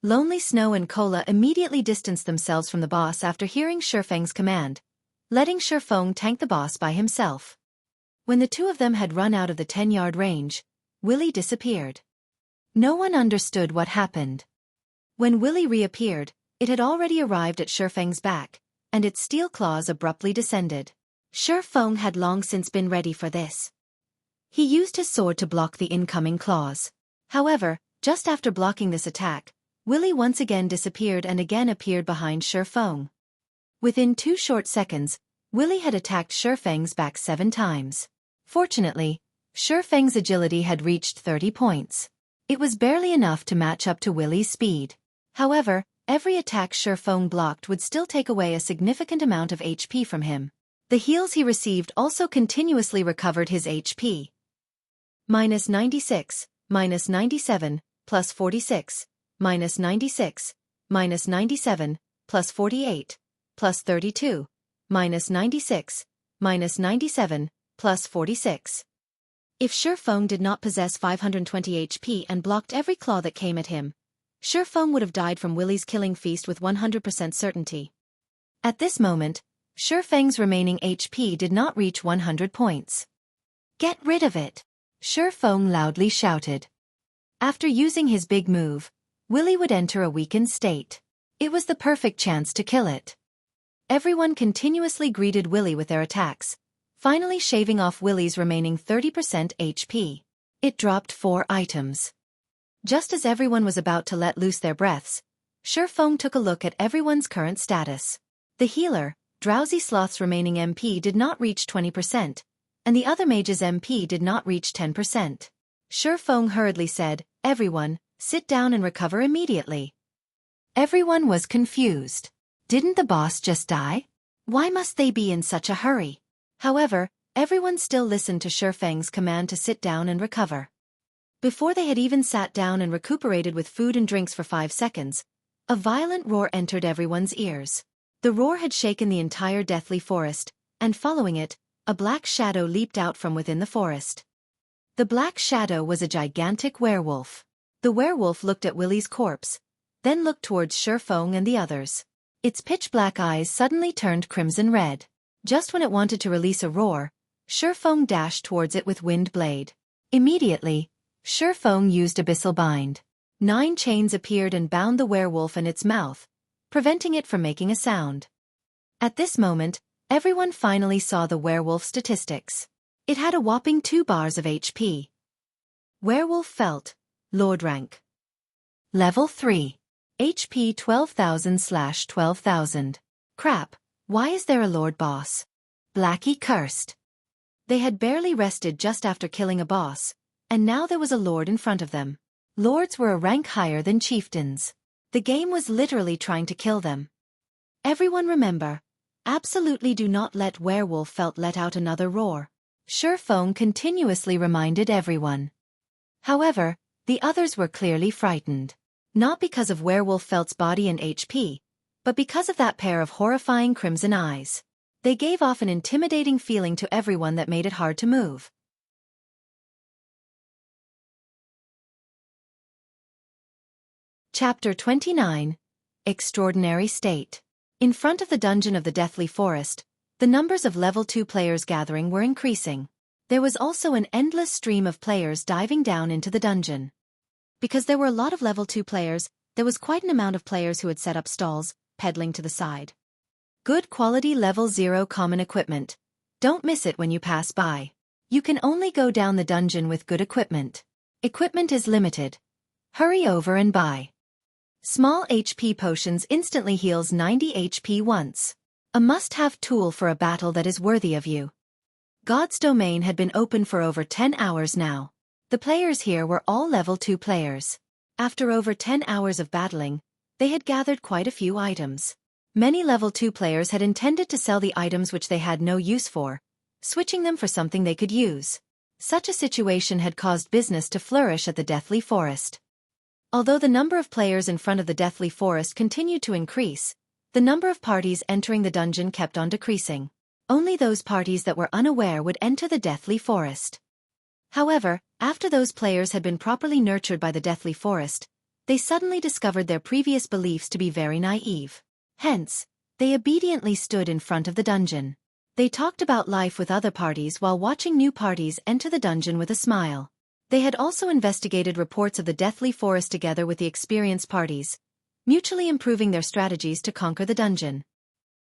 Lonely Snow and Cola immediately distanced themselves from the boss after hearing Feng's command, letting Feng tank the boss by himself. When the two of them had run out of the 10-yard range, Willy disappeared. No one understood what happened. When Willy reappeared, it had already arrived at Feng's back, and its steel claws abruptly descended. Feng had long since been ready for this. He used his sword to block the incoming claws. However, just after blocking this attack, Willy once again disappeared and again appeared behind Feng. Within 2 short seconds, Willy had attacked Feng's back 7 times. Fortunately, Feng's agility had reached 30 points. It was barely enough to match up to Willy's speed. However, every attack Feng blocked would still take away a significant amount of HP from him. The heals he received also continuously recovered his HP. minus 96, minus 97, plus 46, minus 96, minus 97, plus 48, plus 32, minus 96, minus 97, plus 46. If Feng did not possess 520 HP and blocked every claw that came at him, Feng would have died from Willy's killing feast with 100% certainty. At this moment, Feng's remaining HP did not reach 100 points. Get rid of it! Feng loudly shouted. After using his big move, Willy would enter a weakened state. It was the perfect chance to kill it. Everyone continuously greeted Willy with their attacks, finally shaving off Willy's remaining 30% HP. It dropped 4 items. Just as everyone was about to let loose their breaths, Feng took a look at everyone's current status. The healer, Drowsy Sloth's remaining MP did not reach 20%, and the other mage's MP did not reach 10%. Feng hurriedly said, "Everyone, sit down and recover immediately." Everyone was confused. Didn't the boss just die? Why must they be in such a hurry? However, everyone still listened to Feng's command to sit down and recover. Before they had even sat down and recuperated with food and drinks for 5 seconds, a violent roar entered everyone's ears. The roar had shaken the entire deathly forest, and following it, a black shadow leaped out from within the forest. The black shadow was a gigantic werewolf. The werewolf looked at Willy's corpse, then looked towards Feng and the others. Its pitch-black eyes suddenly turned crimson red. Just when it wanted to release a roar, Feng dashed towards it with Wind Blade. Immediately, Feng used Abyssal Bind. 9 chains appeared and bound the werewolf and its mouth, preventing it from making a sound. At this moment, everyone finally saw the werewolf statistics. It had a whopping 2 bars of HP. Werewolf Felt, Lord Rank. Level 3. HP 12,000/12,000. Crap, why is there a Lord Boss? Blackie cursed. They had barely rested just after killing a boss, and now there was a Lord in front of them. Lords were a rank higher than chieftains. The game was literally trying to kill them. Everyone remember, absolutely do not let Werewolf Felt let out another roar. Feng continuously reminded everyone. However, the others were clearly frightened. Not because of Werewolf Felt's body and HP, but because of that pair of horrifying crimson eyes. They gave off an intimidating feeling to everyone that made it hard to move. Chapter 29. Extraordinary State. In front of the dungeon of the Deathly Forest, the numbers of level 2 players gathering were increasing. There was also an endless stream of players diving down into the dungeon. Because there were a lot of level 2 players, there was quite an amount of players who had set up stalls, peddling to the side. Good quality level 0 common equipment. Don't miss it when you pass by. You can only go down the dungeon with good equipment. Equipment is limited. Hurry over and buy. Small HP potions instantly heals 90 HP once. A must-have tool for a battle that is worthy of you. God's domain had been open for over 10 hours now. The players here were all level 2 players. After over 10 hours of battling, they had gathered quite a few items. Many level 2 players had intended to sell the items which they had no use for, switching them for something they could use. Such a situation had caused business to flourish at the Deathly Forest. Although the number of players in front of the Deathly Forest continued to increase, the number of parties entering the dungeon kept on decreasing. Only those parties that were unaware would enter the Deathly Forest. However, after those players had been properly nurtured by the Deathly Forest, they suddenly discovered their previous beliefs to be very naive. Hence, they obediently stood in front of the dungeon. They talked about life with other parties while watching new parties enter the dungeon with a smile. They had also investigated reports of the Deathly Forest together with the experienced parties, mutually improving their strategies to conquer the dungeon.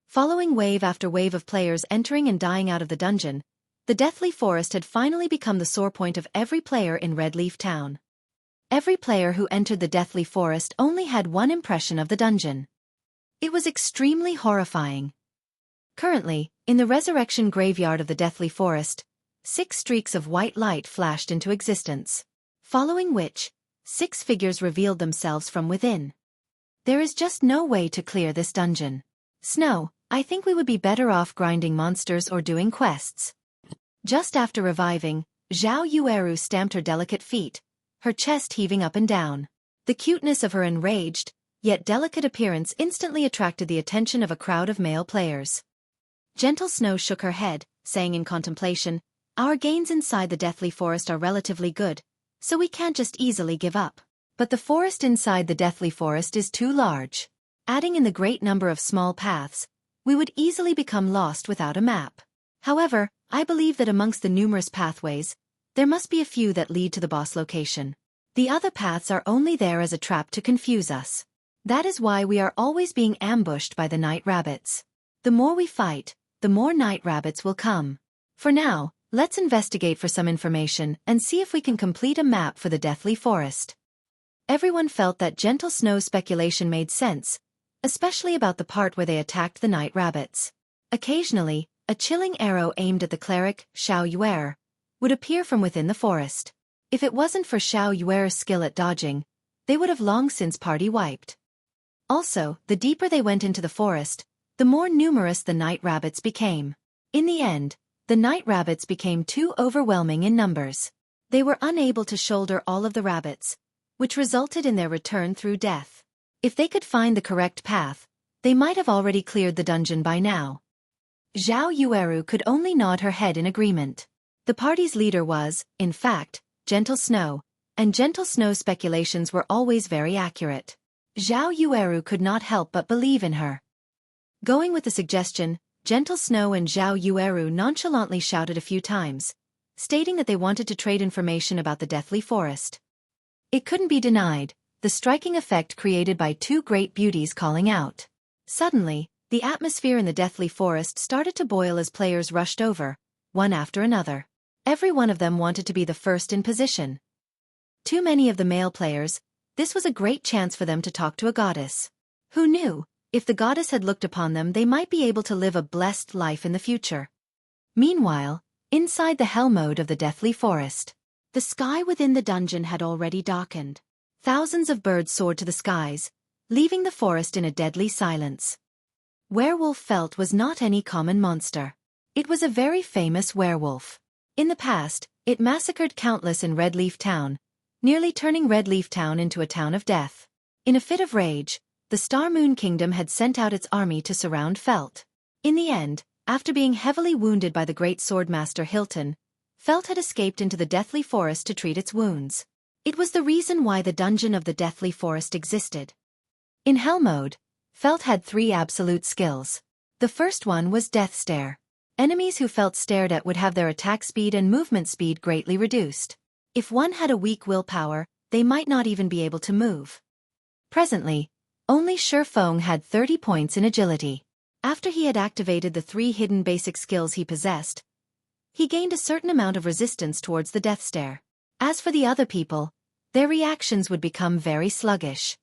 Following wave after wave of players entering and dying out of the dungeon, the Deathly Forest had finally become the sore point of every player in Red Leaf Town. Every player who entered the Deathly Forest only had one impression of the dungeon. It was extremely horrifying. Currently, in the resurrection graveyard of the Deathly Forest, 6 streaks of white light flashed into existence, following which, 6 figures revealed themselves from within. There is just no way to clear this dungeon. Snow, I think we would be better off grinding monsters or doing quests. Just after reviving, Zhao Yueru stamped her delicate feet, her chest heaving up and down. The cuteness of her enraged, yet delicate appearance instantly attracted the attention of a crowd of male players. Gentle Snow shook her head, saying in contemplation, "Our gains inside the deathly forest are relatively good, so we can't just easily give up. But the forest inside the deathly forest is too large. Adding in the great number of small paths, we would easily become lost without a map. However, I believe that amongst the numerous pathways, there must be a few that lead to the boss location. The other paths are only there as a trap to confuse us. That is why we are always being ambushed by the night rabbits. The more we fight, the more night rabbits will come. For now, let's investigate for some information and see if we can complete a map for the deathly forest." Everyone felt that Gentle Snow's speculation made sense, especially about the part where they attacked the night rabbits. Occasionally, a chilling arrow aimed at the cleric, Xiao Yuer, would appear from within the forest. If it wasn't for Xiao Yuer's skill at dodging, they would have long since party wiped. Also, the deeper they went into the forest, the more numerous the night rabbits became. In the end, the night rabbits became too overwhelming in numbers. They were unable to shoulder all of the rabbits, which resulted in their return through death. If they could find the correct path, they might have already cleared the dungeon by now. Zhao Yueru could only nod her head in agreement. The party's leader was, in fact, Gentle Snow, and Gentle Snow's speculations were always very accurate. Zhao Yueru could not help but believe in her. Going with the suggestion, Gentle Snow and Zhao Yueru nonchalantly shouted a few times, stating that they wanted to trade information about the deathly forest. It couldn't be denied, the striking effect created by two great beauties calling out. Suddenly, the atmosphere in the deathly forest started to boil as players rushed over, one after another. Every one of them wanted to be the first in position. Too many of the male players, this was a great chance for them to talk to a goddess. Who knew? If the goddess had looked upon them, they might be able to live a blessed life in the future. Meanwhile, inside the hell mode of the deathly forest, the sky within the dungeon had already darkened. Thousands of birds soared to the skies, leaving the forest in a deadly silence. Werewolf Felt was not any common monster. It was a very famous werewolf. In the past, it massacred countless in Red Leaf Town, nearly turning Red Leaf Town into a town of death. In a fit of rage, the Star Moon Kingdom had sent out its army to surround Felt. In the end, after being heavily wounded by the great swordmaster Hilton, Felt had escaped into the deathly forest to treat its wounds. It was the reason why the dungeon of the deathly forest existed. In Hell mode, Felt had 3 absolute skills. The first one was Death Stare. Enemies who Felt stared at would have their attack speed and movement speed greatly reduced. If one had a weak willpower, they might not even be able to move. Presently, only Feng had 30 points in agility. After he had activated the 3 hidden basic skills he possessed, he gained a certain amount of resistance towards the death stare. As for the other people, their reactions would become very sluggish.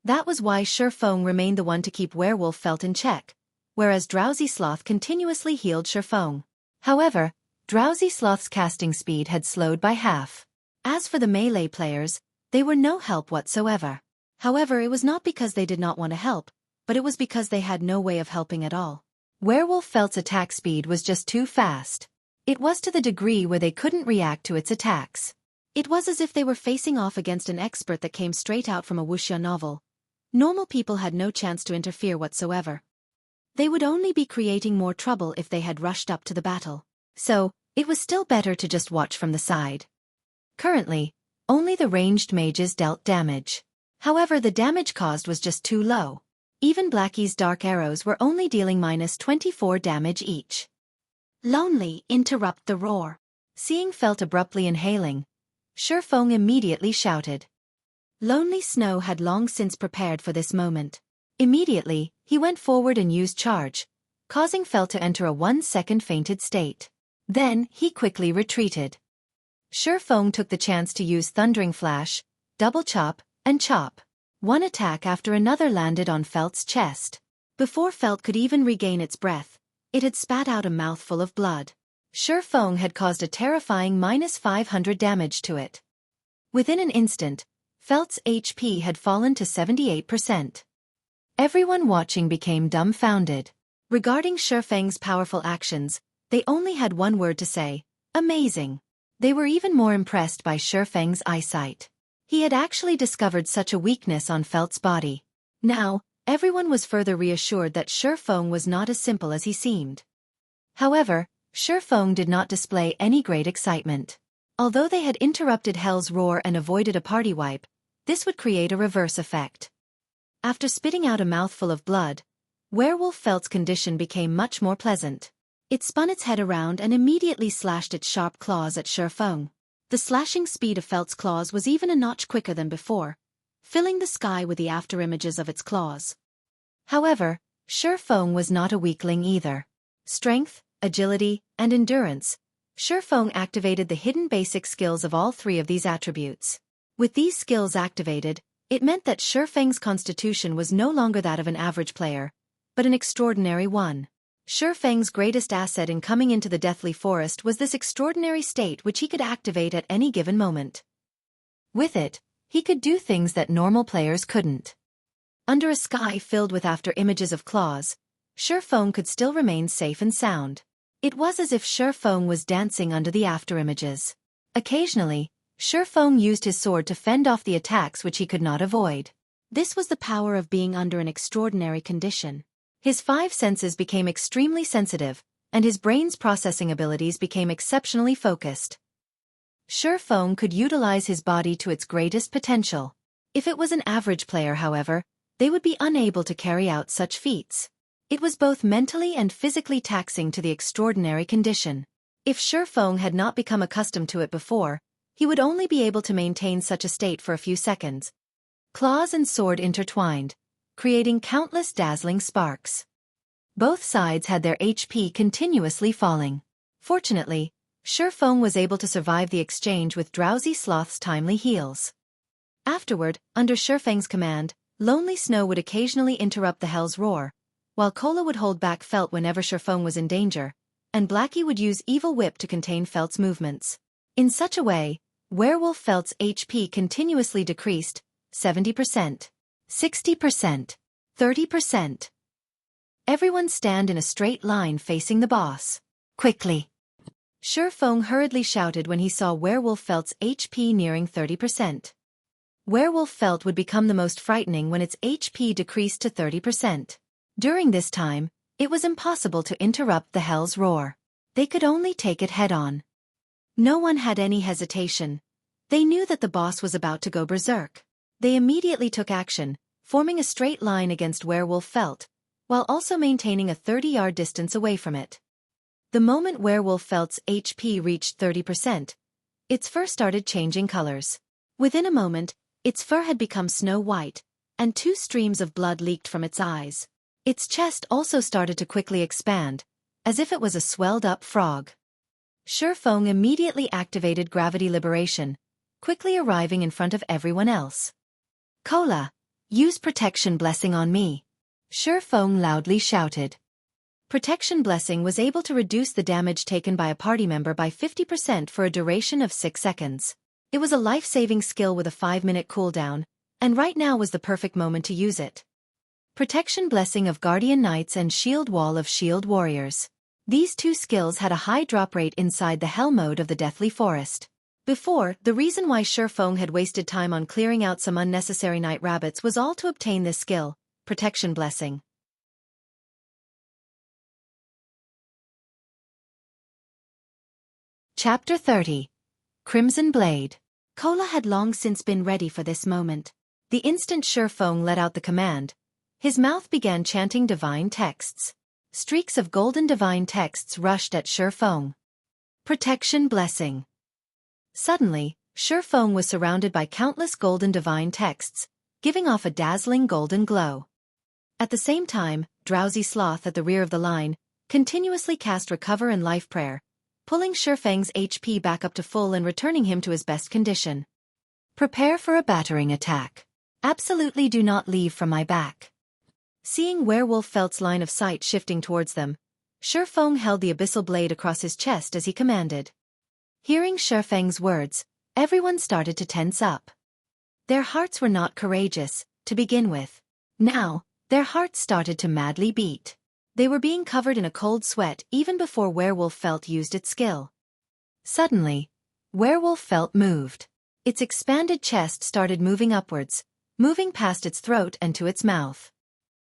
That was why Feng remained the one to keep Werewolf Felt in check, whereas Drowsy Sloth continuously healed Feng. However, Drowsy Sloth's casting speed had slowed by half. As for the melee players, they were no help whatsoever. However, it was not because they did not want to help, but it was because they had no way of helping at all. Werewolf Felt's attack speed was just too fast. It was to the degree where they couldn't react to its attacks. It was as if they were facing off against an expert that came straight out from a wuxia novel. Normal people had no chance to interfere whatsoever. They would only be creating more trouble if they had rushed up to the battle. So, it was still better to just watch from the side. Currently, only the ranged mages dealt damage. However, the damage caused was just too low. Even Blackie's dark arrows were only dealing -24 damage each. Lonely, interrupt the roar. Seeing Felt abruptly inhaling, Feng immediately shouted. Lonely Snow had long since prepared for this moment. Immediately, he went forward and used charge, causing Felt to enter a 1-second fainted state. Then, he quickly retreated. Feng took the chance to use Thundering Flash, Double Chop, and Chop. One attack after another landed on Felt's chest. Before Felt could even regain its breath, it had spat out a mouthful of blood. Feng had caused a terrifying -500 damage to it. Within an instant, Felt's HP had fallen to 78%. Everyone watching became dumbfounded. Regarding Feng's powerful actions, they only had one word to say: amazing. They were even more impressed by Feng's eyesight. He had actually discovered such a weakness on Felt's body. Now, everyone was further reassured that Feng was not as simple as he seemed. However, Feng did not display any great excitement. Although they had interrupted Hell's roar and avoided a party wipe, this would create a reverse effect. After spitting out a mouthful of blood, Werewolf Felt's condition became much more pleasant. It spun its head around and immediately slashed its sharp claws at Feng. The slashing speed of Felt's claws was even a notch quicker than before, filling the sky with the afterimages of its claws. However, Feng was not a weakling either. Strength, agility, and endurance, Feng activated the hidden basic skills of all three of these attributes. With these skills activated, it meant that Feng's constitution was no longer that of an average player, but an extraordinary one. Feng's greatest asset in coming into the Deathly Forest was this extraordinary state which he could activate at any given moment. With it, he could do things that normal players couldn't. Under a sky filled with after-images of claws, Feng could still remain safe and sound. It was as if Feng was dancing under the after-images. Occasionally, Feng used his sword to fend off the attacks which he could not avoid. This was the power of being under an extraordinary condition. His five senses became extremely sensitive, and his brain's processing abilities became exceptionally focused. Feng could utilize his body to its greatest potential. If it was an average player, however, they would be unable to carry out such feats. It was both mentally and physically taxing to the extraordinary condition. If Feng had not become accustomed to it before, he would only be able to maintain such a state for a few seconds. Claws and sword intertwined, creating countless dazzling sparks. Both sides had their HP continuously falling. Fortunately, Feng was able to survive the exchange with Drowsy Sloth's timely heals. Afterward, under Feng's command, Lonely Snow would occasionally interrupt the Hell's roar, while Cola would hold back Felt whenever Feng was in danger, and Blackie would use Evil Whip to contain Felt's movements. In such a way, Werewolf Felt's HP continuously decreased, 70%, 60%, 30%. Everyone stand in a straight line facing the boss. Quickly! Feng hurriedly shouted when he saw Werewolf Felt's HP nearing 30%. Werewolf Felt would become the most frightening when its HP decreased to 30%. During this time, it was impossible to interrupt the Hell's roar. They could only take it head-on. No one had any hesitation. They knew that the boss was about to go berserk. They immediately took action, forming a straight line against Werewolf Felt, while also maintaining a 30-yard distance away from it. The moment Werewolf Felt's HP reached 30%, its fur started changing colors. Within a moment, its fur had become snow white, and 2 streams of blood leaked from its eyes. Its chest also started to quickly expand, as if it was a swelled-up frog. Feng immediately activated Gravity Liberation, quickly arriving in front of everyone else. Cola, use Protection Blessing on me. Feng loudly shouted. Protection Blessing was able to reduce the damage taken by a party member by 50% for a duration of 6 seconds. It was a life-saving skill with a 5-minute cooldown, and right now was the perfect moment to use it. Protection Blessing of Guardian Knights and Shield Wall of Shield Warriors. These 2 skills had a high drop rate inside the Hell mode of the Deathly Forest. Before, the reason why Feng had wasted time on clearing out some unnecessary night rabbits was all to obtain this skill, Protection Blessing. Chapter 30. Crimson Blade. Cola had long since been ready for this moment. The instant Feng let out the command, his mouth began chanting divine texts. Streaks of golden divine texts rushed at Feng. Protection Blessing. Suddenly, Feng was surrounded by countless golden divine texts, giving off a dazzling golden glow. At the same time, Drowsy Sloth at the rear of the line continuously cast Recover and Life Prayer, pulling Feng's HP back up to full and returning him to his best condition. Prepare for a battering attack. Absolutely do not leave from my back. Seeing Werewolf Felt's line of sight shifting towards them, Feng held the abyssal blade across his chest as he commanded. Hearing Feng's words, everyone started to tense up. Their hearts were not courageous, to begin with. Now, their hearts started to madly beat. They were being covered in a cold sweat even before Werewolf Felt used its skill. Suddenly, Werewolf Felt moved. Its expanded chest started moving upwards, moving past its throat and to its mouth.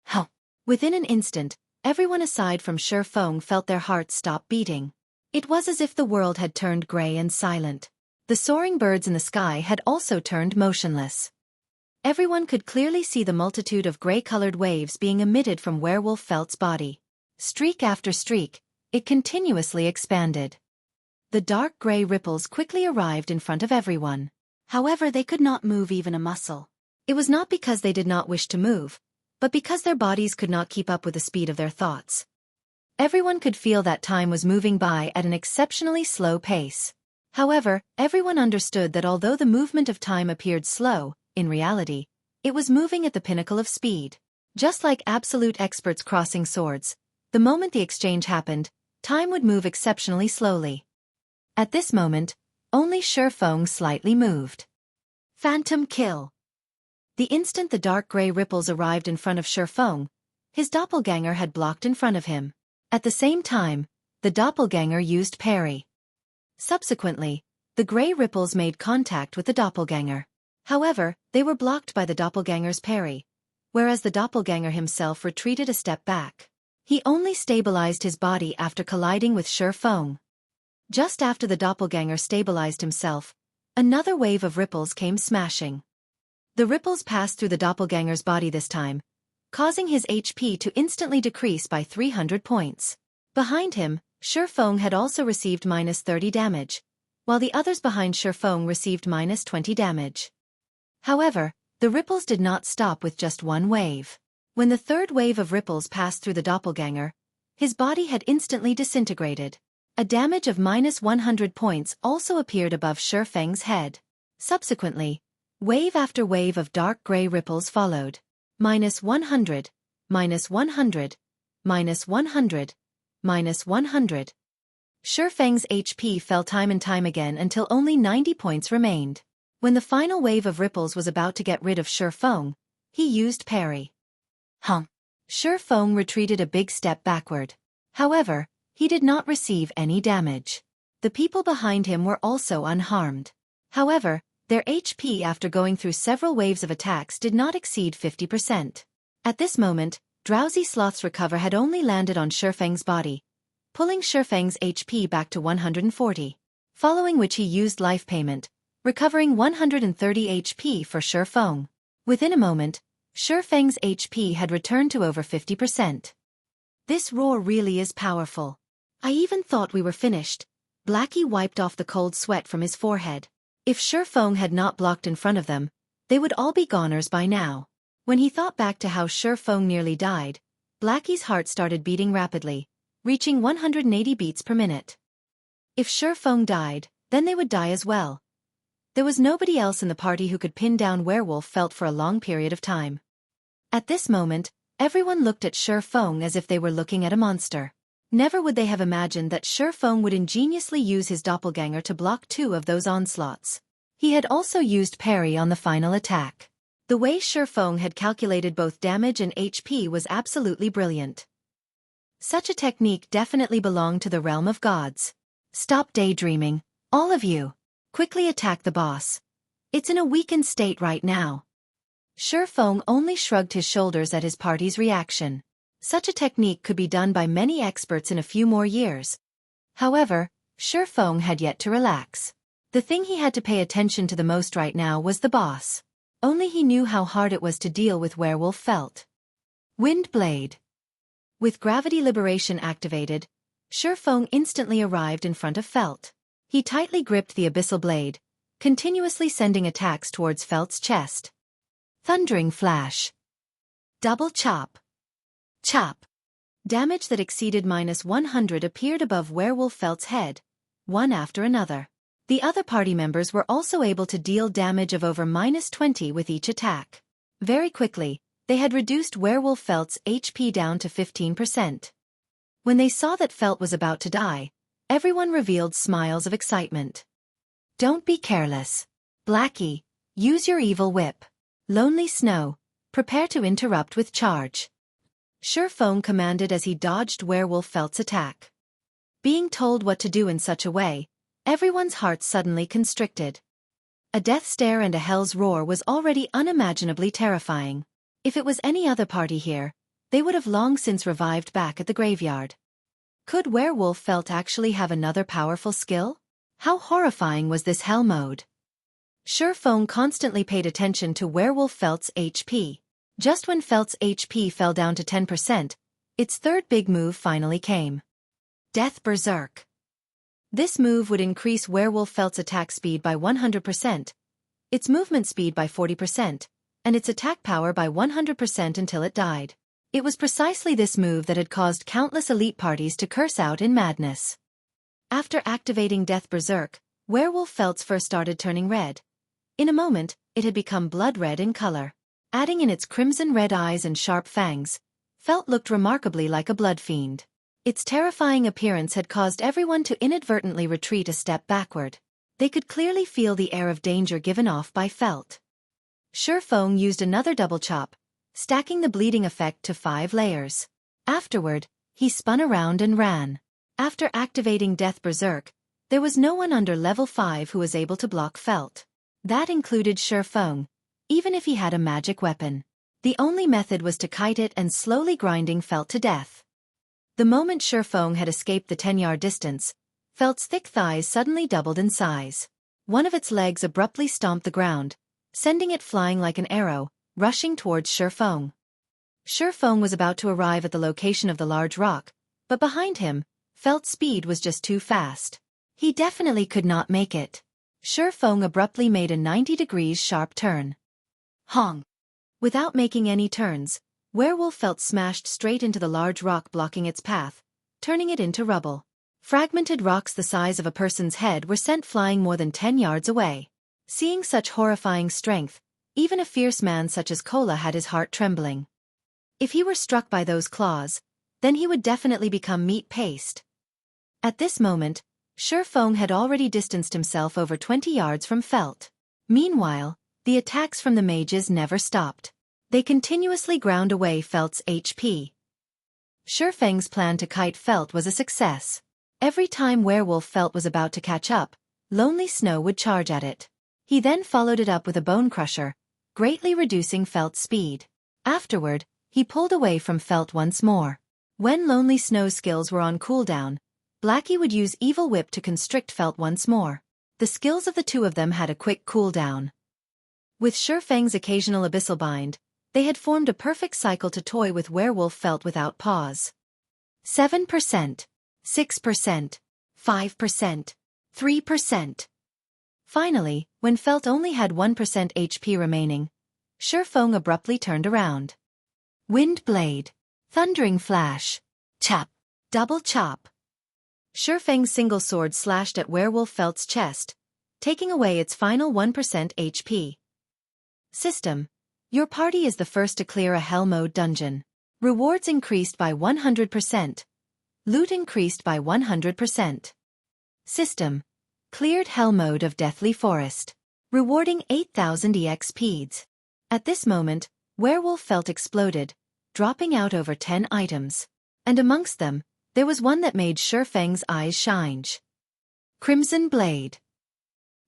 Huh. Within an instant, everyone aside from Feng felt their hearts stop beating. It was as if the world had turned gray and silent. The soaring birds in the sky had also turned motionless. Everyone could clearly see the multitude of gray-colored waves being emitted from Werewolf Felt's body. Streak after streak, it continuously expanded. The dark gray ripples quickly arrived in front of everyone. However, they could not move even a muscle. It was not because they did not wish to move, but because their bodies could not keep up with the speed of their thoughts. Everyone could feel that time was moving by at an exceptionally slow pace. However, everyone understood that although the movement of time appeared slow, in reality, it was moving at the pinnacle of speed. Just like absolute experts crossing swords, the moment the exchange happened, time would move exceptionally slowly. At this moment, only Feng slightly moved. Phantom kill. The instant the dark gray ripples arrived in front of Feng, his doppelganger had blocked in front of him. At the same time, the doppelganger used parry. Subsequently, the gray ripples made contact with the doppelganger. However, they were blocked by the doppelganger's parry, whereas the doppelganger himself retreated a step back. He only stabilized his body after colliding with Feng. Just after the doppelganger stabilized himself, another wave of ripples came smashing. The ripples passed through the doppelganger's body this time, causing his HP to instantly decrease by 300 points. Behind him, Feng had also received -30 damage, while the others behind Feng received -20 damage. However, the ripples did not stop with just one wave. When the third wave of ripples passed through the doppelganger, his body had instantly disintegrated. A damage of -100 points also appeared above Feng's head. Subsequently, wave after wave of dark gray ripples followed. -100, -100, -100, -100. Feng's HP fell time and time again until only 90 points remained. When the final wave of ripples was about to get rid of Feng, he used parry. Feng retreated a big step backward. However, he did not receive any damage. The people behind him were also unharmed. However, their HP after going through several waves of attacks did not exceed 50%. At this moment, Drowsy Sloth's recover had only landed on Feng's body, pulling Feng's HP back to 140. Following which he used life payment, recovering 130 HP for Feng. Within a moment, Feng's HP had returned to over 50%. This roar really is powerful. I even thought we were finished. Blackie wiped off the cold sweat from his forehead. If Feng had not blocked in front of them, they would all be goners by now. When he thought back to how Feng nearly died, Blackie's heart started beating rapidly, reaching 180 beats per minute. If Feng died, then they would die as well. There was nobody else in the party who could pin down Werewolf Felt for a long period of time. At this moment, everyone looked at Feng as if they were looking at a monster. Never would they have imagined that Feng would ingeniously use his doppelganger to block 2 of those onslaughts. He had also used parry on the final attack. The way Feng had calculated both damage and HP was absolutely brilliant. Such a technique definitely belonged to the realm of gods. Stop daydreaming, all of you. Quickly attack the boss. It's in a weakened state right now. Feng only shrugged his shoulders at his party's reaction. Such a technique could be done by many experts in a few more years. However, Feng had yet to relax. The thing he had to pay attention to the most right now was the boss. Only he knew how hard it was to deal with Werewolf Felt. Wind Blade. With gravity liberation activated, Feng instantly arrived in front of Felt. He tightly gripped the Abyssal blade, continuously sending attacks towards Felt's chest. Thundering Flash. Double Chop. Chop. Damage that exceeded -100 appeared above Werewolf Felt's head, one after another. The other party members were also able to deal damage of over -20 with each attack. Very quickly, they had reduced Werewolf Felt's HP down to 15%. When they saw that Felt was about to die, everyone revealed smiles of excitement. Don't be careless. Blackie, use your evil whip. Lonely Snow, prepare to interrupt with charge. Feng commanded as he dodged Werewolf Felt's attack. Being told what to do in such a way, Everyone's hearts suddenly constricted. A death stare and a hell's roar was already unimaginably terrifying. If it was any other party here, they would have long since revived back at the graveyard. Could Werewolf Felt actually have another powerful skill? How horrifying was this hell mode? Feng constantly paid attention to Werewolf Felt's HP. Just when Felt's HP fell down to 10%, its third big move finally came. Death Berserk. This move would increase Werewolf Felt's attack speed by 100%, its movement speed by 40%, and its attack power by 100% until it died. It was precisely this move that had caused countless elite parties to curse out in madness. After activating Death Berserk, Werewolf Felt's fur started turning red. In a moment, it had become blood red in color. Adding in its crimson red eyes and sharp fangs, Felt looked remarkably like a blood fiend. Its terrifying appearance had caused everyone to inadvertently retreat a step backward. They could clearly feel the air of danger given off by Felt. Feng used another double chop, stacking the bleeding effect to 5 layers. Afterward, he spun around and ran. After activating Death Berserk, there was no one under level 5 who was able to block Felt. That included Feng, even if he had a magic weapon. The only method was to kite it and slowly grinding Felt to death. The moment Feng had escaped the 10-yard distance, Felt's thick thighs suddenly doubled in size. One of its legs abruptly stomped the ground, sending it flying like an arrow, rushing towards Feng. Feng was about to arrive at the location of the large rock, but behind him, Felt's speed was just too fast. He definitely could not make it. Feng abruptly made a 90 sharp turn. Hong! Without making any turns, Werewolf Felt smashed straight into the large rock blocking its path, turning it into rubble. Fragmented rocks the size of a person's head were sent flying more than 10 yards away. Seeing such horrifying strength, even a fierce man such as Kola had his heart trembling. If he were struck by those claws, then he would definitely become meat paste. At this moment, Feng had already distanced himself over 20 yards from Felt. Meanwhile, the attacks from the mages never stopped. They continuously ground away Felt's HP. Feng's plan to kite Felt was a success. Every time Werewolf Felt was about to catch up, Lonely Snow would charge at it. He then followed it up with a bone crusher, greatly reducing Felt's speed. Afterward, he pulled away from Felt once more. When Lonely Snow's skills were on cooldown, Blackie would use Evil Whip to constrict Felt once more. The skills of the two of them had a quick cooldown. With Feng's occasional Abyssal Bind, they had formed a perfect cycle to toy with Werewolf Felt without pause. 7%, 6%, 5%, 3%. Finally, when Felt only had 1% HP remaining, Feng abruptly turned around. Wind Blade. Thundering Flash. Chop. Double Chop. Feng's single sword slashed at Werewolf Felt's chest, taking away its final 1% HP. System. Your party is the first to clear a Hell Mode dungeon. Rewards increased by 100%. Loot increased by 100%. System. Cleared Hell Mode of Deathly Forest. Rewarding 8,000 EXPs. At this moment, Werewolf Felt exploded, dropping out over 10 items. And amongst them, there was one that made Feng's eyes shine. Crimson Blade.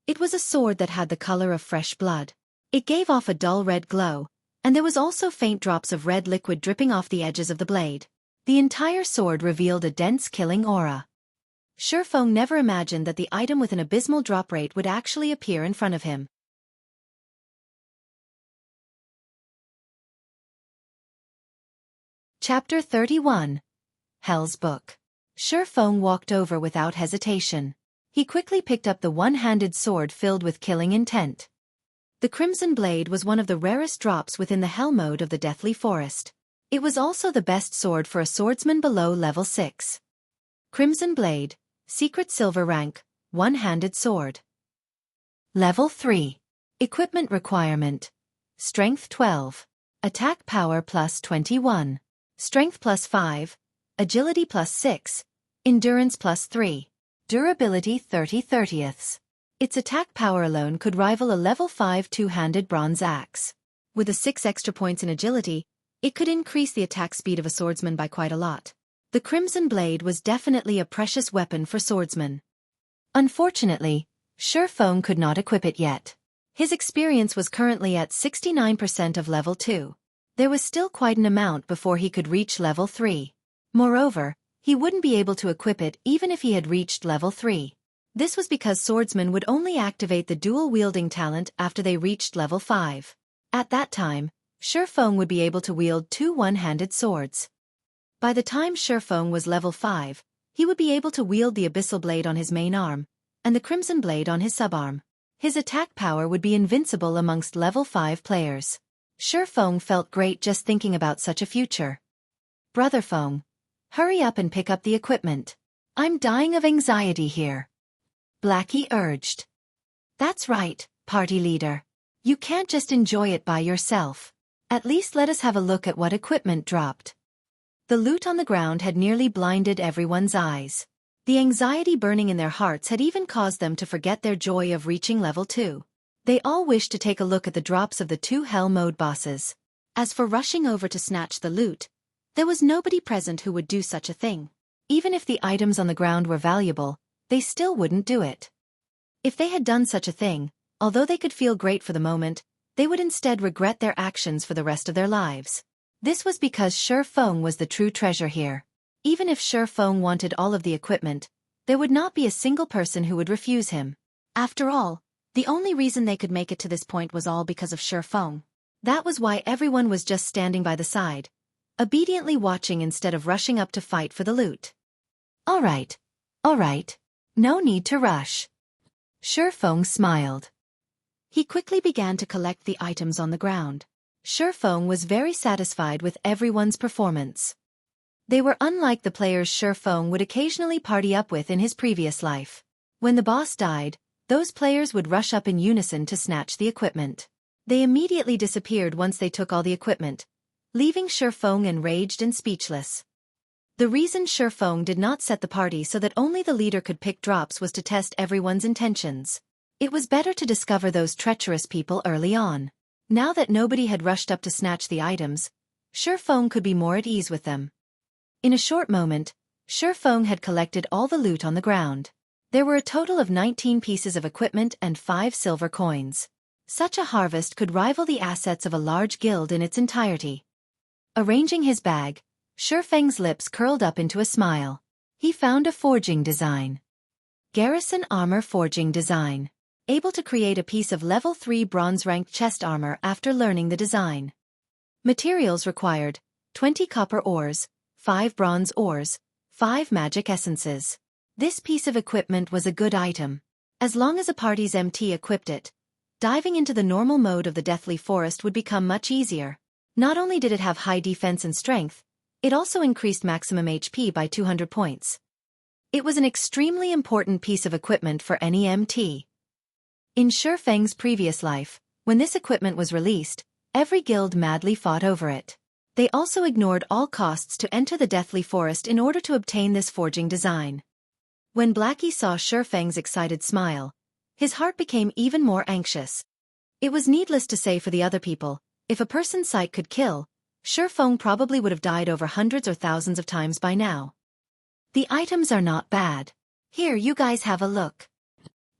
It was a sword that had the color of fresh blood. It gave off a dull red glow, and there was also faint drops of red liquid dripping off the edges of the blade. The entire sword revealed a dense killing aura. Feng never imagined that the item with an abysmal drop rate would actually appear in front of him. Chapter 31. Hell's Book. Feng walked over without hesitation. He quickly picked up the one-handed sword filled with killing intent. The Crimson Blade was one of the rarest drops within the Hell Mode of the Deathly Forest. It was also the best sword for a swordsman below level 6. Crimson Blade, Secret Silver Rank, One-Handed Sword. Level 3. Equipment Requirement. Strength 12. Attack Power plus 21. Strength plus 5. Agility plus 6. Endurance plus 3. Durability 30/30ths. Its attack power alone could rival a level 5 two-handed bronze axe. With a 6 extra points in agility, it could increase the attack speed of a swordsman by quite a lot. The Crimson Blade was definitely a precious weapon for swordsmen. Unfortunately, Feng could not equip it yet. His experience was currently at 69% of level 2. There was still quite an amount before he could reach level 3. Moreover, he wouldn't be able to equip it even if he had reached level 3. This was because swordsmen would only activate the dual-wielding talent after they reached level 5. At that time, Feng would be able to wield 2 one-handed swords. By the time Feng was level 5, he would be able to wield the Abyssal Blade on his main arm, and the Crimson Blade on his subarm. His attack power would be invincible amongst level 5 players. Feng felt great just thinking about such a future. Brother Feng, hurry up and pick up the equipment. I'm dying of anxiety here. Blackie urged. That's right, party leader. You can't just enjoy it by yourself. At least let us have a look at what equipment dropped. The loot on the ground had nearly blinded everyone's eyes. The anxiety burning in their hearts had even caused them to forget their joy of reaching level 2. They all wished to take a look at the drops of the 2 Hell Mode bosses. As for rushing over to snatch the loot, there was nobody present who would do such a thing. Even if the items on the ground were valuable, they still wouldn't do it. If they had done such a thing, although they could feel great for the moment, they would instead regret their actions for the rest of their lives. This was because Feng was the true treasure here. Even if Feng wanted all of the equipment, there would not be a single person who would refuse him. After all, the only reason they could make it to this point was all because of Feng. That was why everyone was just standing by the side, obediently watching instead of rushing up to fight for the loot. All right. No need to rush. Feng smiled. He quickly began to collect the items on the ground. Feng was very satisfied with everyone's performance. They were unlike the players Feng would occasionally party up with in his previous life. When the boss died, those players would rush up in unison to snatch the equipment. They immediately disappeared once they took all the equipment, leaving Feng enraged and speechless. The reason Feng did not set the party so that only the leader could pick drops was to test everyone's intentions. It was better to discover those treacherous people early on. Now that nobody had rushed up to snatch the items, Feng could be more at ease with them. In a short moment, Feng had collected all the loot on the ground. There were a total of 19 pieces of equipment and 5 silver coins. Such a harvest could rival the assets of a large guild in its entirety. Arranging his bag, Feng's lips curled up into a smile. He found a forging design. Garrison Armor Forging Design. Able to create a piece of level 3 bronze-ranked chest armor after learning the design. Materials required: 20 copper ores, 5 bronze ores, 5 magic essences. This piece of equipment was a good item. As long as a party's MT equipped it, diving into the normal mode of the Deathly Forest would become much easier. Not only did it have high defense and strength, it also increased maximum HP by 200 points. It was an extremely important piece of equipment for any MT. In Feng's previous life, when this equipment was released, every guild madly fought over it. They also ignored all costs to enter the Deathly Forest in order to obtain this forging design. When Blackie saw Feng's excited smile, his heart became even more anxious. It was needless to say for the other people, if a person's sight could kill, Feng probably would have died over hundreds or thousands of times by now. The items are not bad. Here, you guys have a look.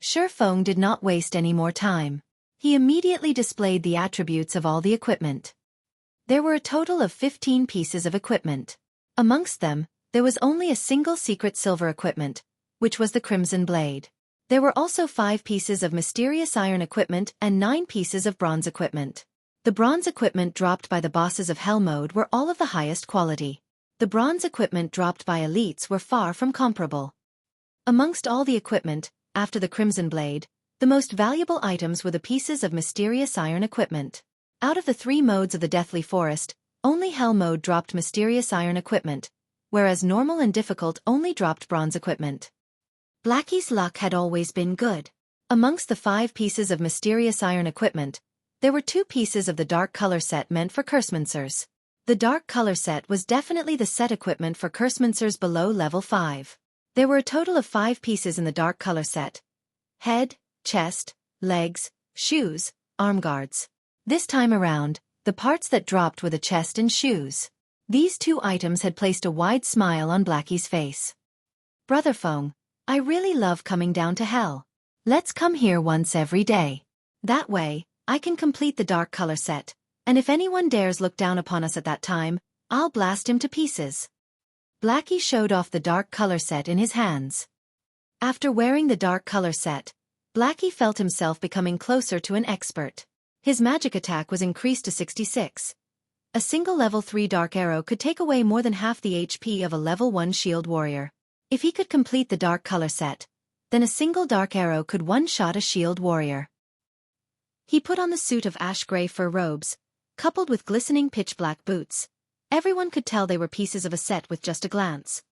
Feng did not waste any more time. He immediately displayed the attributes of all the equipment. There were a total of 15 pieces of equipment. Amongst them, there was only a single secret silver equipment, which was the Crimson Blade. There were also 5 pieces of mysterious iron equipment and 9 pieces of bronze equipment. The bronze equipment dropped by the bosses of Hell Mode were all of the highest quality. The bronze equipment dropped by elites were far from comparable. Amongst all the equipment, after the Crimson Blade, the most valuable items were the pieces of mysterious iron equipment. Out of the 3 modes of the Deathly Forest, only Hell Mode dropped mysterious iron equipment, whereas normal and difficult only dropped bronze equipment. Blackie's luck had always been good. Amongst the 5 pieces of mysterious iron equipment, there were 2 pieces of the dark color set meant for Cursemancers. The dark color set was definitely the set equipment for Cursemancers below level 5. There were a total of 5 pieces in the dark color set: head, chest, legs, shoes, arm guards. This time around, the parts that dropped were the chest and shoes. These 2 items had placed a wide smile on Blackie's face. Brother Feng, I really love coming down to hell. Let's come here once every day. That way, I can complete the dark color set, and if anyone dares look down upon us at that time, I'll blast him to pieces. Blackie showed off the dark color set in his hands. After wearing the dark color set, Blackie felt himself becoming closer to an expert. His magic attack was increased to 66. A single level 3 dark arrow could take away more than half the HP of a level 1 shield warrior. If he could complete the dark color set, then a single dark arrow could one-shot a shield warrior. He put on the suit of ash-gray fur robes, coupled with glistening pitch-black boots. Everyone could tell they were pieces of a set with just a glance.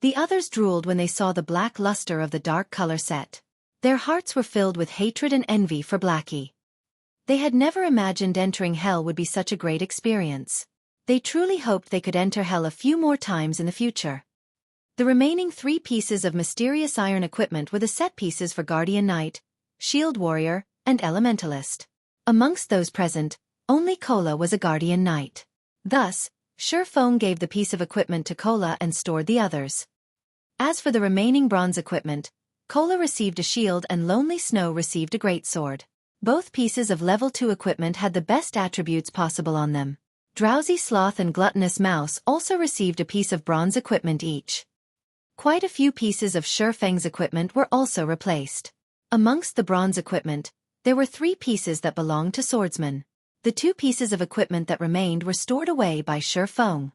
The others drooled when they saw the black luster of the dark color set. Their hearts were filled with hatred and envy for Blackie. They had never imagined entering hell would be such a great experience. They truly hoped they could enter hell a few more times in the future. The remaining 3 pieces of mysterious iron equipment were the set pieces for Guardian Knight, Shield Warrior, and Elementalist. Amongst those present, only Kola was a Guardian Knight. Thus, Feng gave the piece of equipment to Kola and stored the others. As for the remaining bronze equipment, Kola received a shield and Lonely Snow received a greatsword. Both pieces of level 2 equipment had the best attributes possible on them. Drowsy Sloth and Gluttonous Mouse also received a piece of bronze equipment each. Quite a few pieces of Feng's equipment were also replaced. Amongst the bronze equipment, there were 3 pieces that belonged to swordsmen. The 2 pieces of equipment that remained were stored away by Feng.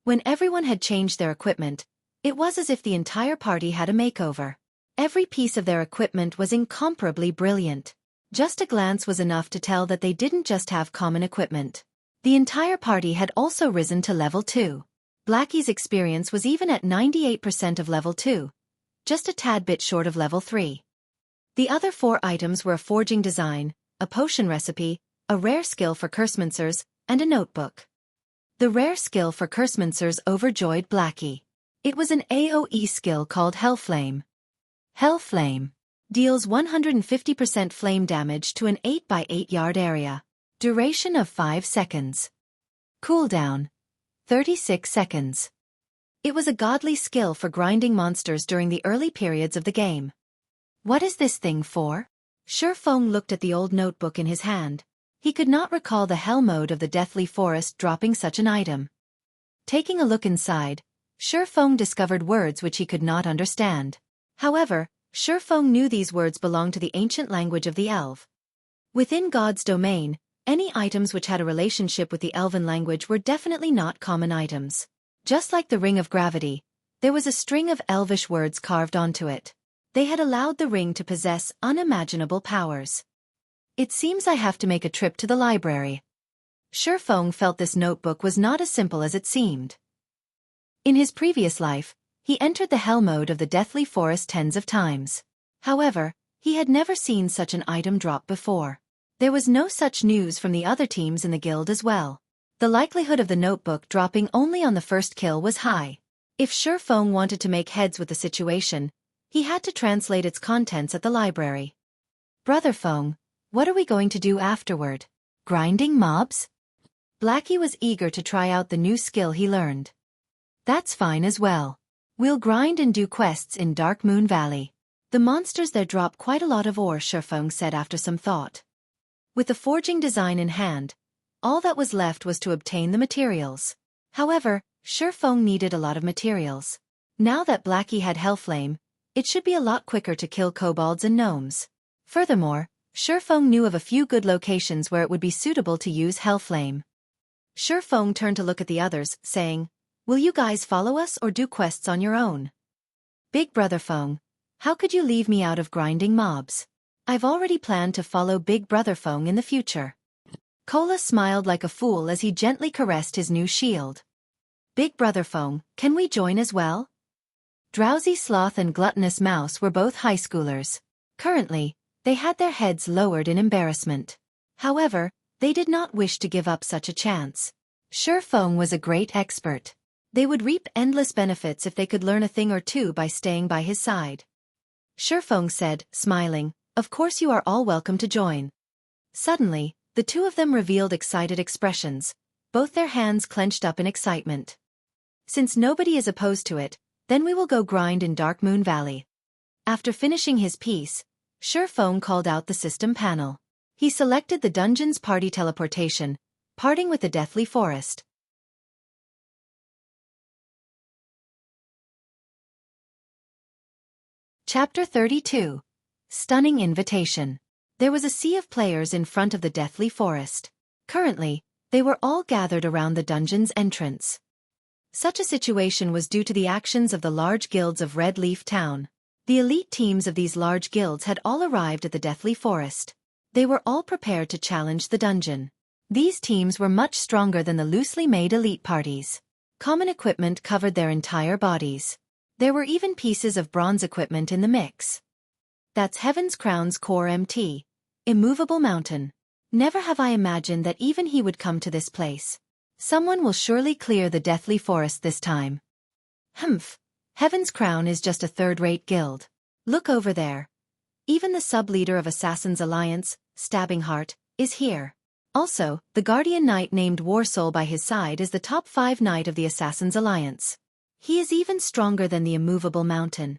When everyone had changed their equipment, it was as if the entire party had a makeover. Every piece of their equipment was incomparably brilliant. Just a glance was enough to tell that they didn't just have common equipment. The entire party had also risen to level 2. Blackie's experience was even at 98% of level 2, just a tad bit short of level 3. The other 4 items were a forging design, a potion recipe, a rare skill for Cursemancers, and a notebook. The rare skill for Cursemancers overjoyed Blackie. It was an AoE skill called Hellflame. Hellflame deals 150% flame damage to an 8 by 8 yard area. Duration of 5 seconds. Cooldown 36 seconds. It was a godly skill for grinding monsters during the early periods of the game. What is this thing for? Feng looked at the old notebook in his hand. He could not recall the hell mode of the Deathly Forest dropping such an item. Taking a look inside, Feng discovered words which he could not understand. However, Feng knew these words belonged to the ancient language of the Elf. Within God's domain, any items which had a relationship with the Elven language were definitely not common items. Just like the Ring of Gravity, there was a string of Elvish words carved onto it. They had allowed the ring to possess unimaginable powers. It seems I have to make a trip to the library. Feng felt this notebook was not as simple as it seemed. In his previous life, he entered the hell mode of the Deathly Forest tens of times. However, he had never seen such an item drop before. There was no such news from the other teams in the guild as well. The likelihood of the notebook dropping only on the first kill was high. If Feng wanted to make heads with the situation, he had to translate its contents at the library. Brother Feng, what are we going to do afterward? Grinding mobs? Blackie was eager to try out the new skill he learned. That's fine as well. We'll grind and do quests in Dark Moon Valley. The monsters there drop quite a lot of ore, Feng said after some thought. With the forging design in hand, all that was left was to obtain the materials. However, Feng needed a lot of materials. Now that Blackie had Hellflame, it should be a lot quicker to kill kobolds and gnomes. Furthermore, Feng knew of a few good locations where it would be suitable to use Hellflame. Feng turned to look at the others, saying, "Will you guys follow us or do quests on your own?" Big Brother Feng, how could you leave me out of grinding mobs? I've already planned to follow Big Brother Feng in the future. Kola smiled like a fool as he gently caressed his new shield. Big Brother Feng, can we join as well? Drowsy Sloth and Gluttonous Mouse were both high schoolers. Currently, they had their heads lowered in embarrassment. However, they did not wish to give up such a chance. Feng was a great expert. They would reap endless benefits if they could learn a thing or two by staying by his side. Feng said, smiling, "Of course you are all welcome to join." Suddenly, the two of them revealed excited expressions, both their hands clenched up in excitement. "Since nobody is opposed to it, then we will go grind in Dark Moon Valley. After finishing his piece, Feng called out the system panel. He selected the dungeon's party teleportation, parting with the deathly forest. Chapter 32. Stunning Invitation. There was a sea of players in front of the deathly forest. Currently, they were all gathered around the dungeon's entrance. Such a situation was due to the actions of the large guilds of Red Leaf Town. The elite teams of these large guilds had all arrived at the deathly forest. They were all prepared to challenge the dungeon. These teams were much stronger than the loosely made elite parties. Common equipment covered their entire bodies. There were even pieces of bronze equipment in the mix. That's Heaven's Crown's core MT. Immovable Mountain. Never have I imagined that even he would come to this place. Someone will surely clear the deathly forest this time. Humph. Heaven's Crown is just a third-rate guild. Look over there. Even the sub-leader of Assassin's Alliance, Stabbing Heart, is here. Also, the Guardian Knight named Warsoul by his side is the top 5 knight of the Assassin's Alliance. He is even stronger than the Immovable Mountain.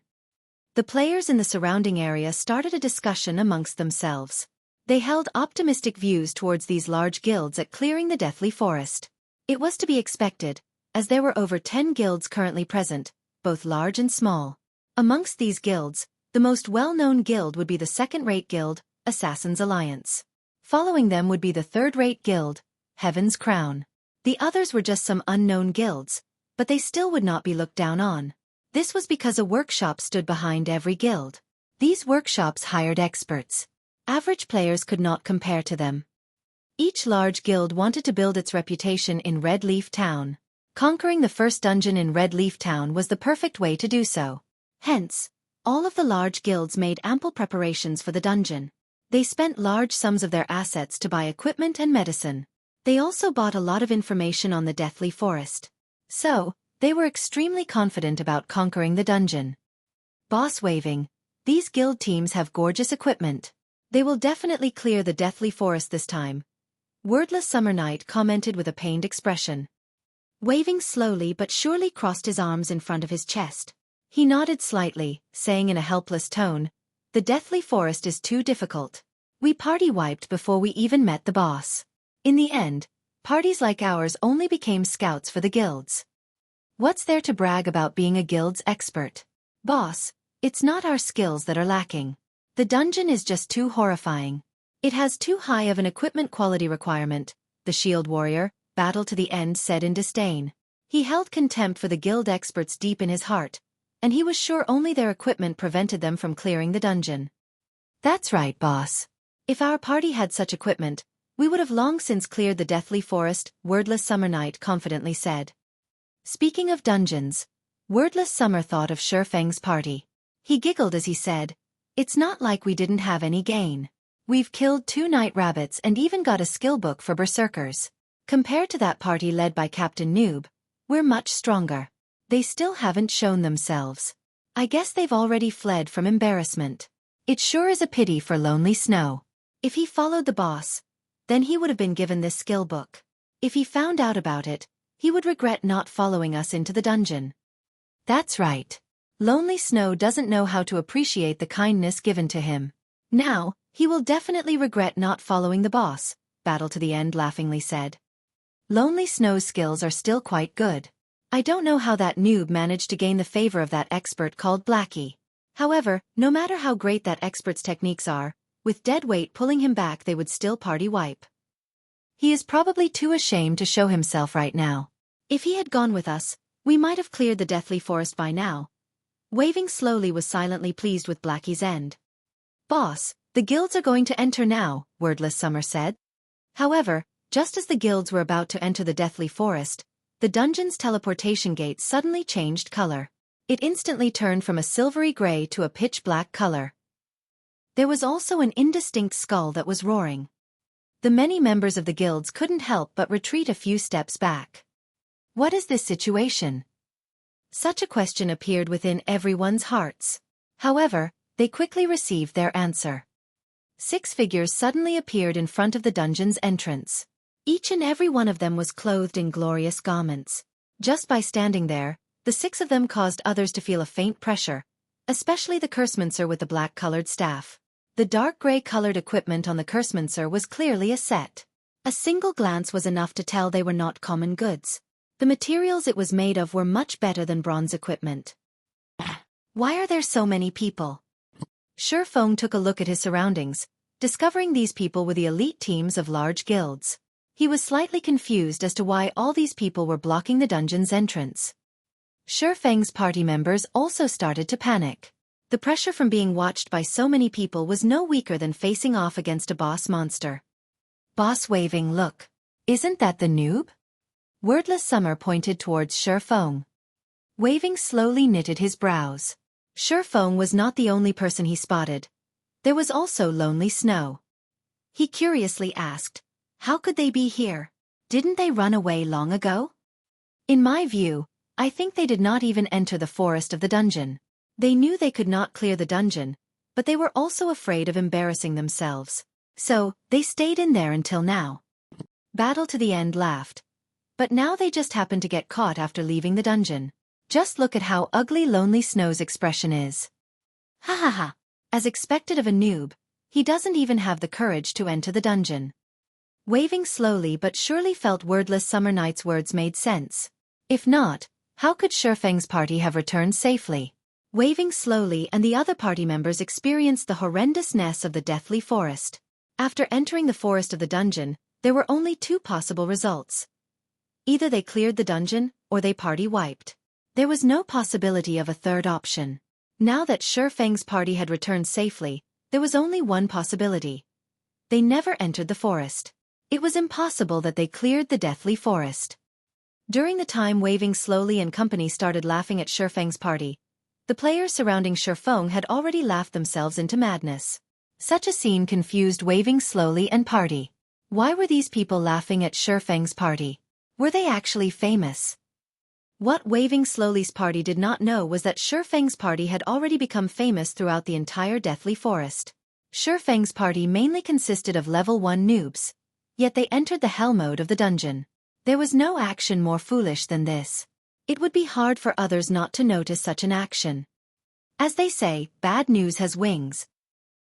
The players in the surrounding area started a discussion amongst themselves. They held optimistic views towards these large guilds at clearing the deathly forest. It was to be expected, as there were over 10 guilds currently present, both large and small. Amongst these guilds, the most well-known guild would be the second-rate guild, Assassin's Alliance. Following them would be the third-rate guild, Heaven's Crown. The others were just some unknown guilds, but they still would not be looked down on. This was because a workshop stood behind every guild. These workshops hired experts. Average players could not compare to them. Each large guild wanted to build its reputation in Red Leaf Town. Conquering the first dungeon in Red Leaf Town was the perfect way to do so. Hence, all of the large guilds made ample preparations for the dungeon. They spent large sums of their assets to buy equipment and medicine. They also bought a lot of information on the deathly forest. So, they were extremely confident about conquering the dungeon. Boss waving. These guild teams have gorgeous equipment. They will definitely clear the deathly forest this time. Wordless Summer Knight commented with a pained expression. Waving slowly but surely crossed his arms in front of his chest. He nodded slightly, saying in a helpless tone, "The deathly forest is too difficult. We party wiped before we even met the boss. In the end, parties like ours only became scouts for the guilds. What's there to brag about being a guild's expert? Boss, it's not our skills that are lacking. The dungeon is just too horrifying. It has too high of an equipment quality requirement," the shield warrior, Battle to the End, said in disdain. He held contempt for the guild experts deep in his heart, and he was sure only their equipment prevented them from clearing the dungeon. "That's right, boss. If our party had such equipment, we would have long since cleared the deathly forest," Wordless Summer Knight confidently said. Speaking of dungeons, Wordless Summer thought of Feng's party. He giggled as he said, "It's not like we didn't have any gain. We've killed 2 night rabbits and even got a skill book for berserkers. Compared to that party led by Captain Noob, we're much stronger. They still haven't shown themselves. I guess they've already fled from embarrassment. It sure is a pity for Lonely Snow. If he followed the boss, then he would have been given this skill book. If he found out about it, he would regret not following us into the dungeon." That's right. Lonely Snow doesn't know how to appreciate the kindness given to him. Now, he will definitely regret not following the boss, Battle to the End laughingly said. Lonely Snow's skills are still quite good. I don't know how that noob managed to gain the favor of that expert called Blackie. However, no matter how great that expert's techniques are, with dead weight pulling him back they would still party wipe. He is probably too ashamed to show himself right now. If he had gone with us, we might have cleared the deathly forest by now. Waving slowly was silently pleased with Blackie's end. "Boss, the guilds are going to enter now," Wordless Summer said. However, just as the guilds were about to enter the deathly forest, the dungeon's teleportation gate suddenly changed color. It instantly turned from a silvery gray to a pitch-black color. There was also an indistinct skull that was roaring. The many members of the guilds couldn't help but retreat a few steps back. What is this situation? Such a question appeared within everyone's hearts. However, they quickly received their answer. 6 figures suddenly appeared in front of the dungeon's entrance. Each and every one of them was clothed in glorious garments. Just by standing there, the 6 of them caused others to feel a faint pressure, especially the cursemancer with the black-colored staff. The dark gray-colored equipment on the cursemancer was clearly a set. A single glance was enough to tell they were not common goods. The materials it was made of were much better than bronze equipment. Why are there so many people? Feng took a look at his surroundings, discovering these people were the elite teams of large guilds. He was slightly confused as to why all these people were blocking the dungeon's entrance. Feng's party members also started to panic. The pressure from being watched by so many people was no weaker than facing off against a boss monster. Boss waving look. Isn't that the noob? Wordless Summer pointed towards Feng. Waving slowly knitted his brows. Feng was not the only person he spotted. There was also Lonely Snow. He curiously asked, how could they be here? Didn't they run away long ago? In my view, I think they did not even enter the forest of the dungeon. They knew they could not clear the dungeon, but they were also afraid of embarrassing themselves. So, they stayed in there until now. Battle to the End laughed. But now they just happened to get caught after leaving the dungeon. Just look at how ugly Lonely Snow's expression is. Ha ha ha. As expected of a noob, he doesn't even have the courage to enter the dungeon. Waving slowly but surely felt Wordless Summer Knight's words made sense. If not, how could Feng's party have returned safely? Waving slowly and the other party members experienced the horrendousness of the deathly forest. After entering the forest of the dungeon, there were only two possible results. Either they cleared the dungeon, or they party wiped. There was no possibility of a third option. Now that Feng's party had returned safely, there was only one possibility. They never entered the forest. It was impossible that they cleared the deathly forest. During the time Waving slowly and company started laughing at Feng's party, the players surrounding Feng had already laughed themselves into madness. Such a scene confused Waving slowly and party. Why were these people laughing at Feng's party? Were they actually famous? What Waving Slowly's party did not know was that Feng's party had already become famous throughout the entire deathly forest. Feng's party mainly consisted of level 1 noobs, yet they entered the hell mode of the dungeon. There was no action more foolish than this. It would be hard for others not to notice such an action. As they say, bad news has wings.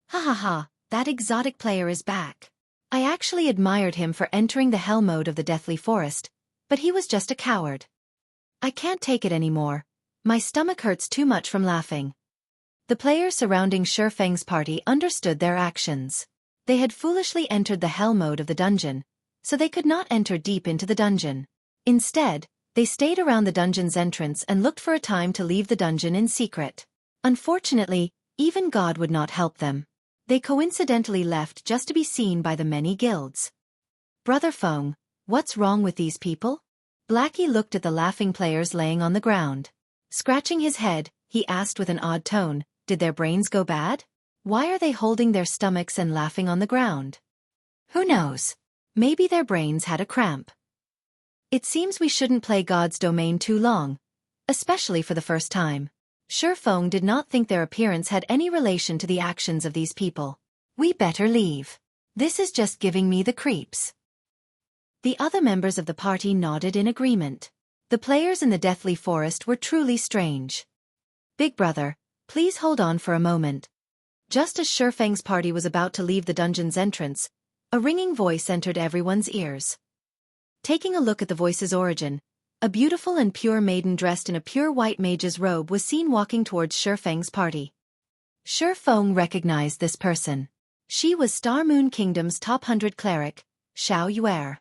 Ha ha ha, that exotic player is back. I actually admired him for entering the hell mode of the deathly forest, but he was just a coward. I can't take it anymore. My stomach hurts too much from laughing. The players surrounding Feng's party understood their actions. They had foolishly entered the hell mode of the dungeon, so they could not enter deep into the dungeon. Instead, they stayed around the dungeon's entrance and looked for a time to leave the dungeon in secret. Unfortunately, even God would not help them. They coincidentally left just to be seen by the many guilds. Brother Feng, what's wrong with these people? Blackie looked at the laughing players laying on the ground. Scratching his head, he asked with an odd tone, did their brains go bad? Why are they holding their stomachs and laughing on the ground? Who knows? Maybe their brains had a cramp. It seems we shouldn't play God's domain too long, especially for the first time. Feng did not think their appearance had any relation to the actions of these people. We better leave. This is just giving me the creeps. The other members of the party nodded in agreement. The players in the deathly forest were truly strange. Big brother, please hold on for a moment. Just as Feng's party was about to leave the dungeon's entrance, a ringing voice entered everyone's ears. Taking a look at the voice's origin, a beautiful and pure maiden dressed in a pure white mage's robe was seen walking towards Feng's party. Feng recognized this person. She was Star Moon Kingdom's top 100 cleric, Xueqi.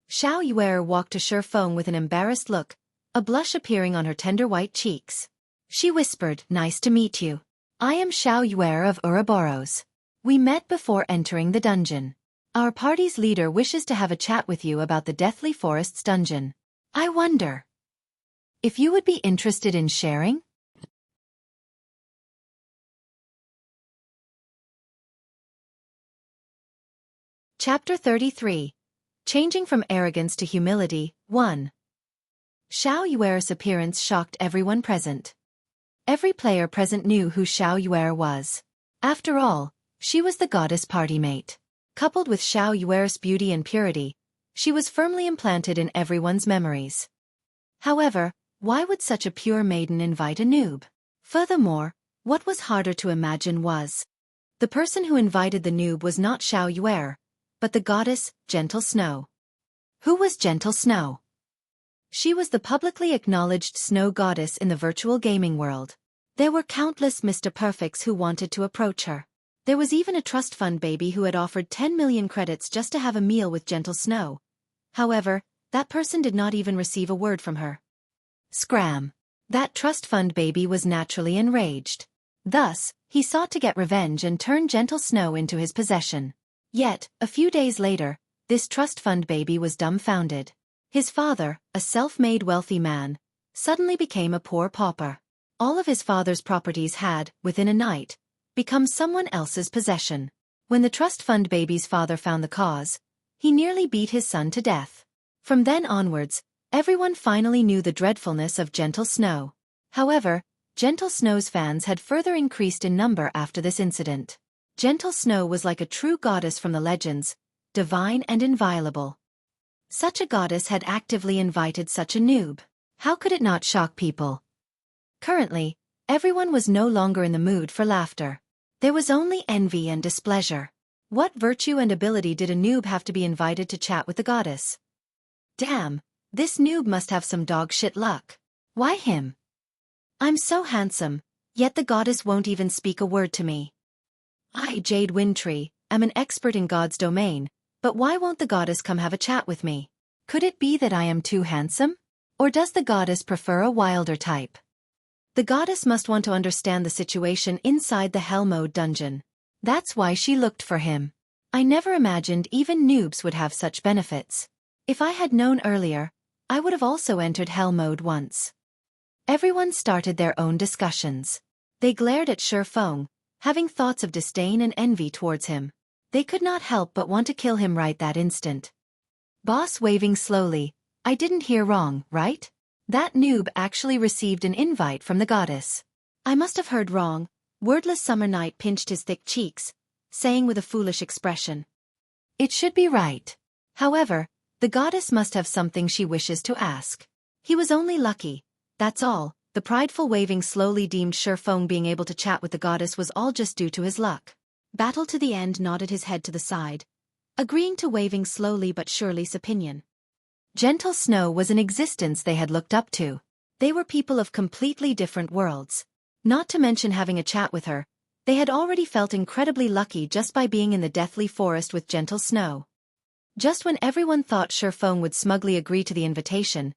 Xueqi walked to Feng with an embarrassed look, a blush appearing on her tender white cheeks. She whispered, "Nice to meet you. I am Xueqi of Ouroboros. We met before entering the dungeon. Our party's leader wishes to have a chat with you about the Deathly Forest's dungeon. I wonder if you would be interested in sharing?" Chapter 33. Changing from Arrogance to Humility, 1. Xueqi's appearance shocked everyone present. Every player present knew who Xueqi was. After all, she was the goddess party mate. Coupled with Xueqi's beauty and purity, she was firmly implanted in everyone's memories. However, why would such a pure maiden invite a noob? Furthermore, What was harder to imagine was the person who invited the noob was not Xueqi, but the goddess, Gentle Snow. Who was Gentle Snow? She was the publicly acknowledged snow goddess in the virtual gaming world. There were countless Mr. Perfects who wanted to approach her. There was even a trust fund baby who had offered 10 million credits just to have a meal with Gentle Snow. However, that person did not even receive a word from her. Scram. That trust fund baby was naturally enraged. Thus, he sought to get revenge and turn Gentle Snow into his possession. Yet, a few days later, this trust fund baby was dumbfounded. His father, a self-made wealthy man, suddenly became a poor pauper. All of his father's properties had, within a night, become someone else's possession. When the trust fund baby's father found the cause, he nearly beat his son to death. From then onwards, everyone finally knew the dreadfulness of Gentle Snow. However, Gentle Snow's fans had further increased in number after this incident. Gentle Snow was like a true goddess from the legends, divine and inviolable. Such a goddess had actively invited such a noob. How could it not shock people? Currently, everyone was no longer in the mood for laughter. There was only envy and displeasure. What virtue and ability did a noob have to be invited to chat with the goddess? Damn, this noob must have some dog shit luck. Why him? I'm so handsome, yet the goddess won't even speak a word to me. I, Jade Windtree, am an expert in God's domain, but why won't the goddess come have a chat with me? Could it be that I am too handsome? Or does the goddess prefer a wilder type? The goddess must want to understand the situation inside the Hell Mode dungeon. That's why she looked for him. I never imagined even noobs would have such benefits. If I had known earlier, I would have also entered Hell Mode once. Everyone started their own discussions. They glared at Feng, having thoughts of disdain and envy towards him. They could not help but want to kill him right that instant. Boss waving slowly, I didn't hear wrong, right? That noob actually received an invite from the goddess. I must have heard wrong. Wordless Summer Night pinched his thick cheeks, saying with a foolish expression. It should be right. However, the goddess must have something she wishes to ask. He was only lucky. That's all. The prideful waving slowly deemed Feng being able to chat with the goddess was all just due to his luck. Battle to the End nodded his head to the side, agreeing to waving slowly but surely's opinion. Gentle Snow was an existence they had looked up to. They were people of completely different worlds. Not to mention having a chat with her, they had already felt incredibly lucky just by being in the deathly forest with Gentle Snow. Just when everyone thought Feng would smugly agree to the invitation,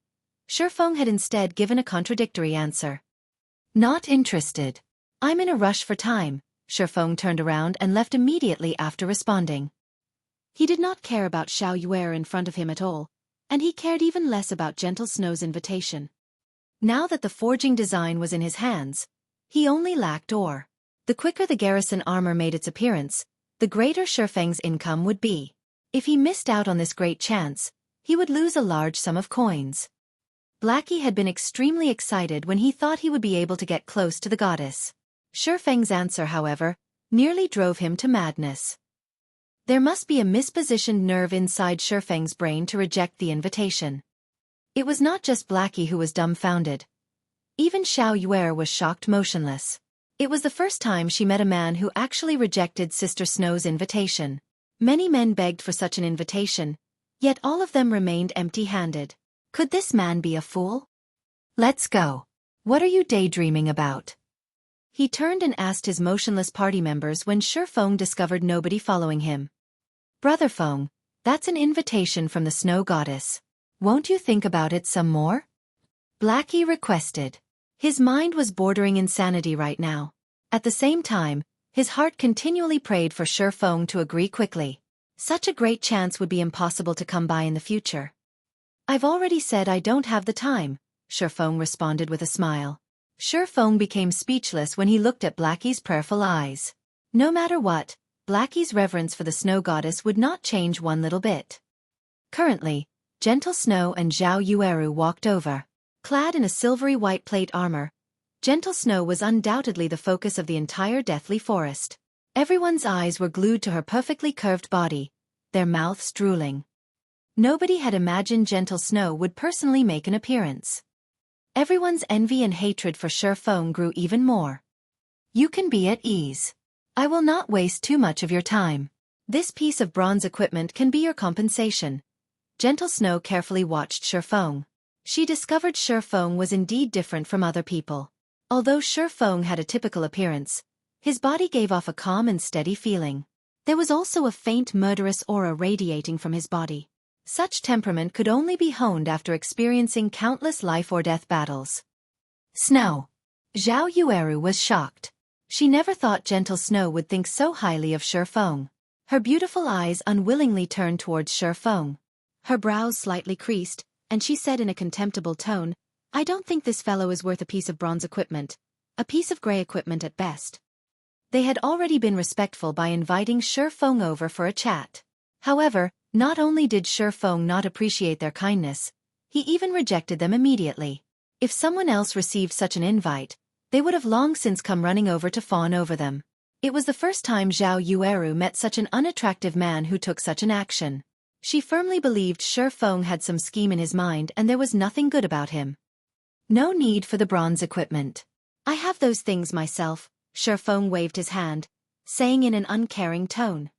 Feng had instead given a contradictory answer. Not interested. I'm in a rush for time. Feng turned around and left immediately after responding. He did not care about Xueqi in front of him at all, and he cared even less about Gentle Snow's invitation. Now that the forging design was in his hands, he only lacked ore. The quicker the garrison armor made its appearance, the greater Feng's income would be. If he missed out on this great chance, he would lose a large sum of coins. Blackie had been extremely excited when he thought he would be able to get close to the goddess. Feng's answer, however, nearly drove him to madness. There must be a mispositioned nerve inside Feng's brain to reject the invitation. It was not just Blackie who was dumbfounded. Even Xueqi was shocked motionless. It was the first time she met a man who actually rejected Sister Snow's invitation. Many men begged for such an invitation, yet all of them remained empty-handed. Could this man be a fool? Let's go. What are you daydreaming about? He turned and asked his motionless party members when Feng discovered nobody following him. Brother Feng, that's an invitation from the snow goddess. Won't you think about it some more? Blackie requested. His mind was bordering insanity right now. At the same time, his heart continually prayed for Feng to agree quickly. Such a great chance would be impossible to come by in the future. I've already said I don't have the time, Feng responded with a smile. Feng became speechless when he looked at Blackie's prayerful eyes. No matter what, Blackie's reverence for the snow goddess would not change one little bit. Currently, Gentle Snow and Xueqi walked over. Clad in a silvery white plate armor, Gentle Snow was undoubtedly the focus of the entire deathly forest. Everyone's eyes were glued to her perfectly curved body, their mouths drooling. Nobody had imagined Gentle Snow would personally make an appearance. Everyone's envy and hatred for Feng grew even more. You can be at ease. I will not waste too much of your time. This piece of bronze equipment can be your compensation. Gentle Snow carefully watched Feng. She discovered Feng was indeed different from other people. Although Feng had a typical appearance, his body gave off a calm and steady feeling. There was also a faint murderous aura radiating from his body. Such temperament could only be honed after experiencing countless life-or-death battles. Snow. Zhao Yueru was shocked. She never thought Gentle Snow would think so highly of Feng. Her beautiful eyes unwillingly turned towards Feng. Her brows slightly creased, and she said in a contemptible tone, I don't think this fellow is worth a piece of bronze equipment. A piece of gray equipment at best. They had already been respectful by inviting Feng over for a chat. However, not only did Feng not appreciate their kindness, he even rejected them immediately. If someone else received such an invite, they would have long since come running over to fawn over them. It was the first time Zhao Yueru met such an unattractive man who took such an action. She firmly believed Feng had some scheme in his mind and there was nothing good about him. No need for the bronze equipment. I have those things myself, Feng waved his hand, saying in an uncaring tone.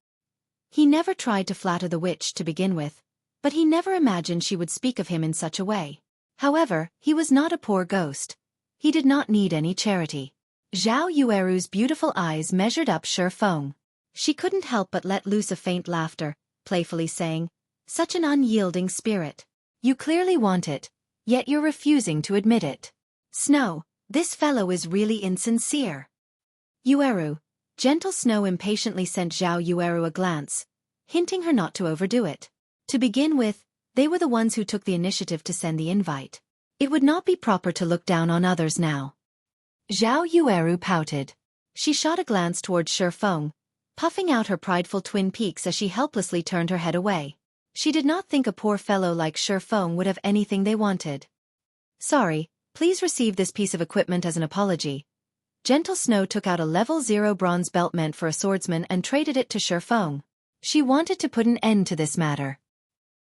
He never tried to flatter the witch to begin with, but he never imagined she would speak of him in such a way. However, he was not a poor ghost. He did not need any charity. Zhao Yueru's beautiful eyes measured up Feng. She couldn't help but let loose a faint laughter, playfully saying, such an unyielding spirit. You clearly want it, yet you're refusing to admit it. Snow, this fellow is really insincere. Yueru. Gentle Snow impatiently sent Zhao Yueru a glance, hinting her not to overdo it. To begin with, they were the ones who took the initiative to send the invite. It would not be proper to look down on others now. Zhao Yueru pouted. She shot a glance towards Feng, puffing out her prideful twin peaks as she helplessly turned her head away. She did not think a poor fellow like Feng would have anything they wanted. Sorry, please receive this piece of equipment as an apology. Gentle Snow took out a level 0 bronze belt meant for a swordsman and traded it to Feng. She wanted to put an end to this matter.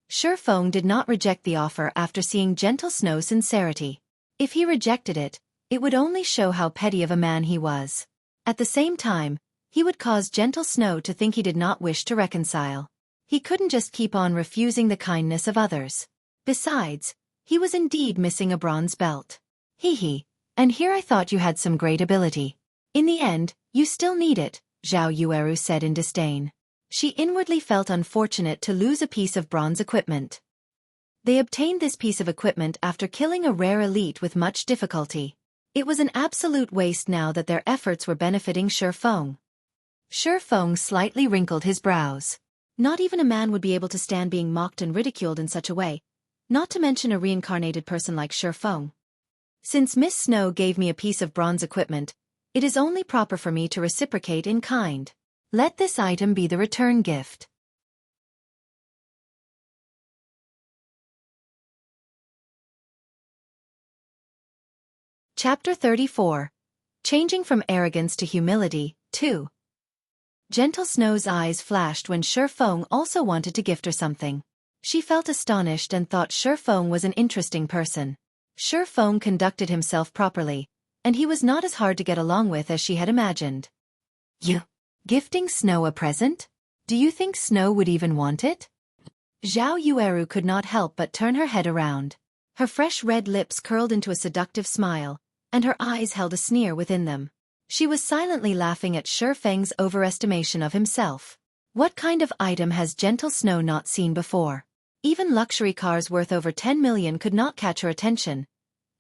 Feng did not reject the offer after seeing Gentle Snow's sincerity. If he rejected it, it would only show how petty of a man he was. At the same time, he would cause Gentle Snow to think he did not wish to reconcile. He couldn't just keep on refusing the kindness of others. Besides, he was indeed missing a bronze belt. Hee, and here I thought you had some great ability. In the end, you still need it, Zhao Yueru said in disdain. She inwardly felt unfortunate to lose a piece of bronze equipment. They obtained this piece of equipment after killing a rare elite with much difficulty. It was an absolute waste now that their efforts were benefiting Feng. Feng slightly wrinkled his brows. Not even a man would be able to stand being mocked and ridiculed in such a way, not to mention a reincarnated person like Feng. Since Miss Snow gave me a piece of bronze equipment, it is only proper for me to reciprocate in kind. Let this item be the return gift. Chapter 34. Changing from Arrogance to Humility, 2. Gentle Snow's eyes flashed when Feng also wanted to gift her something. She felt astonished and thought Feng was an interesting person. Feng conducted himself properly, and he was not as hard to get along with as she had imagined. You gifting Snow a present? Do you think Snow would even want it? Zhao Yueru could not help but turn her head around. Her fresh red lips curled into a seductive smile, and her eyes held a sneer within them. She was silently laughing at Feng's overestimation of himself. What kind of item has Gentle Snow not seen before? Even luxury cars worth over 10 million could not catch her attention,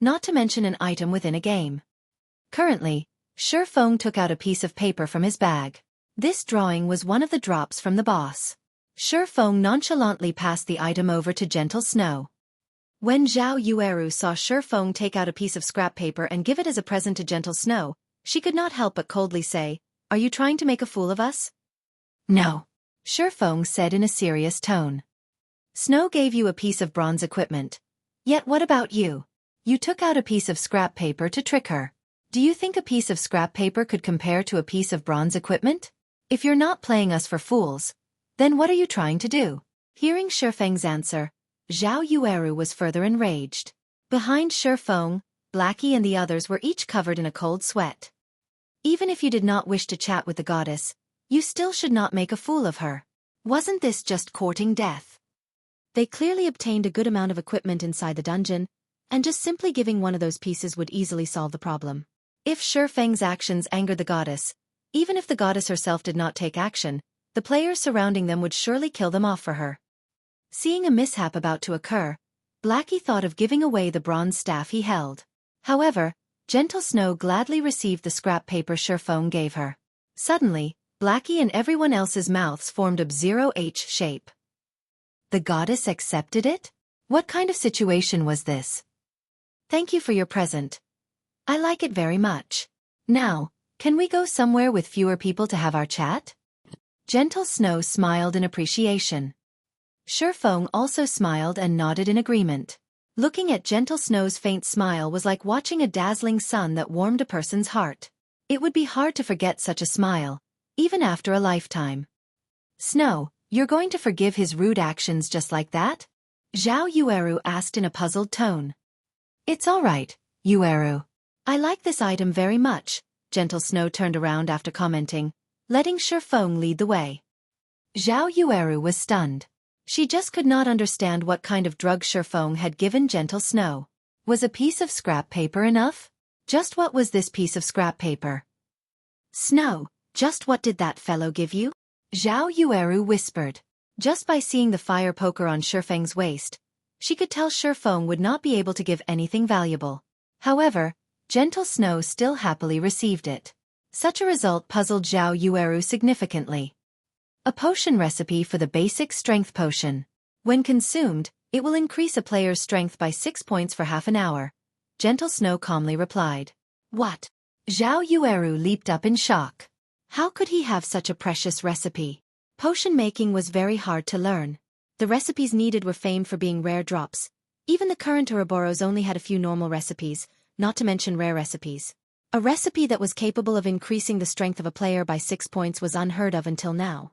not to mention an item within a game. Currently, Feng took out a piece of paper from his bag. This drawing was one of the drops from the boss. Feng nonchalantly passed the item over to Gentle Snow. When Zhao Yueru saw Feng take out a piece of scrap paper and give it as a present to Gentle Snow, she could not help but coldly say, "Are you trying to make a fool of us?" "No," Feng said in a serious tone. "Snow gave you a piece of bronze equipment. Yet what about you? You took out a piece of scrap paper to trick her. Do you think a piece of scrap paper could compare to a piece of bronze equipment? If you're not playing us for fools, then what are you trying to do?" Hearing Feng's answer, Zhao Yueru was further enraged. Behind Feng, Blackie and the others were each covered in a cold sweat. Even if you did not wish to chat with the goddess, you still should not make a fool of her. Wasn't this just courting death? They clearly obtained a good amount of equipment inside the dungeon, and just simply giving one of those pieces would easily solve the problem. If Feng's actions angered the goddess, even if the goddess herself did not take action, the players surrounding them would surely kill them off for her. Seeing a mishap about to occur, Blackie thought of giving away the bronze staff he held. However, Gentle Snow gladly received the scrap paper Feng gave her. Suddenly, Blackie and everyone else's mouths formed a zero H shape. The goddess accepted it? What kind of situation was this? Thank you for your present. I like it very much. Now, can we go somewhere with fewer people to have our chat? Gentle Snow smiled in appreciation. Feng also smiled and nodded in agreement. Looking at Gentle Snow's faint smile was like watching a dazzling sun that warmed a person's heart. It would be hard to forget such a smile, even after a lifetime. Snow, you're going to forgive his rude actions just like that? Zhao Yueru asked in a puzzled tone. It's all right, Yueru. I like this item very much, Gentle Snow turned around after commenting, letting Feng lead the way. Zhao Yueru was stunned. She just could not understand what kind of drug Feng had given Gentle Snow. Was a piece of scrap paper enough? Just what was this piece of scrap paper? Snow, just what did that fellow give you? Zhao Yueru whispered. Just by seeing the fire poker on Feng's waist, she could tell Feng would not be able to give anything valuable. However, Gentle Snow still happily received it. Such a result puzzled Zhao Yueru significantly. A potion recipe for the basic strength potion. When consumed, it will increase a player's strength by 6 points for half an hour, Gentle Snow calmly replied. What? Zhao Yueru leaped up in shock. How could he have such a precious recipe? Potion making was very hard to learn. The recipes needed were famed for being rare drops. Even the current Ouroboros only had a few normal recipes, not to mention rare recipes. A recipe that was capable of increasing the strength of a player by 6 points was unheard of until now.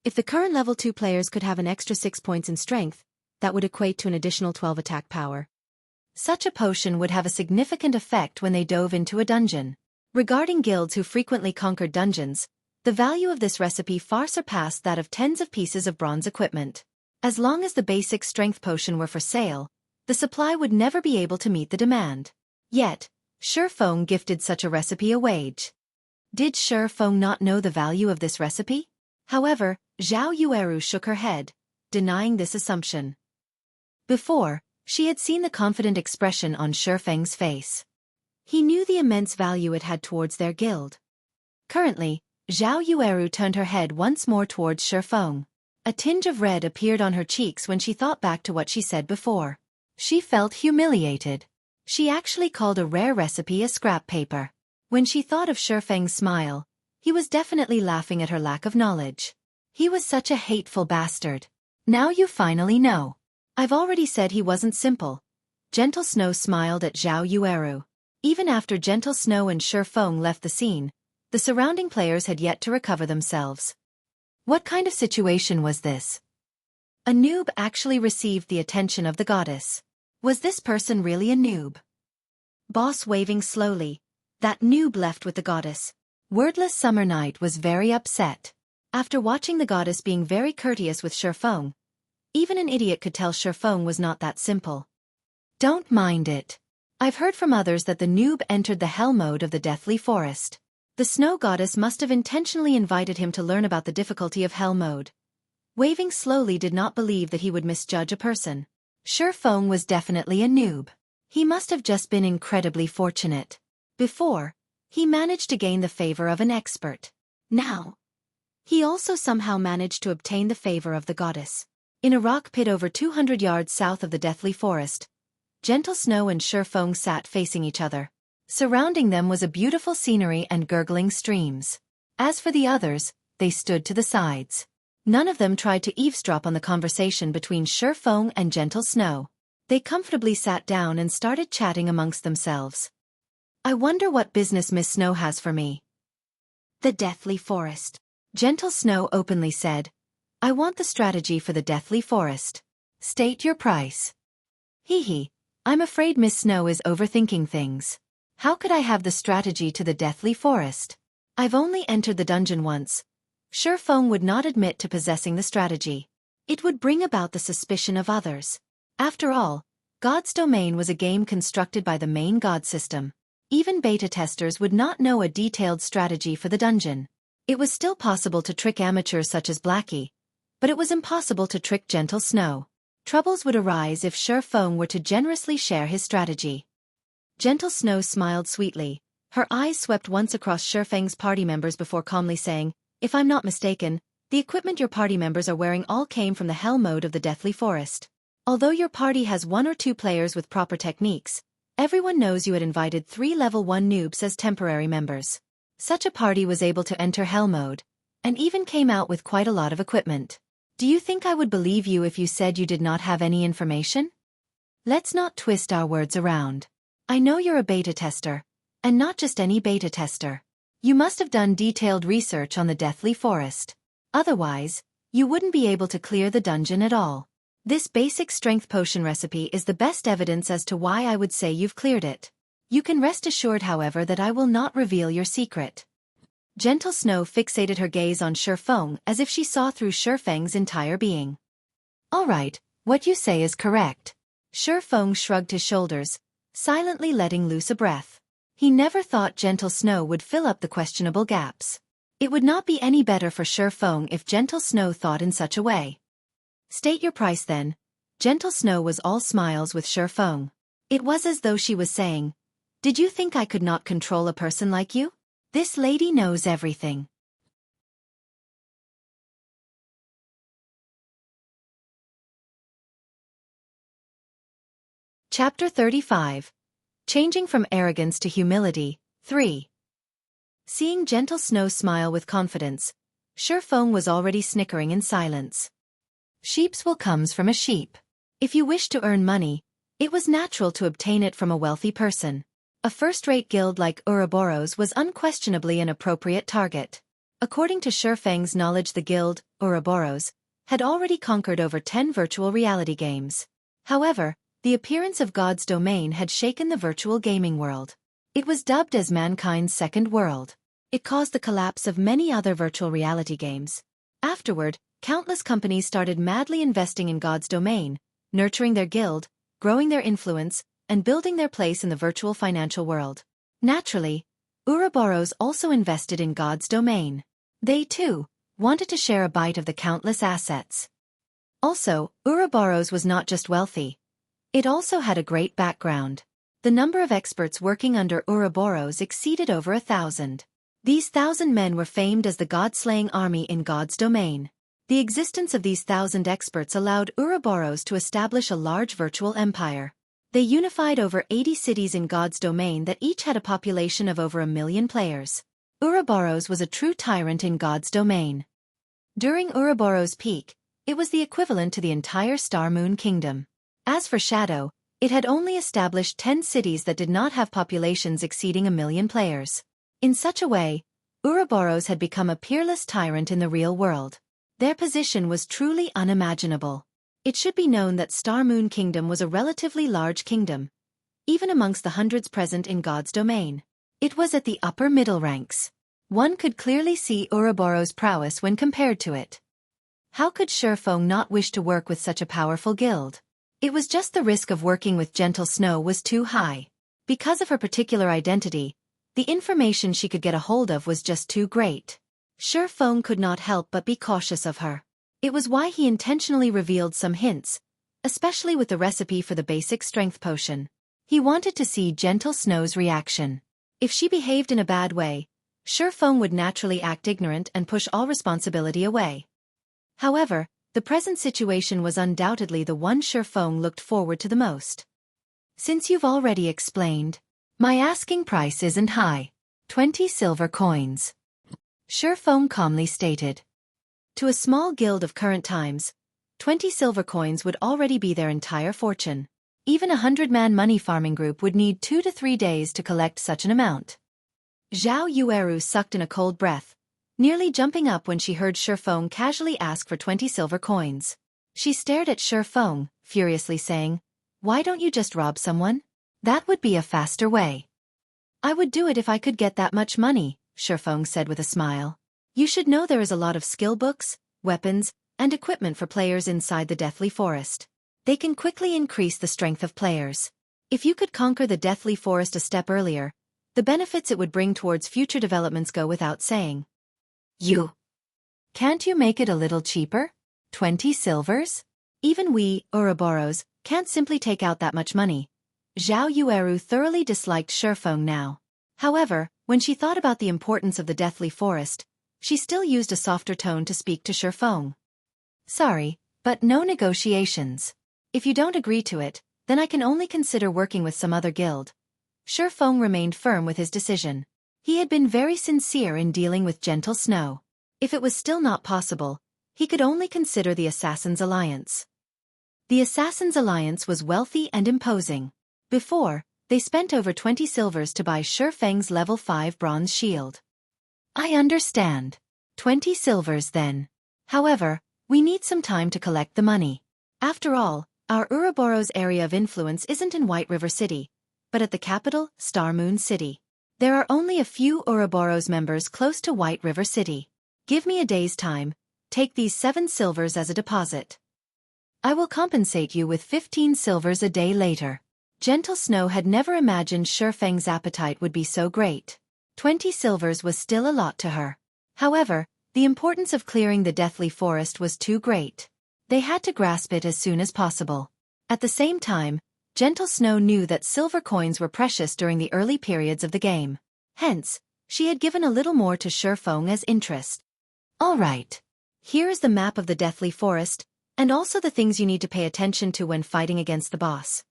If the current level 2 players could have an extra 6 points in strength, that would equate to an additional 12 attack power. Such a potion would have a significant effect when they dove into a dungeon. Regarding guilds who frequently conquered dungeons, the value of this recipe far surpassed that of tens of pieces of bronze equipment. As long as the basic strength potion were for sale, the supply would never be able to meet the demand. Yet, Feng gifted such a recipe a wage. Did Feng not know the value of this recipe? However, Zhao Yueru shook her head, denying this assumption. Before, she had seen the confident expression on Feng's face. He knew the immense value it had towards their guild. Currently, Zhao Yueru turned her head once more towards Feng. A tinge of red appeared on her cheeks when she thought back to what she said before. She felt humiliated. She actually called a rare recipe a scrap paper. When she thought of Feng's smile, he was definitely laughing at her lack of knowledge. He was such a hateful bastard. Now you finally know. I've already said he wasn't simple. Gentle Snow smiled at Zhao Yueru. Even after Gentle Snow and Feng left the scene, the surrounding players had yet to recover themselves. What kind of situation was this? A noob actually received the attention of the goddess. Was this person really a noob? Boss waving slowly, that noob left with the goddess. Wordless Summer Night was very upset. After watching the goddess being very courteous with Feng, even an idiot could tell Feng was not that simple. Don't mind it. I've heard from others that the noob entered the hell mode of the Deathly Forest. The snow goddess must have intentionally invited him to learn about the difficulty of hell mode. Waving slowly did not believe that he would misjudge a person. Feng was definitely a noob. He must have just been incredibly fortunate. Before, he managed to gain the favor of an expert. Now, he also somehow managed to obtain the favor of the goddess. In a rock pit over 200 yards south of the Deathly Forest, Gentle Snow and Feng sat facing each other. Surrounding them was a beautiful scenery and gurgling streams. As for the others, they stood to the sides. None of them tried to eavesdrop on the conversation between Feng and Gentle Snow. They comfortably sat down and started chatting amongst themselves. I wonder what business Miss Snow has for me. The Deathly Forest. Gentle Snow openly said, I want the strategy for the Deathly Forest. State your price. Hee hee, I'm afraid Miss Snow is overthinking things. How could I have the strategy to the deathly forest? I've only entered the dungeon once. Feng would not admit to possessing the strategy. It would bring about the suspicion of others. After all, God's Domain was a game constructed by the main god system. Even beta testers would not know a detailed strategy for the dungeon. It was still possible to trick amateurs such as Blackie, but it was impossible to trick Gentle Snow. Troubles would arise if Feng were to generously share his strategy. Gentle Snow smiled sweetly. Her eyes swept once across Feng's party members before calmly saying, "If I'm not mistaken, the equipment your party members are wearing all came from the hell mode of the Deathly Forest. Although your party has 1 or 2 players with proper techniques, everyone knows you had invited 3 level 1 noobs as temporary members. Such a party was able to enter hell mode, and even came out with quite a lot of equipment. Do you think I would believe you if you said you did not have any information? Let's not twist our words around. I know you're a beta tester, and not just any beta tester. You must have done detailed research on the Deathly Forest. Otherwise, you wouldn't be able to clear the dungeon at all. This basic strength potion recipe is the best evidence as to why I would say you've cleared it. You can rest assured, however, that I will not reveal your secret." Gentle Snow fixated her gaze on Feng as if she saw through Feng's entire being. "All right, what you say is correct." Feng shrugged his shoulders, silently letting loose a breath. He never thought Gentle Snow would fill up the questionable gaps. It would not be any better for Feng if Gentle Snow thought in such a way. "State your price then." Gentle Snow was all smiles with Feng. It was as though she was saying, "Did you think I could not control a person like you? This lady knows everything." Chapter 35. Changing from Arrogance to Humility, 3. Seeing Gentle Snow smile with confidence, Feng was already snickering in silence. Sheep's wool comes from a sheep. If you wish to earn money, it was natural to obtain it from a wealthy person. A first-rate guild like Ouroboros was unquestionably an appropriate target. According to Feng's knowledge, the guild, Ouroboros, had already conquered over 10 virtual reality games. However, the appearance of God's Domain had shaken the virtual gaming world. It was dubbed as mankind's second world. It caused the collapse of many other virtual reality games. Afterward, countless companies started madly investing in God's Domain, nurturing their guild, growing their influence, and building their place in the virtual financial world. Naturally, Ouroboros also invested in God's Domain. They, too, wanted to share a bite of the countless assets. Also, Ouroboros was not just wealthy. It also had a great background. The number of experts working under Ouroboros exceeded over 1,000. These 1,000 men were famed as the god-slaying army in God's Domain. The existence of these 1,000 experts allowed Ouroboros to establish a large virtual empire. They unified over 80 cities in God's Domain that each had a population of over 1 million players. Ouroboros was a true tyrant in God's Domain. During Ouroboros' peak, it was the equivalent to the entire Star Moon Kingdom. As for Shadow, it had only established 10 cities that did not have populations exceeding 1 million players. In such a way, Ouroboros had become a peerless tyrant in the real world. Their position was truly unimaginable. It should be known that Star Moon Kingdom was a relatively large kingdom. Even amongst the hundreds present in God's Domain, it was at the upper middle ranks. One could clearly see Ouroboros' prowess when compared to it. How could Feng not wish to work with such a powerful guild? It was just the risk of working with Gentle Snow was too high. Because of her particular identity, the information she could get a hold of was just too great. Feng could not help but be cautious of her. It was why he intentionally revealed some hints, especially with the recipe for the basic strength potion. He wanted to see Gentle Snow's reaction. If she behaved in a bad way, Feng would naturally act ignorant and push all responsibility away. However, the present situation was undoubtedly the one Feng looked forward to the most. "Since you've already explained, my asking price isn't high. 20 silver coins." Feng calmly stated. To a small guild of current times, 20 silver coins would already be their entire fortune. Even a 100-man money farming group would need 2 to 3 days to collect such an amount. Zhao Yueru sucked in a cold breath, nearly jumping up when she heard Feng casually ask for 20 silver coins. She stared at Feng, furiously saying, "Why don't you just rob someone? That would be a faster way." I would do it if I could get that much money, Feng said with a smile. You should know there is a lot of skill books, weapons, and equipment for players inside the Deathly Forest. They can quickly increase the strength of players. If you could conquer the Deathly Forest a step earlier, the benefits it would bring towards future developments go without saying. Can't you make it a little cheaper? 20 silvers? Even we, Ouroboros, can't simply take out that much money. Zhao Yueru thoroughly disliked Feng now. However, when she thought about the importance of the Deathly Forest, she still used a softer tone to speak to Feng. Sorry, but no negotiations. If you don't agree to it, then I can only consider working with some other guild. Feng remained firm with his decision. He had been very sincere in dealing with Gentle Snow. If it was still not possible, he could only consider the Assassin's Alliance. The Assassin's Alliance was wealthy and imposing. Before, they spent over 20 silvers to buy Feng's level 5 bronze shield. I understand. 20 silvers then. However, we need some time to collect the money. After all, our Ouroboros area of influence isn't in White River City, but at the capital, Star Moon City. There are only a few Ouroboros members close to White River City. Give me a day's time. Take these 7 silvers as a deposit. I will compensate you with 15 silvers a day later. Gentle Snow had never imagined Feng's appetite would be so great. 20 silvers was still a lot to her. However, the importance of clearing the Deathly Forest was too great. They had to grasp it as soon as possible. At the same time, Gentle Snow knew that silver coins were precious during the early periods of the game. Hence, she had given a little more to Feng as interest. All right. Here is the map of the Deathly Forest, and also the things you need to pay attention to when fighting against the boss.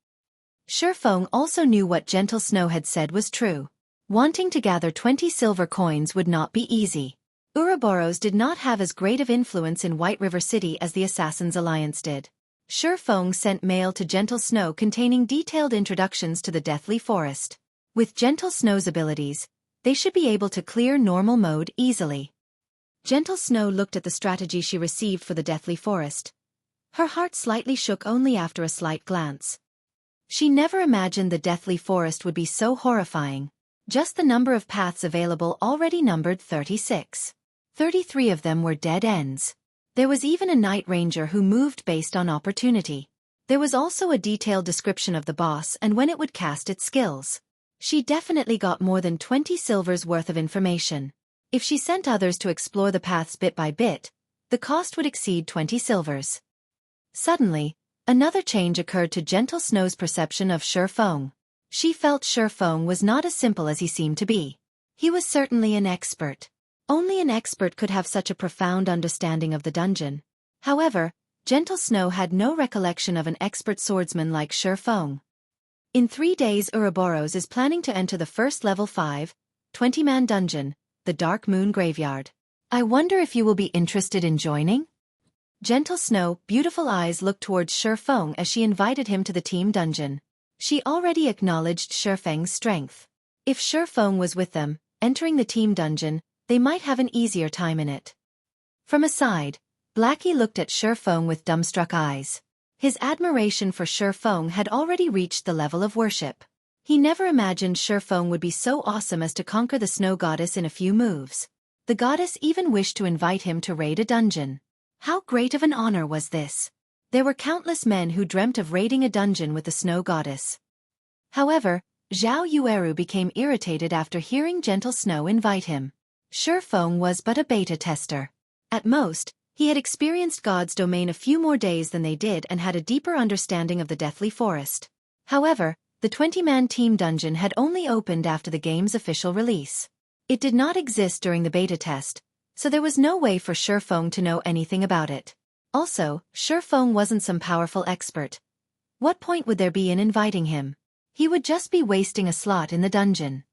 Feng also knew what Gentle Snow had said was true. Wanting to gather 20 silver coins would not be easy. Ouroboros did not have as great of influence in White River City as the Assassin's Alliance did. Feng sent mail to Gentle Snow containing detailed introductions to the Deathly Forest. With Gentle Snow's abilities, they should be able to clear normal mode easily. Gentle Snow looked at the strategy she received for the Deathly Forest. Her heart slightly shook only after a slight glance. She never imagined the Deathly Forest would be so horrifying. Just the number of paths available already numbered 36. 33 of them were dead ends. There was even a Night Ranger who moved based on opportunity. There was also a detailed description of the boss and when it would cast its skills. She definitely got more than 20 silvers worth of information. If she sent others to explore the paths bit by bit, the cost would exceed 20 silvers. Suddenly, another change occurred to Gentle Snow's perception of Feng. She felt Feng was not as simple as he seemed to be. He was certainly an expert. Only an expert could have such a profound understanding of the dungeon. However, Gentle Snow had no recollection of an expert swordsman like Feng. In 3 days Ouroboros is planning to enter the first level 5, 20-man dungeon, the Dark Moon Graveyard. I wonder if you will be interested in joining? Gentle Snow, beautiful eyes looked towards Feng as she invited him to the team dungeon. She already acknowledged Feng's strength. If Feng was with them, entering the team dungeon, they might have an easier time in it. From aside, Blackie looked at Feng with dumbstruck eyes. His admiration for Feng had already reached the level of worship. He never imagined Feng would be so awesome as to conquer the snow goddess in a few moves. The goddess even wished to invite him to raid a dungeon. How great of an honor was this? There were countless men who dreamt of raiding a dungeon with the snow goddess. However, Zhao Yueru became irritated after hearing Gentle Snow invite him. Feng was but a beta tester. At most, he had experienced God's domain a few more days than they did and had a deeper understanding of the Deathly Forest. However, the 20-man team dungeon had only opened after the game's official release. It did not exist during the beta test, so there was no way for Feng to know anything about it. Also, Feng wasn't some powerful expert. What point would there be in inviting him? He would just be wasting a slot in the dungeon.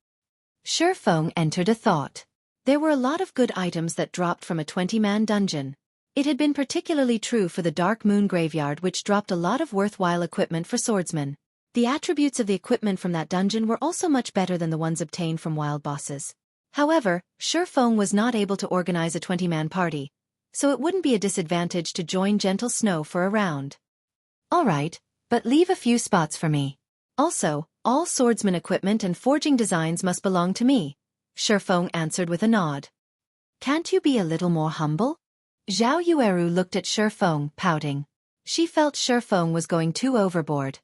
Feng entered a thought. There were a lot of good items that dropped from a 20-man dungeon. It had been particularly true for the Dark Moon Graveyard, which dropped a lot of worthwhile equipment for swordsmen. The attributes of the equipment from that dungeon were also much better than the ones obtained from wild bosses. However, Feng was not able to organize a 20-man party, so it wouldn't be a disadvantage to join Gentle Snow for a round. Alright, but leave a few spots for me. Also, all swordsman equipment and forging designs must belong to me, Feng answered with a nod. Can't you be a little more humble? Zhao Yueru looked at Feng, pouting. She felt Feng was going too overboard.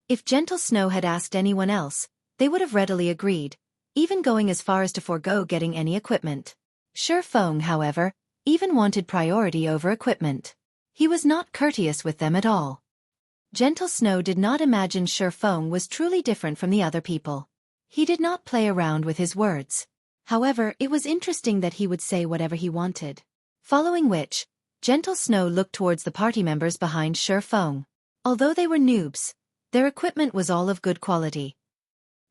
If Gentle Snow had asked anyone else, they would have readily agreed, even going as far as to forego getting any equipment. Feng, however, even wanted priority over equipment. He was not courteous with them at all. Gentle Snow did not imagine Feng was truly different from the other people. He did not play around with his words. However, it was interesting that he would say whatever he wanted. Following which, Gentle Snow looked towards the party members behind Feng. Although they were noobs, their equipment was all of good quality.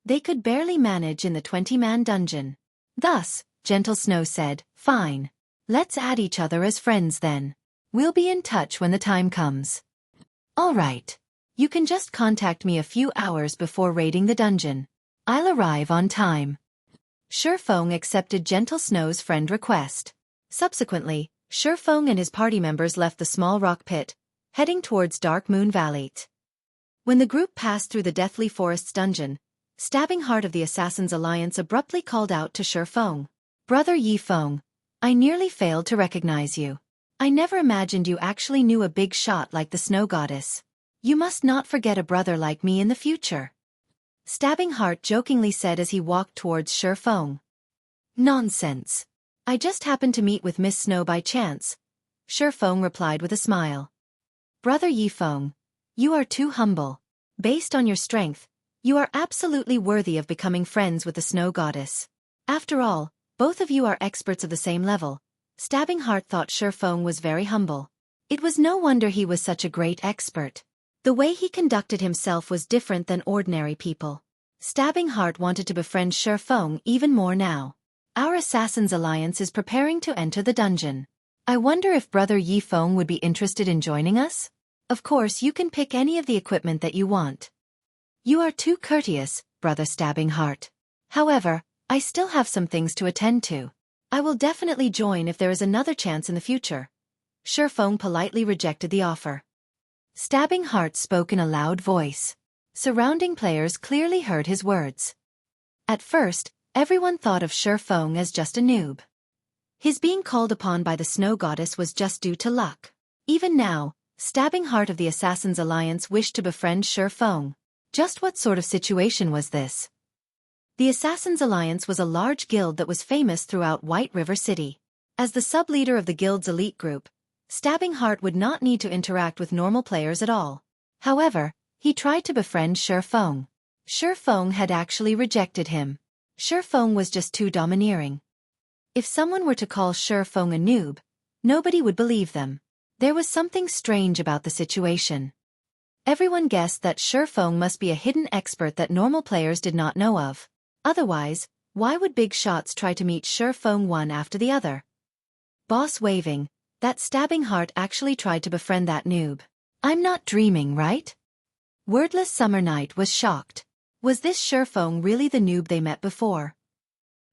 They could barely manage in the 20-man dungeon. Thus, Gentle Snow said, "Fine. Let's add each other as friends then. We'll be in touch when the time comes." "All right. You can just contact me a few hours before raiding the dungeon. I'll arrive on time." Feng accepted Gentle Snow's friend request. Subsequently, Feng and his party members left the small rock pit, heading towards Dark Moon Valley. When the group passed through the Deathly Forest's dungeon, Stabbing Heart of the Assassin's Alliance abruptly called out to Feng. "Brother Yi Feng, I nearly failed to recognize you. I never imagined you actually knew a big shot like the Snow Goddess. You must not forget a brother like me in the future," Stabbing Heart jokingly said as he walked towards Feng. "Nonsense. I just happened to meet with Miss Snow by chance," Feng replied with a smile. "Brother Yi Feng, you are too humble. Based on your strength, you are absolutely worthy of becoming friends with the Snow Goddess. After all, both of you are experts of the same level." Stabbing Heart thought Feng was very humble. It was no wonder he was such a great expert. The way he conducted himself was different than ordinary people. Stabbing Heart wanted to befriend Feng even more now. "Our Assassin's Alliance is preparing to enter the dungeon. I wonder if Brother Yi Feng would be interested in joining us? Of course you can pick any of the equipment that you want." "You are too courteous, Brother Stabbing Heart. However, I still have some things to attend to. I will definitely join if there is another chance in the future." Feng politely rejected the offer. Stabbing Heart spoke in a loud voice. Surrounding players clearly heard his words. At first, everyone thought of Feng as just a noob. His being called upon by the Snow Goddess was just due to luck. Even now, Stabbing Heart of the Assassin's Alliance wished to befriend Feng. Just what sort of situation was this? The Assassin's Alliance was a large guild that was famous throughout White River City. As the sub-leader of the guild's elite group, Stabbing Heart would not need to interact with normal players at all. However, he tried to befriend Feng. Feng had actually rejected him. Feng was just too domineering. If someone were to call Feng a noob, nobody would believe them. There was something strange about the situation. Everyone guessed that Feng must be a hidden expert that normal players did not know of. Otherwise, why would big shots try to meet Feng one after the other? Boss waving, that Stabbing Heart actually tried to befriend that noob. "I'm not dreaming, right?" Wordless Summer Night was shocked. Was this Feng really the noob they met before?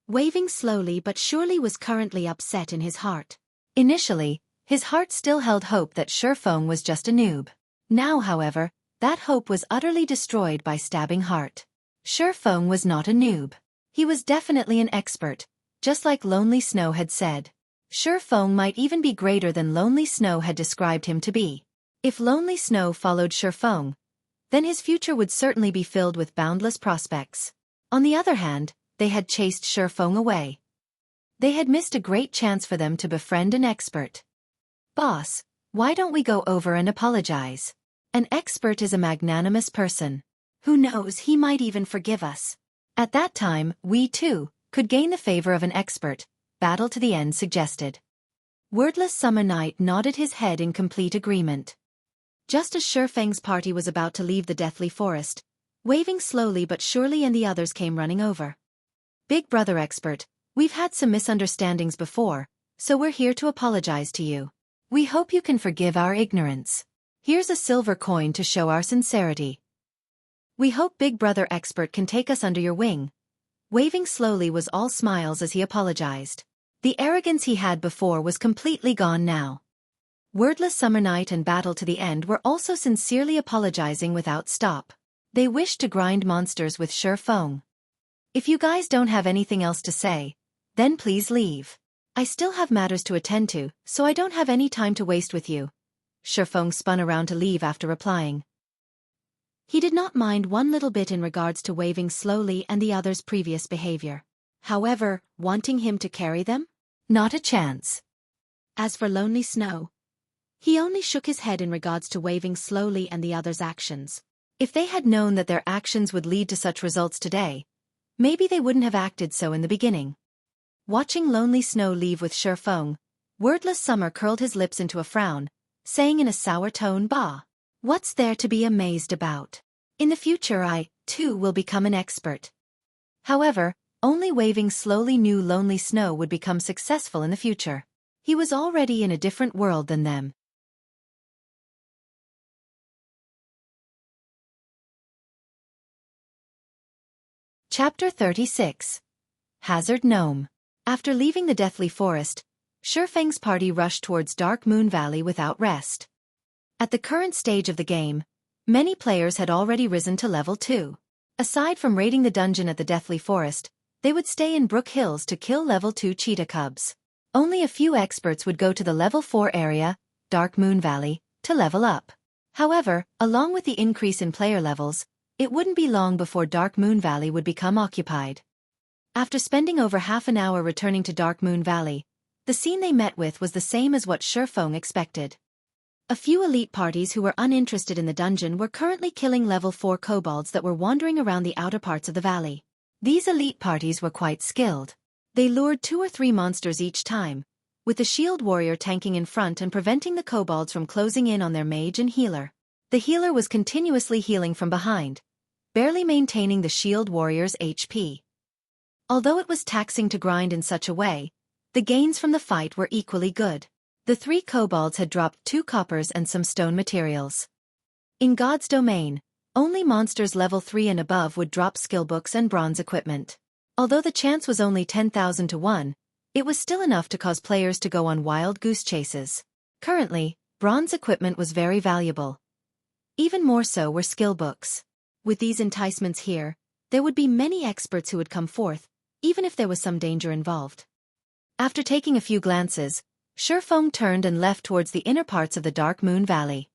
Waving slowly but surely was currently upset in his heart. Initially, his heart still held hope that Feng was just a noob. Now, however, that hope was utterly destroyed by Stabbing Heart. Feng was not a noob. He was definitely an expert, just like Lonely Snow had said. Feng might even be greater than Lonely Snow had described him to be. If Lonely Snow followed Feng, then his future would certainly be filled with boundless prospects. On the other hand, they had chased Feng away. They had missed a great chance for them to befriend an expert. "Boss, why don't we go over and apologize? An expert is a magnanimous person. Who knows, he might even forgive us. At that time, we, too, could gain the favor of an expert," Battle to the End suggested. Wordless Summer Night nodded his head in complete agreement. Just as Feng's party was about to leave the Deathly Forest, waving slowly but surely and the others came running over. "Big Brother Expert, we've had some misunderstandings before, so we're here to apologize to you. We hope you can forgive our ignorance. Here's a silver coin to show our sincerity. We hope Big Brother Expert can take us under your wing." Waving slowly was all smiles as he apologized. The arrogance he had before was completely gone now. Wordless Summer Night and Battle to the End were also sincerely apologizing without stop. They wished to grind monsters with Feng. If you guys don't have anything else to say, then please leave. I still have matters to attend to, so I don't have any time to waste with you. Feng spun around to leave after replying. He did not mind one little bit in regards to waving slowly and the other's previous behavior. However, wanting him to carry them? Not a chance. As for Lonely Snow, he only shook his head in regards to waving slowly and the other's actions. If they had known that their actions would lead to such results today, maybe they wouldn't have acted so in the beginning. Watching Lonely Snow leave with Feng, wordless Summer curled his lips into a frown, saying in a sour tone, "Bah. What's there to be amazed about? In the future I, too, will become an expert." However, only waving slowly knew Lonely Snow would become successful in the future. He was already in a different world than them. Chapter 36. Hazard Gnome. After leaving the Deathly Forest, Feng's party rushed towards Dark Moon Valley without rest. At the current stage of the game, many players had already risen to level 2. Aside from raiding the dungeon at the Deathly Forest, they would stay in Brook Hills to kill level 2 cheetah cubs. Only a few experts would go to the level 4 area, Dark Moon Valley, to level up. However, along with the increase in player levels, it wouldn't be long before Dark Moon Valley would become occupied. After spending over half an hour returning to Dark Moon Valley, the scene they met with was the same as what Feng expected. A few elite parties who were uninterested in the dungeon were currently killing level 4 kobolds that were wandering around the outer parts of the valley. These elite parties were quite skilled. They lured 2 or 3 monsters each time, with the shield warrior tanking in front and preventing the kobolds from closing in on their mage and healer. The healer was continuously healing from behind, barely maintaining the shield warrior's HP. Although it was taxing to grind in such a way, the gains from the fight were equally good. The 3 kobolds had dropped 2 coppers and some stone materials. In God's domain, only monsters level 3 and above would drop skill books and bronze equipment. Although the chance was only 10,000 to 1, it was still enough to cause players to go on wild goose chases. Currently, bronze equipment was very valuable. Even more so were skill books. With these enticements here, there would be many experts who would come forth, even if there was some danger involved. After taking a few glances, Feng turned and left towards the inner parts of the Dark Moon Valley.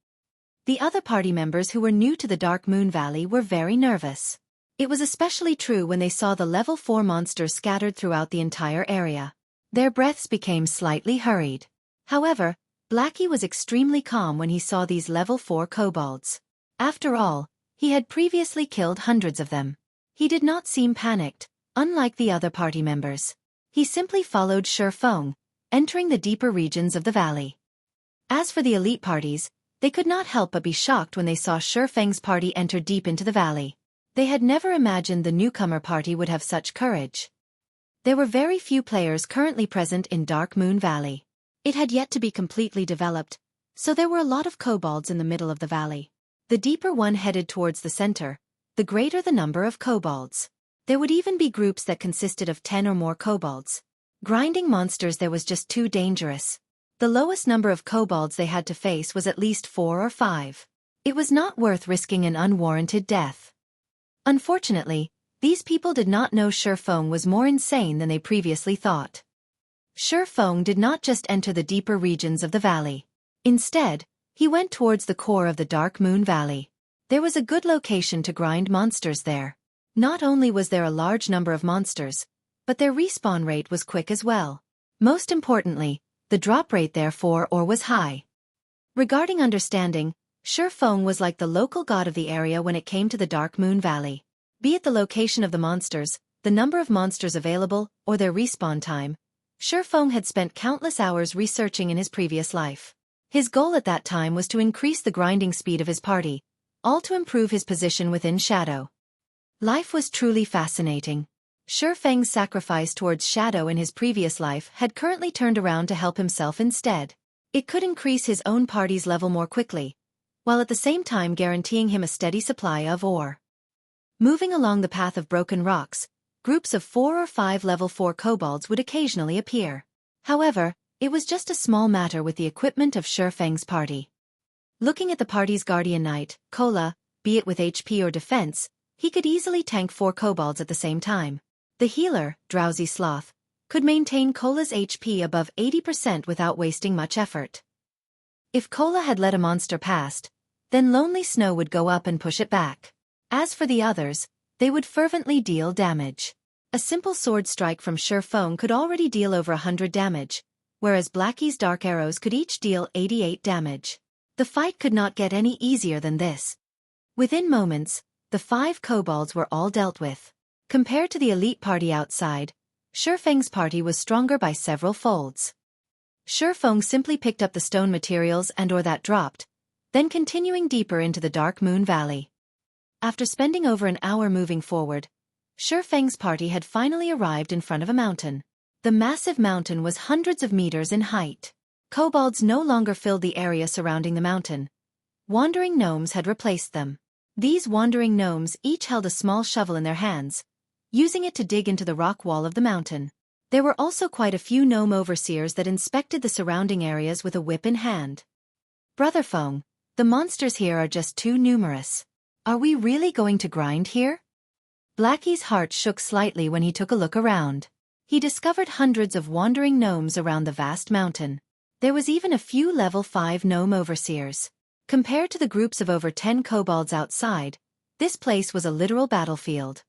The other party members who were new to the Dark Moon Valley were very nervous. It was especially true when they saw the level 4 monsters scattered throughout the entire area. Their breaths became slightly hurried. However, Blackie was extremely calm when he saw these level 4 kobolds. After all, he had previously killed hundreds of them. He did not seem panicked, unlike the other party members. He simply followed Feng, entering the deeper regions of the valley. As for the elite parties, they could not help but be shocked when they saw Feng's party enter deep into the valley. They had never imagined the newcomer party would have such courage. There were very few players currently present in Dark Moon Valley. It had yet to be completely developed, so there were a lot of kobolds in the middle of the valley. The deeper one headed towards the center, the greater the number of kobolds. There would even be groups that consisted of 10 or more kobolds. Grinding monsters there was just too dangerous. The lowest number of kobolds they had to face was at least 4 or 5. It was not worth risking an unwarranted death. Unfortunately, these people did not know Feng was more insane than they previously thought. Feng did not just enter the deeper regions of the valley. Instead, he went towards the core of the Dark Moon Valley. There was a good location to grind monsters there. Not only was there a large number of monsters, but their respawn rate was quick as well. Most importantly, the drop rate therefore was high. Regarding understanding, Feng was like the local god of the area when it came to the Dark Moon Valley. Be it the location of the monsters, the number of monsters available, or their respawn time, Feng had spent countless hours researching in his previous life. His goal at that time was to increase the grinding speed of his party, all to improve his position within Shadow. Life was truly fascinating. Feng's sacrifice towards Shadow in his previous life had currently turned around to help himself instead. It could increase his own party's level more quickly, while at the same time guaranteeing him a steady supply of ore. Moving along the path of broken rocks, groups of 4 or 5 level 4 kobolds would occasionally appear. However, it was just a small matter with the equipment of Feng's party. Looking at the party's guardian knight, Kola, be it with HP or defense, he could easily tank 4 kobolds at the same time. The healer, Drowsy Sloth, could maintain Cola's HP above 80% without wasting much effort. If Cola had let a monster past, then Lonely Snow would go up and push it back. As for the others, they would fervently deal damage. A simple sword strike from Feng could already deal over 100 damage, whereas Blackie's dark arrows could each deal 88 damage. The fight could not get any easier than this. Within moments, the 5 kobolds were all dealt with. Compared to the elite party outside, Feng's party was stronger by several folds. Feng simply picked up the stone materials and/or that dropped, then continuing deeper into the Dark Moon Valley. After spending over an hour moving forward, Feng's party had finally arrived in front of a mountain. The massive mountain was hundreds of meters in height. Kobolds no longer filled the area surrounding the mountain. Wandering gnomes had replaced them. These wandering gnomes each held a small shovel in their hands, using it to dig into the rock wall of the mountain. There were also quite a few gnome overseers that inspected the surrounding areas with a whip in hand. Brother Feng, the monsters here are just too numerous. Are we really going to grind here? Blackie's heart shook slightly when he took a look around. He discovered hundreds of wandering gnomes around the vast mountain. There was even a few level 5 gnome overseers. Compared to the groups of over 10 kobolds outside, this place was a literal battlefield.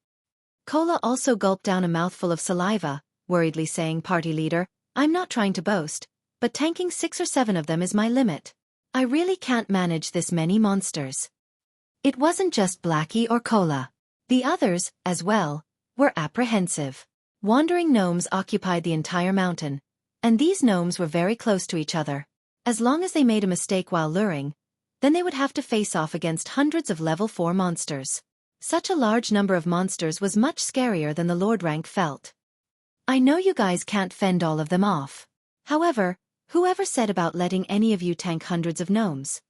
Cola also gulped down a mouthful of saliva, worriedly saying, "Party leader, I'm not trying to boast, but tanking 6 or 7 of them is my limit. I really can't manage this many monsters." It wasn't just Blackie or Cola. The others, as well, were apprehensive. Wandering gnomes occupied the entire mountain, and these gnomes were very close to each other. As long as they made a mistake while luring, then they would have to face off against hundreds of level 4 monsters. Such a large number of monsters was much scarier than the Lord rank felt. I know you guys can't fend all of them off. However, whoever said about letting any of you tank hundreds of gnomes?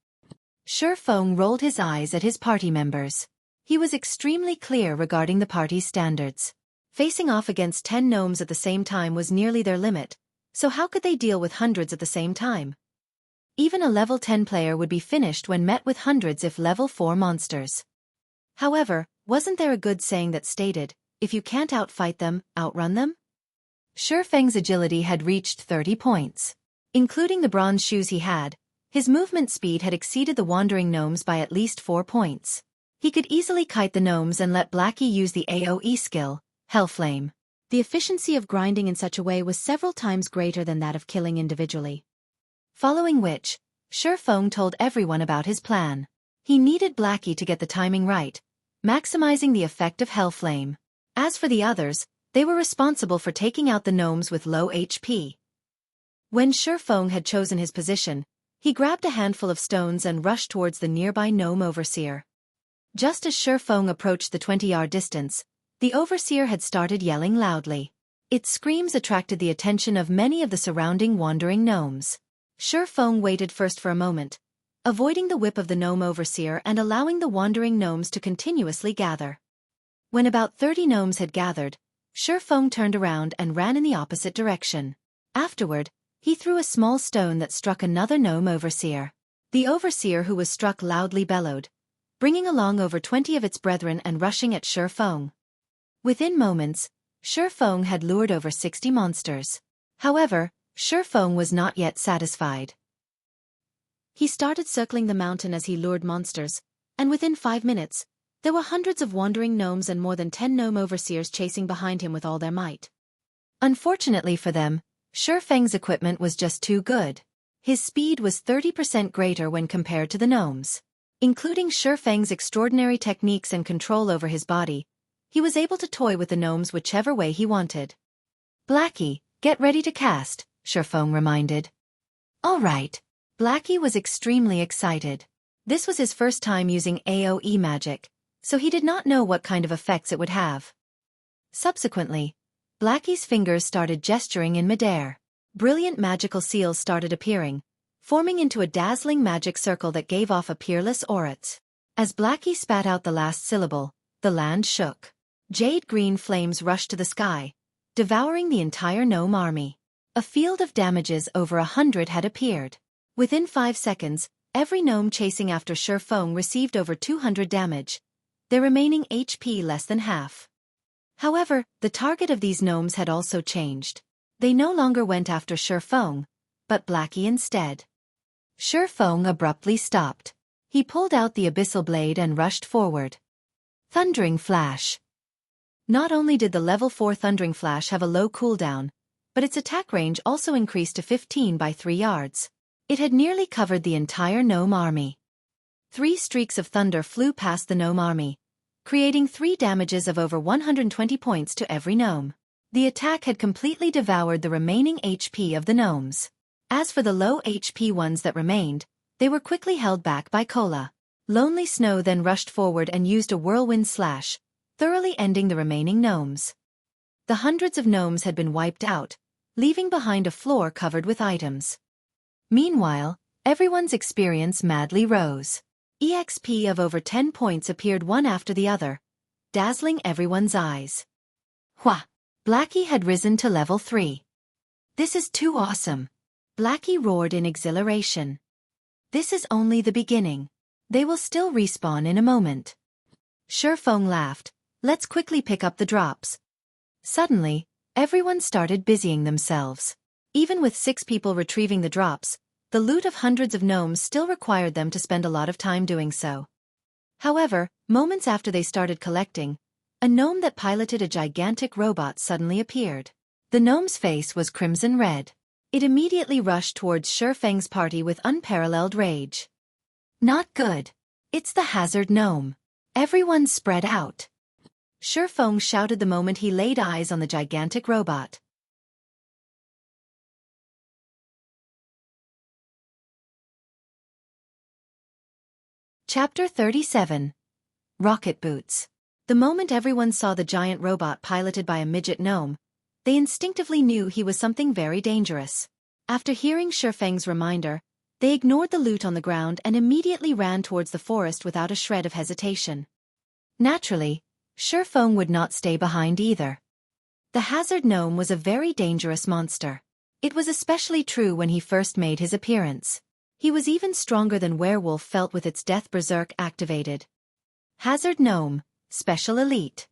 Feng rolled his eyes at his party members. He was extremely clear regarding the party's standards. Facing off against 10 gnomes at the same time was nearly their limit, so how could they deal with hundreds at the same time? Even a level 10 player would be finished when met with hundreds if level 4 monsters. However, wasn't there a good saying that stated, if you can't outfight them, outrun them? Feng's agility had reached 30 points. Including the bronze shoes he had, his movement speed had exceeded the wandering gnomes by at least 4 points. He could easily kite the gnomes and let Blackie use the AoE skill, Hellflame. The efficiency of grinding in such a way was several times greater than that of killing individually. Following which, Feng told everyone about his plan. He needed Blackie to get the timing right, maximizing the effect of Hellflame. As for the others, they were responsible for taking out the gnomes with low HP. When Feng had chosen his position, he grabbed a handful of stones and rushed towards the nearby gnome overseer. Just as Feng approached the 20-yard distance, the overseer had started yelling loudly. Its screams attracted the attention of many of the surrounding wandering gnomes. Feng waited first for a moment, avoiding the whip of the gnome overseer and allowing the wandering gnomes to continuously gather. When about 30 gnomes had gathered, Feng turned around and ran in the opposite direction. Afterward, he threw a small stone that struck another gnome overseer. The overseer who was struck loudly bellowed, bringing along over 20 of its brethren and rushing at Feng. Within moments, Feng had lured over 60 monsters. However, Feng was not yet satisfied. He started circling the mountain as he lured monsters, and within 5 minutes, there were hundreds of wandering gnomes and more than 10 gnome overseers chasing behind him with all their might. Unfortunately for them, Feng's equipment was just too good. His speed was 30% greater when compared to the gnomes. Including Feng's extraordinary techniques and control over his body, he was able to toy with the gnomes whichever way he wanted. "Blackie, get ready to cast," Feng reminded. "All right." Blackie was extremely excited. This was his first time using AoE magic, so he did not know what kind of effects it would have. Subsequently, Blackie's fingers started gesturing in midair. Brilliant magical seals started appearing, forming into a dazzling magic circle that gave off a peerless aura. As Blackie spat out the last syllable, the land shook. Jade green flames rushed to the sky, devouring the entire gnome army. A field of damages over 100 had appeared. Within 5 seconds, Every gnome chasing after Feng received over 200 damage, their remaining HP less than half. However, the target of these gnomes had also changed. They no longer went after Feng, but Blackie instead. Feng abruptly stopped. He pulled out the Abyssal blade and rushed forward. Thundering Flash. Not only did the level 4 Thundering Flash have a low cooldown, but its attack range also increased to 15 by 3 yards. It had nearly covered the entire gnome army. 3 streaks of thunder flew past the gnome army, creating 3 damages of over 120 points to every gnome. The attack had completely devoured the remaining HP of the gnomes. As for the low HP ones that remained, they were quickly held back by Cola. Lonely Snow then rushed forward and used a whirlwind slash, thoroughly ending the remaining gnomes. The hundreds of gnomes had been wiped out, leaving behind a floor covered with items. Meanwhile, everyone's experience madly rose. EXP of over 10 points appeared one after the other, dazzling everyone's eyes. Wha! Blackie had risen to level 3. This is too awesome! Blackie roared in exhilaration. This is only the beginning. They will still respawn in a moment. Feng laughed. Let's quickly pick up the drops. Suddenly, everyone started busying themselves. Even with 6 people retrieving the drops, the loot of hundreds of gnomes still required them to spend a lot of time doing so. However, moments after they started collecting, a gnome that piloted a gigantic robot suddenly appeared. The gnome's face was crimson red. It immediately rushed towards Feng's party with unparalleled rage. Not good. It's the hazard gnome. Everyone spread out. Feng shouted the moment he laid eyes on the gigantic robot. Chapter 37. Rocket Boots. The moment everyone saw the giant robot piloted by a midget gnome, they instinctively knew he was something very dangerous. After hearing Feng's reminder, they ignored the loot on the ground and immediately ran towards the forest without a shred of hesitation. Naturally, Feng would not stay behind either. The hazard gnome was a very dangerous monster. It was especially true when he first made his appearance. He was even stronger than Werewolf felt with its Death Berserk activated. Hazard Gnome, Special Elite.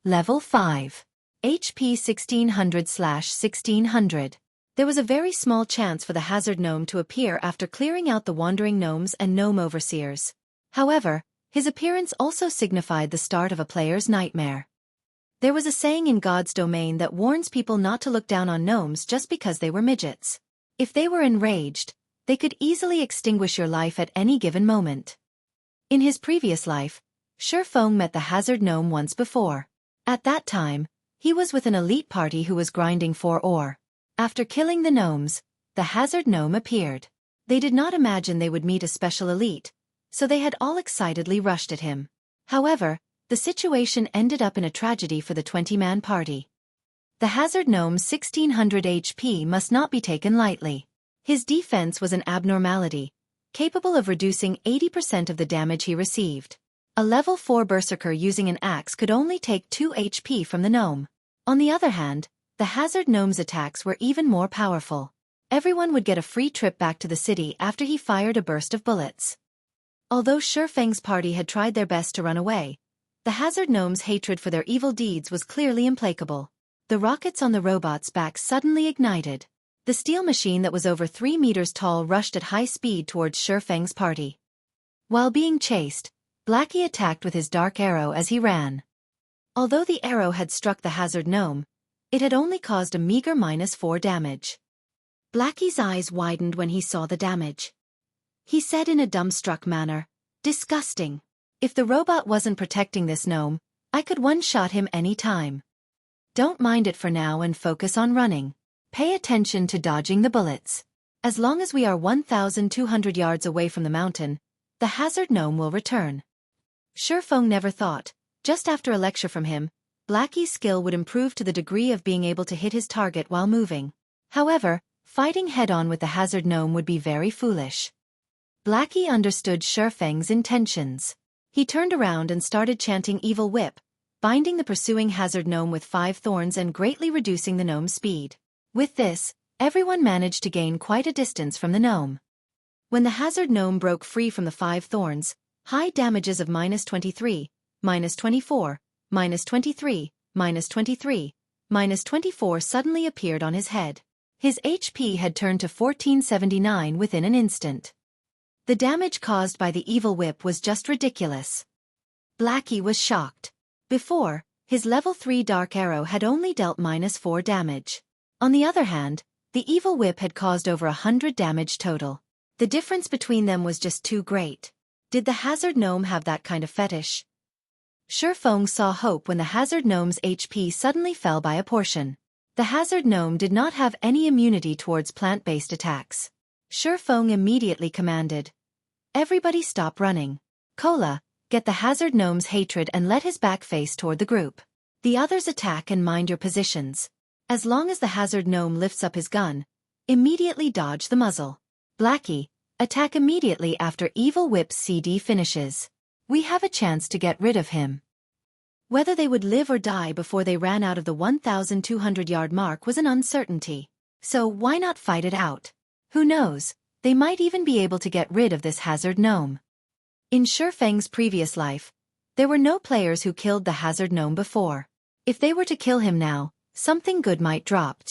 Level 5. HP 1600/1600. There was a very small chance for the Hazard Gnome to appear after clearing out the wandering gnomes and gnome overseers. However, his appearance also signified the start of a player's nightmare. There was a saying in God's domain that warns people not to look down on gnomes just because they were midgets. If they were enraged, they could easily extinguish your life at any given moment. In his previous life, Feng met the hazard gnome once before. At that time, he was with an elite party who was grinding for ore. After killing the gnomes, the hazard gnome appeared. They did not imagine they would meet a special elite, so they had all excitedly rushed at him. However, the situation ended up in a tragedy for the 20-man party. The hazard gnome's 1600 HP must not be taken lightly. His defense was an abnormality, capable of reducing 80% of the damage he received. A level 4 berserker using an axe could only take 2 HP from the gnome. On the other hand, the hazard gnome's attacks were even more powerful. Everyone would get a free trip back to the city after he fired a burst of bullets. Although Feng's party had tried their best to run away, the hazard gnome's hatred for their evil deeds was clearly implacable. The rockets on the robot's back suddenly ignited. The steel machine that was over 3 meters tall rushed at high speed towards Feng's party. While being chased, Blackie attacked with his dark arrow as he ran. Although the arrow had struck the hazard gnome, it had only caused a meager -4 damage. Blackie's eyes widened when he saw the damage. He said in a dumbstruck manner, "Disgusting. If the robot wasn't protecting this gnome, I could one-shot him any time. Don't mind it for now and focus on running. Pay attention to dodging the bullets. As long as we are 1,200 yards away from the mountain, the hazard gnome will return." Feng never thought, just after a lecture from him, Blackie's skill would improve to the degree of being able to hit his target while moving. However, fighting head-on with the hazard gnome would be very foolish. Blackie understood Feng's intentions. He turned around and started chanting Evil Whip, binding the pursuing hazard gnome with 5 thorns and greatly reducing the gnome's speed. With this, everyone managed to gain quite a distance from the gnome. When the hazard gnome broke free from the 5 thorns, high damages of -23, -24, -23, -23, -24 suddenly appeared on his head. His HP had turned to 1479 within an instant. The damage caused by the evil whip was just ridiculous. Blackie was shocked. Before, his level 3 dark arrow had only dealt -4 damage. On the other hand, the evil whip had caused over 100 damage total. The difference between them was just too great. Did the hazard gnome have that kind of fetish? Feng saw hope when the hazard gnome's HP suddenly fell by a portion. The hazard gnome did not have any immunity towards plant-based attacks. Feng immediately commanded, "Everybody stop running. Cola, get the hazard gnome's hatred and let his back face toward the group. The others attack and mind your positions. As long as the hazard gnome lifts up his gun, immediately dodge the muzzle. Blackie, attack immediately after Evil Whip's CD finishes. We have a chance to get rid of him." Whether they would live or die before they ran out of the 1,200-yard mark was an uncertainty. So why not fight it out? Who knows, they might even be able to get rid of this hazard gnome. In Feng's previous life, there were no players who killed the hazard gnome before. If they were to kill him now, something good might drop.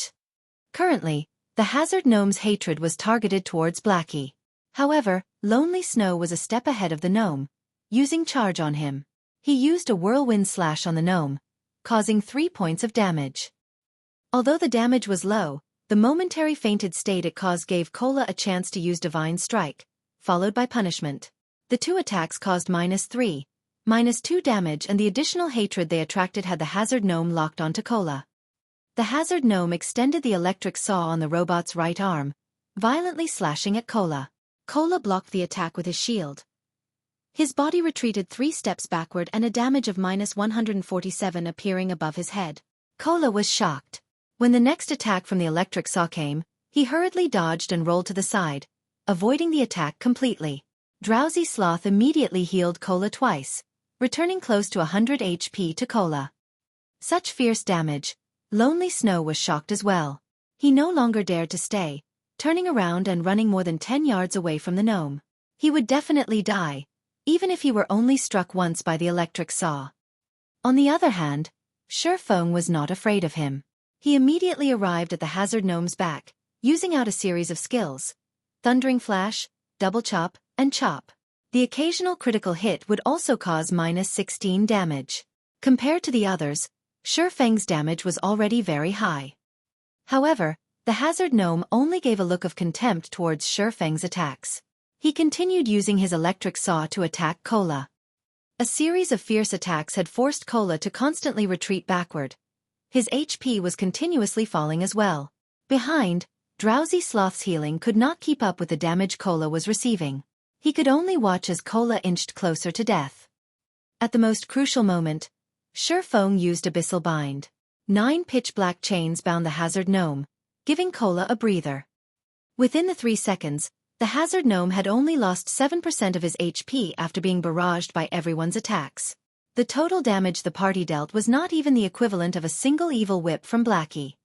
Currently, the hazard gnome's hatred was targeted towards Blackie. However, Lonely Snow was a step ahead of the gnome, using charge on him. He used a whirlwind slash on the gnome, causing 3 points of damage. Although the damage was low, the momentary fainted state it caused gave Cola a chance to use Divine Strike, followed by Punishment. The 2 attacks caused -3, -2 damage, and the additional hatred they attracted had the hazard gnome locked onto Cola. The hazard gnome extended the electric saw on the robot's right arm, violently slashing at Cola. Cola blocked the attack with his shield. His body retreated 3 steps backward and a damage of -147 appearing above his head. Cola was shocked. When the next attack from the electric saw came, he hurriedly dodged and rolled to the side, avoiding the attack completely. Drowsy Sloth immediately healed Cola twice, returning close to 100 HP to Cola. Such fierce damage, Lonely Snow was shocked as well. He no longer dared to stay, turning around and running more than 10 yards away from the gnome. He would definitely die, even if he were only struck once by the electric saw. On the other hand, Feng was not afraid of him. He immediately arrived at the hazard gnome's back, using out a series of skills: Thundering Flash, Double Chop, and Chop. The occasional critical hit would also cause -16 damage. Compared to the others, Feng's damage was already very high. However, the hazard gnome only gave a look of contempt towards Feng's attacks. He continued using his electric saw to attack Cola. A series of fierce attacks had forced Cola to constantly retreat backward. His HP was continuously falling as well. Behind, Drowsy Sloth's healing could not keep up with the damage Cola was receiving. He could only watch as Cola inched closer to death. At the most crucial moment, Feng used Abyssal Bind. 9 pitch-black chains bound the hazard gnome, giving Cola a breather. Within the 3 seconds, the hazard gnome had only lost 7% of his HP after being barraged by everyone's attacks. The total damage the party dealt was not even the equivalent of a single evil whip from Blackie.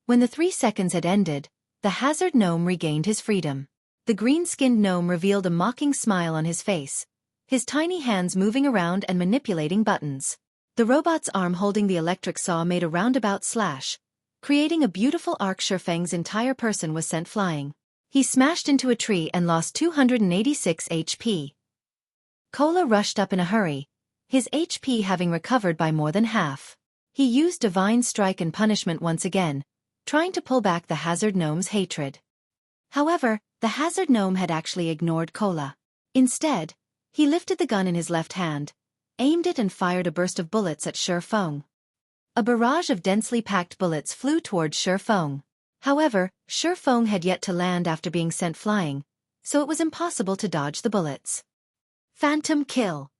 When the 3 seconds had ended, the hazard gnome regained his freedom. The green-skinned gnome revealed a mocking smile on his face, his tiny hands moving around and manipulating buttons. The robot's arm holding the electric saw made a roundabout slash, creating a beautiful arc. Feng's entire person was sent flying. He smashed into a tree and lost 286 HP. Cola rushed up in a hurry, his HP having recovered by more than half. He used Divine Strike and Punishment once again, trying to pull back the hazard gnome's hatred. However, the hazard gnome had actually ignored Cola. Instead, he lifted the gun in his left hand, aimed it and fired a burst of bullets at Feng. A barrage of densely packed bullets flew towards Feng. However, Feng had yet to land after being sent flying, so it was impossible to dodge the bullets. Phantom Kill.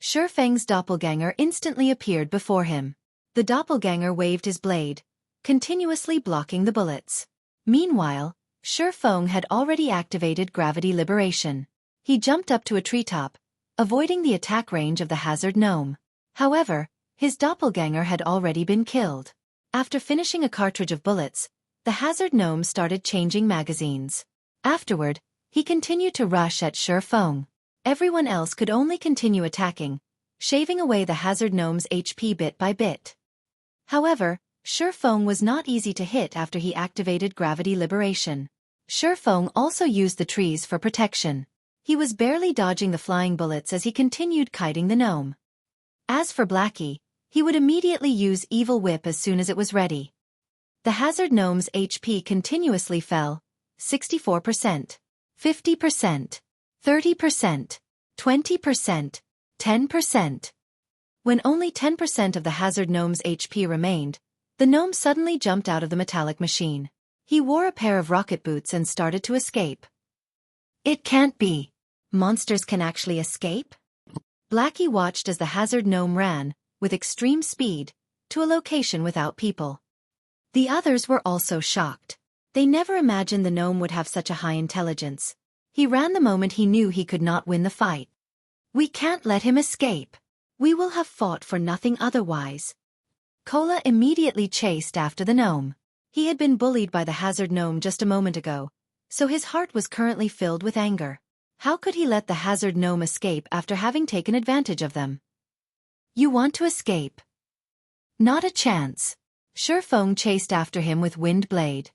Feng's doppelganger instantly appeared before him. The doppelganger waved his blade, continuously blocking the bullets. Meanwhile, Feng had already activated Gravity Liberation. He jumped up to a treetop, avoiding the attack range of the hazard gnome. However, his doppelganger had already been killed. After finishing a cartridge of bullets, the hazard gnome started changing magazines. Afterward, He continued to rush at Feng. Everyone else could only continue attacking, shaving away the hazard gnome's HP bit by bit. However, Feng was not easy to hit after he activated gravity liberation. Feng also used the trees for protection. He was barely dodging the flying bullets as he continued kiting the gnome. As for Blackie, he would immediately use Evil Whip as soon as it was ready. The hazard gnome's HP continuously fell, 64%, 50%, 30%, 20%, 10%. When only 10% of the hazard gnome's HP remained, the gnome suddenly jumped out of the metallic machine. He wore a pair of rocket boots and started to escape. It can't be. Monsters can actually escape? Blackie watched as the hazard gnome ran, with extreme speed, to a location without people. The others were also shocked. They never imagined the gnome would have such a high intelligence. He ran the moment he knew he could not win the fight. We can't let him escape. We will have fought for nothing otherwise. Cola immediately chased after the gnome. He had been bullied by the hazard gnome just a moment ago, so his heart was currently filled with anger. How could he let the hazard gnome escape after having taken advantage of them? You want to escape? Not a chance. Feng chased after him with Wind Blade.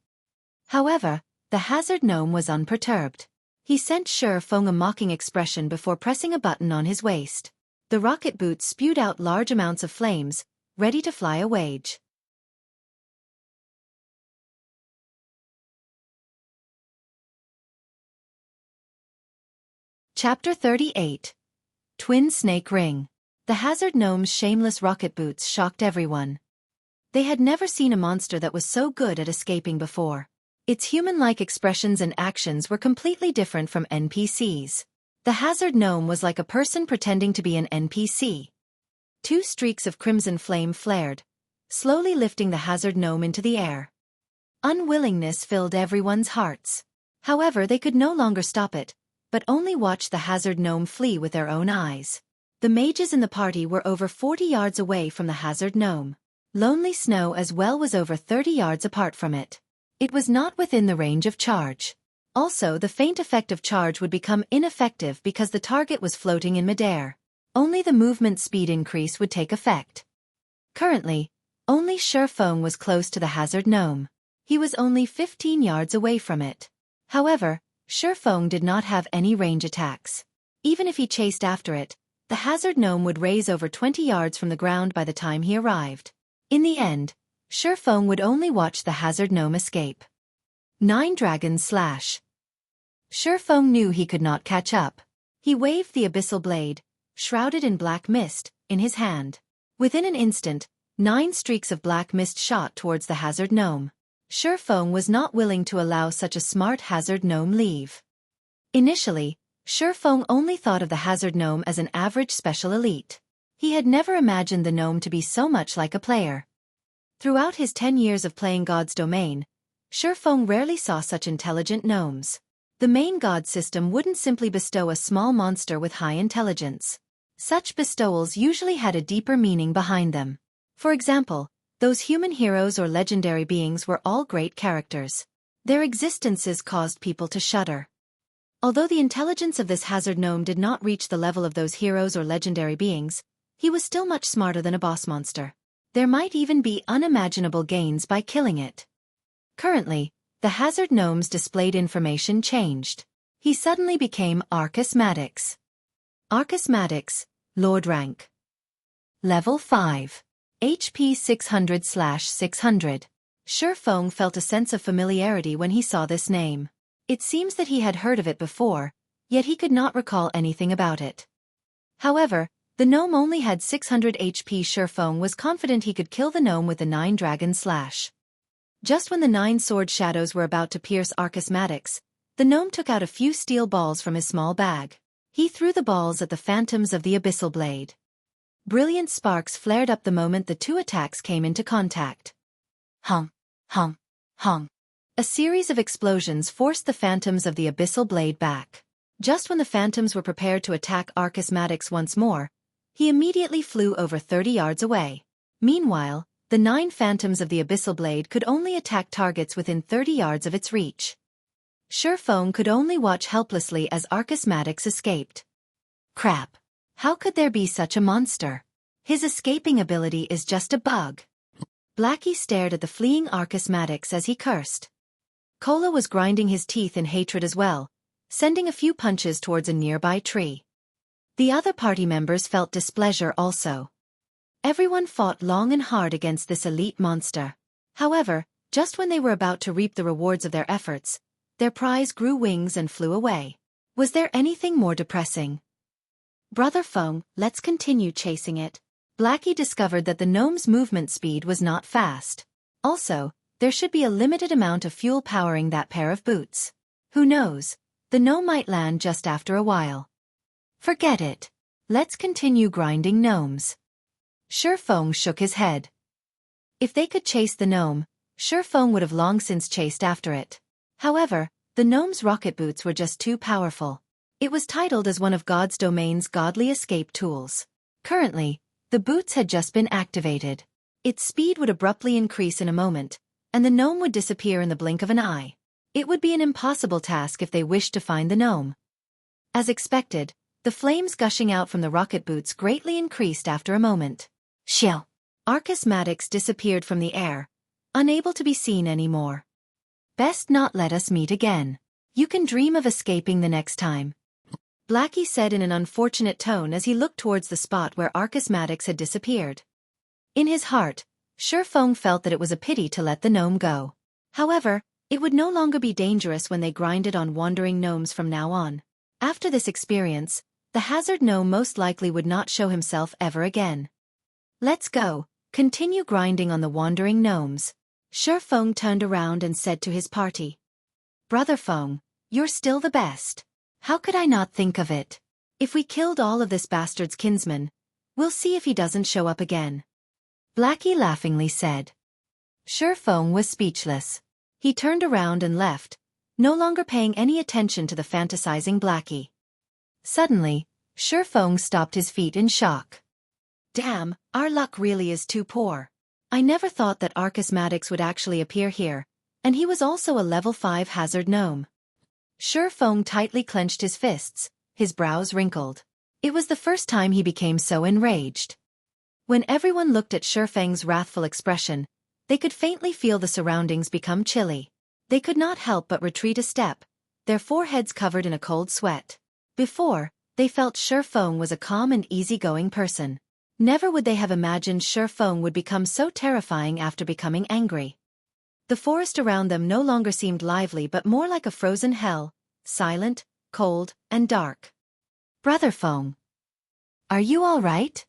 However, the hazard gnome was unperturbed. He sent Feng a mocking expression before pressing a button on his waist. The rocket boots spewed out large amounts of flames, ready to fly away. Chapter 38. Twin Snake Ring. The hazard gnome's shameless rocket boots shocked everyone. They had never seen a monster that was so good at escaping before. Its human-like expressions and actions were completely different from NPCs. The hazard gnome was like a person pretending to be an NPC. 2 streaks of crimson flame flared, slowly lifting the hazard gnome into the air. Unwillingness filled everyone's hearts. However, they could no longer stop it, but only watch the hazard gnome flee with their own eyes. The mages in the party were over 40 yards away from the hazard gnome. Lonely Snow as well was over 30 yards apart from it. It was not within the range of charge. Also, the faint effect of charge would become ineffective because the target was floating in midair. Only the movement speed increase would take effect. Currently, only Feng was close to the hazard gnome. He was only 15 yards away from it. However, Feng did not have any range attacks. Even if he chased after it, the hazard gnome would raise over 20 yards from the ground by the time he arrived. In the end, Feng would only watch the hazard gnome escape. 9 Dragons Slash. Feng knew he could not catch up. He waved the abyssal blade, shrouded in black mist, in his hand. Within an instant, 9 streaks of black mist shot towards the hazard gnome. Feng was not willing to allow such a smart hazard gnome leave. Initially, Feng only thought of the hazard gnome as an average special elite. He had never imagined the gnome to be so much like a player. Throughout his 10 years of playing God's Domain, Feng rarely saw such intelligent gnomes. The main god system wouldn't simply bestow a small monster with high intelligence. Such bestowals usually had a deeper meaning behind them. For example, those human heroes or legendary beings were all great characters. Their existences caused people to shudder. Although the intelligence of this hazard gnome did not reach the level of those heroes or legendary beings, he was still much smarter than a boss monster. There might even be unimaginable gains by killing it. Currently, the hazard gnome's displayed information changed. He suddenly became Arcus Maddox. Arcus Maddox, Lord Rank. Level 5. HP 600/600. Feng felt a sense of familiarity when he saw this name. It seems that he had heard of it before, yet he could not recall anything about it. However, the gnome only had 600 HP. Feng was confident he could kill the gnome with the 9 Dragon Slash. Just when the 9 sword shadows were about to pierce Arcus Maddox, the gnome took out a few steel balls from his small bag. He threw the balls at the phantoms of the Abyssal Blade. Brilliant sparks flared up the moment the 2 attacks came into contact. Hum, hum, hum. A series of explosions forced the phantoms of the Abyssal Blade back. Just when the phantoms were prepared to attack Arcus Maddox once more, he immediately flew over 30 yards away. Meanwhile, the 9 phantoms of the Abyssal Blade could only attack targets within 30 yards of its reach. Feng could only watch helplessly as Arcus Maddox escaped. Crap. How could there be such a monster? His escaping ability is just a bug. Blackie stared at the fleeing Arcus Maddox as he cursed. Cola was grinding his teeth in hatred as well, sending a few punches towards a nearby tree. The other party members felt displeasure also. Everyone fought long and hard against this elite monster. However, just when they were about to reap the rewards of their efforts, their prize grew wings and flew away. Was there anything more depressing? Brother Feng, let's continue chasing it. Blackie discovered that the gnome's movement speed was not fast. Also, there should be a limited amount of fuel powering that pair of boots. Who knows? The gnome might land just after a while. Forget it. Let's continue grinding gnomes. Feng shook his head. If they could chase the gnome, Feng would have long since chased after it. However, the gnome's rocket boots were just too powerful. It was titled as one of God's domain's godly escape tools. Currently, the boots had just been activated. Its speed would abruptly increase in a moment, and the gnome would disappear in the blink of an eye. It would be an impossible task if they wished to find the gnome. As expected, the flames gushing out from the rocket boots greatly increased after a moment. Shill! Arcus Maddox disappeared from the air, unable to be seen anymore. Best not let us meet again. You can dream of escaping the next time. Blackie said in an unfortunate tone as he looked towards the spot where Arcus Maddox had disappeared. In his heart, Feng felt that it was a pity to let the gnome go. However, it would no longer be dangerous when they grinded on wandering gnomes from now on. After this experience, the hazard gnome most likely would not show himself ever again. Let's go, continue grinding on the wandering gnomes. Feng turned around and said to his party. Brother Feng, you're still the best. How could I not think of it? If we killed all of this bastard's kinsmen, we'll see if he doesn't show up again. Blackie laughingly said. Feng was speechless. He turned around and left, no longer paying any attention to the fantasizing Blackie. Suddenly, Feng stopped his feet in shock. Damn, our luck really is too poor. I never thought that Arcus Maddox would actually appear here, and he was also a level 5 hazard gnome. Feng tightly clenched his fists, his brows wrinkled. It was the first time he became so enraged. When everyone looked at Feng's wrathful expression, they could faintly feel the surroundings become chilly. They could not help but retreat a step, their foreheads covered in a cold sweat. Before, they felt Feng was a calm and easygoing person. Never would they have imagined Feng would become so terrifying after becoming angry. The forest around them no longer seemed lively but more like a frozen hell, silent, cold, and dark. Brother Feng, are you all right?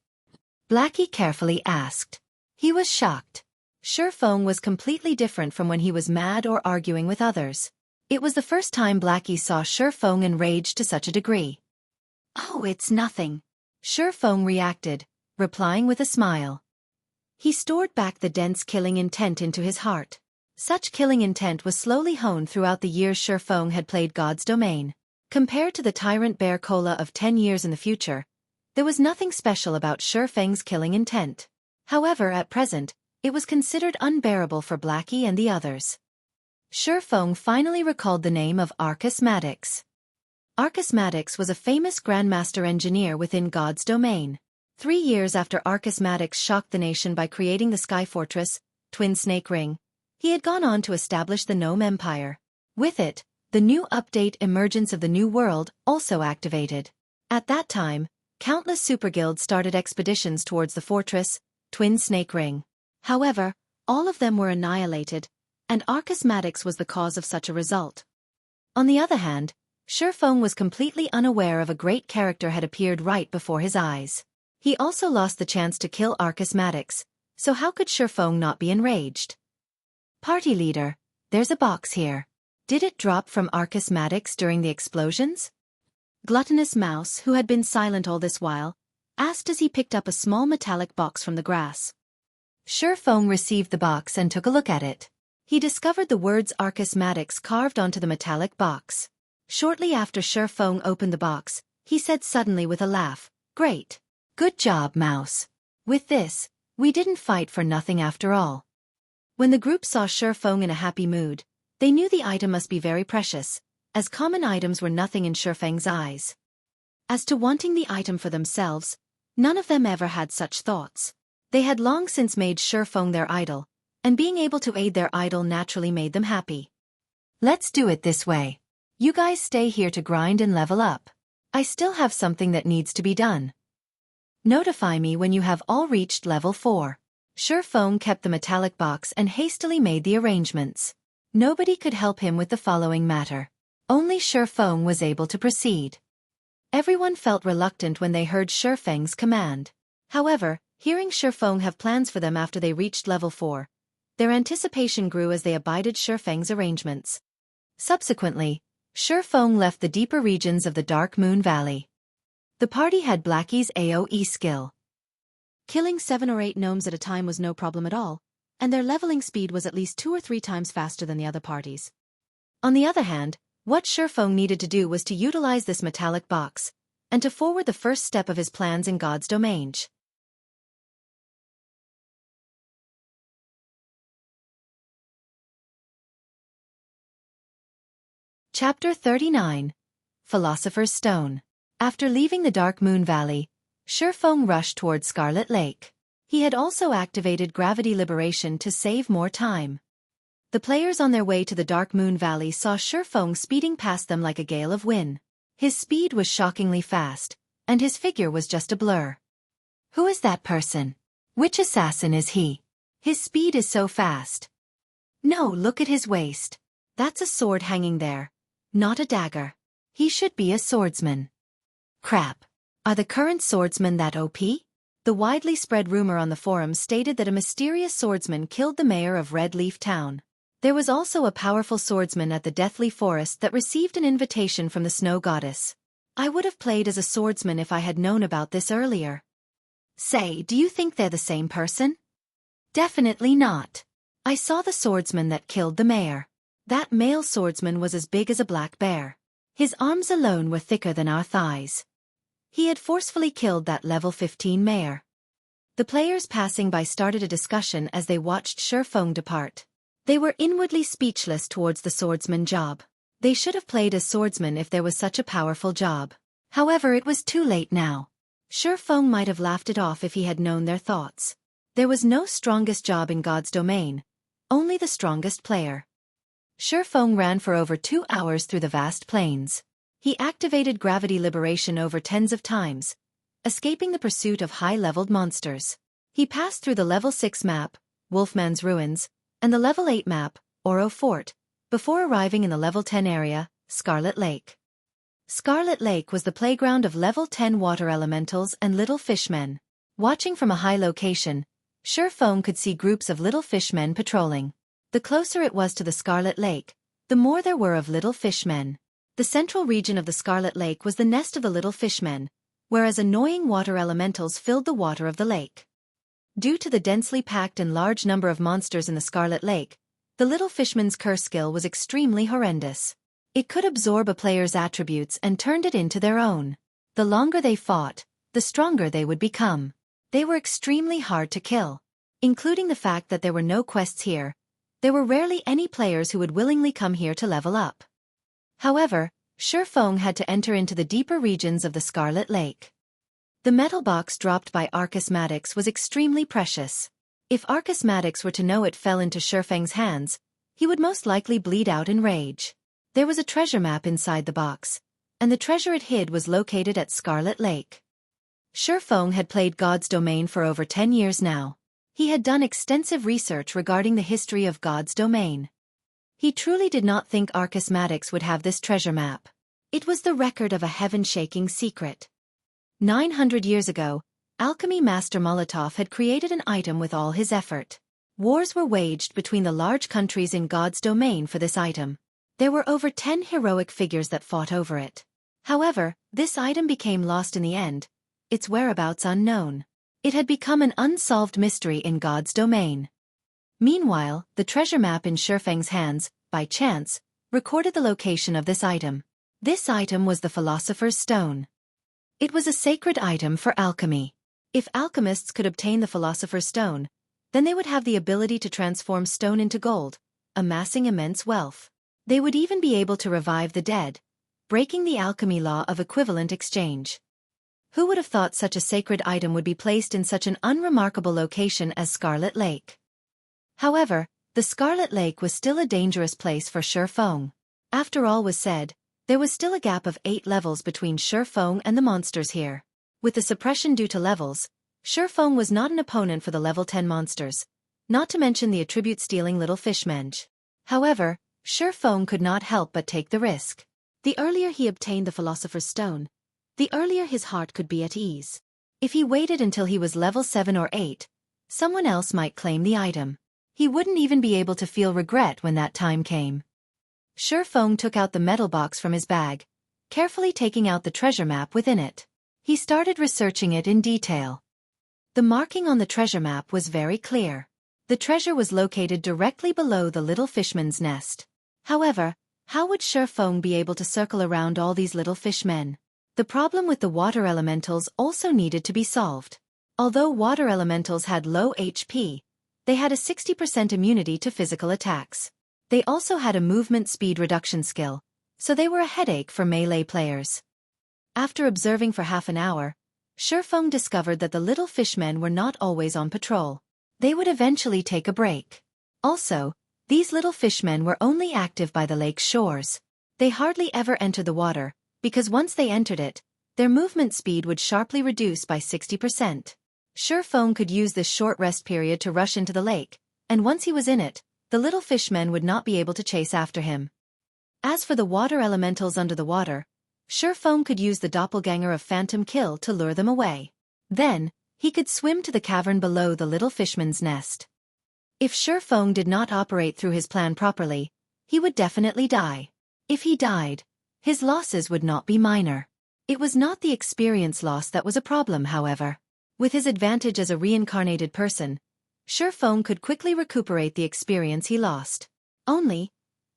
Blackie carefully asked. He was shocked. Feng was completely different from when he was mad or arguing with others. It was the first time Blackie saw Feng enraged to such a degree. Oh, it's nothing. Feng reacted, replying with a smile. He stored back the dense killing intent into his heart. Such killing intent was slowly honed throughout the years Feng had played God's domain. Compared to the Tyrant Bear Cola of 10 years in the future, there was nothing special about Feng's killing intent. However, at present, it was considered unbearable for Blackie and the others. Feng finally recalled the name of Arcus Maddox. Arcus Maddox was a famous Grandmaster engineer within God's domain. 3 years after Arcus Maddox shocked the nation by creating the Sky Fortress, Twin Snake Ring, he had gone on to establish the Gnome Empire. With it, the new update Emergence of the New World also activated. At that time, countless superguilds started expeditions towards the fortress, Twin Snake Ring. However, all of them were annihilated, and Arcus Maddox was the cause of such a result. On the other hand, Feng was completely unaware of a great character had appeared right before his eyes. He also lost the chance to kill Arcus Maddox, so how could Feng not be enraged? Party leader, there's a box here. Did it drop from Arcus Maddox during the explosions? Gluttonous Mouse, who had been silent all this while, asked as he picked up a small metallic box from the grass. Feng received the box and took a look at it. He discovered the words Arcus Maddox carved onto the metallic box. Shortly after Feng opened the box, he said suddenly with a laugh, "Great. Good job, Mouse. With this, we didn't fight for nothing after all." When the group saw Feng in a happy mood, they knew the item must be very precious, as common items were nothing in Feng's eyes. As to wanting the item for themselves, none of them ever had such thoughts. They had long since made Feng their idol, and being able to aid their idol naturally made them happy. Let's do it this way. You guys stay here to grind and level up. I still have something that needs to be done. Notify me when you have all reached level 4. Feng kept the metallic box and hastily made the arrangements. Nobody could help him with the following matter. Only Feng was able to proceed. Everyone felt reluctant when they heard Feng's command. However, hearing Feng have plans for them after they reached level 4, their anticipation grew as they abided Feng's arrangements. Subsequently, Feng left the deeper regions of the Dark Moon Valley. The party had Blackie's AoE skill. Killing 7 or 8 gnomes at a time was no problem at all, and their leveling speed was at least 2 or 3 times faster than the other parties. On the other hand, what Feng needed to do was to utilize this metallic box, and to forward the first step of his plans in God's domain. Chapter 39. Philosopher's Stone. After leaving the Dark Moon Valley, Feng rushed towards Scarlet Lake. He had also activated gravity liberation to save more time. The players on their way to the Dark Moon Valley saw Feng speeding past them like a gale of wind. His speed was shockingly fast, and his figure was just a blur. Who is that person? Which assassin is he? His speed is so fast. No, look at his waist. That's a sword hanging there, not a dagger. He should be a swordsman. Crap. Are the current swordsmen that OP? The widely spread rumor on the forums stated that a mysterious swordsman killed the mayor of Red Leaf Town. There was also a powerful swordsman at the Deathly Forest that received an invitation from the Snow Goddess. I would have played as a swordsman if I had known about this earlier. Say, do you think they're the same person? Definitely not. I saw the swordsman that killed the mayor. That male swordsman was as big as a black bear. His arms alone were thicker than our thighs. He had forcefully killed that level 15 mayor. The players passing by started a discussion as they watched Feng depart. They were inwardly speechless towards the swordsman job. They should have played as swordsman if there was such a powerful job. However, it was too late now. Feng might have laughed it off if he had known their thoughts. There was no strongest job in God's domain, only the strongest player. Feng ran for over 2 hours through the vast plains. He activated gravity liberation over tens of times, escaping the pursuit of high-leveled monsters. He passed through the level 6 map, Wolfman's Ruins, and the level 8 map, Oro Fort, before arriving in the level 10 area, Scarlet Lake. Scarlet Lake was the playground of level 10 water elementals and little fishmen. Watching from a high location, Feng could see groups of little fishmen patrolling. The closer it was to the Scarlet Lake, the more there were of little fishmen. The central region of the Scarlet Lake was the nest of the little fishmen, whereas annoying water elementals filled the water of the lake. Due to the densely packed and large number of monsters in the Scarlet Lake, the little fishman's curse skill was extremely horrendous. It could absorb a player's attributes and turned it into their own. The longer they fought, the stronger they would become. They were extremely hard to kill. Including the fact that there were no quests here, there were rarely any players who would willingly come here to level up. However, Feng had to enter into the deeper regions of the Scarlet Lake. The metal box dropped by Arcus Maddox was extremely precious. If Arcus Maddox were to know it fell into Feng's hands, he would most likely bleed out in rage. There was a treasure map inside the box, and the treasure it hid was located at Scarlet Lake. Feng had played God's domain for over 10 years now. He had done extensive research regarding the history of God's domain. He truly did not think Arcus Maddox would have this treasure map. It was the record of a heaven-shaking secret. 900 years ago, alchemy master Molotov had created an item with all his effort. Wars were waged between the large countries in God's domain for this item. There were over 10 heroic figures that fought over it. However, this item became lost in the end, its whereabouts unknown. It had become an unsolved mystery in God's domain. Meanwhile, the treasure map in Feng's hands, by chance, recorded the location of this item. This item was the Philosopher's Stone. It was a sacred item for alchemy. If alchemists could obtain the Philosopher's Stone, then they would have the ability to transform stone into gold, amassing immense wealth. They would even be able to revive the dead, breaking the alchemy law of equivalent exchange. Who would have thought such a sacred item would be placed in such an unremarkable location as Scarlet Lake? However, the Scarlet Lake was still a dangerous place for Feng. After all was said, there was still a gap of 8 levels between Feng and the monsters here. With the suppression due to levels, Feng was not an opponent for the level 10 monsters, not to mention the attribute-stealing little fishmen. However, Feng could not help but take the risk. The earlier he obtained the Philosopher's Stone, the earlier his heart could be at ease. If he waited until he was level 7 or 8, someone else might claim the item. He wouldn't even be able to feel regret when that time came. Feng took out the metal box from his bag, carefully taking out the treasure map within it. He started researching it in detail. The marking on the treasure map was very clear. The treasure was located directly below the little fishman's nest. However, how would Feng be able to circle around all these little fishmen? The problem with the water elementals also needed to be solved. Although water elementals had low HP, they had a 60% immunity to physical attacks. They also had a movement speed reduction skill, so they were a headache for melee players. After observing for half an hour, Feng discovered that the little fishmen were not always on patrol. They would eventually take a break. Also, these little fishmen were only active by the lake's shores. They hardly ever enter the water, because once they entered it, their movement speed would sharply reduce by 60%. Feng could use this short rest period to rush into the lake, and once he was in it, the little fishmen would not be able to chase after him. As for the water elementals under the water, Feng could use the doppelganger of Phantom Kill to lure them away. Then, he could swim to the cavern below the little fishman's nest. If Feng did not operate through his plan properly, he would definitely die. If he died, his losses would not be minor. It was not the experience loss that was a problem, however. With his advantage as a reincarnated person, Feng could quickly recuperate the experience he lost. Only,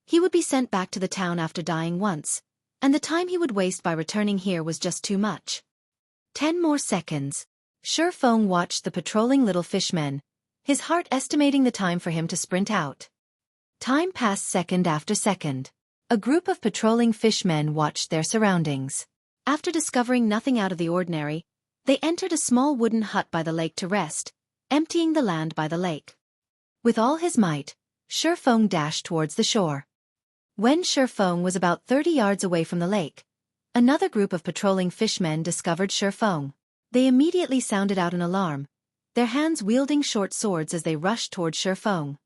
he would be sent back to the town after dying once, and the time he would waste by returning here was just too much. 10 more seconds. Feng watched the patrolling little fishmen, his heart estimating the time for him to sprint out. Time passed second after second. A group of patrolling fishmen watched their surroundings. After discovering nothing out of the ordinary, they entered a small wooden hut by the lake to rest, emptying the land by the lake. With all his might, Feng dashed towards the shore. When Feng was about 30 yards away from the lake, another group of patrolling fishmen discovered Feng. They immediately sounded out an alarm, their hands wielding short swords as they rushed toward Feng.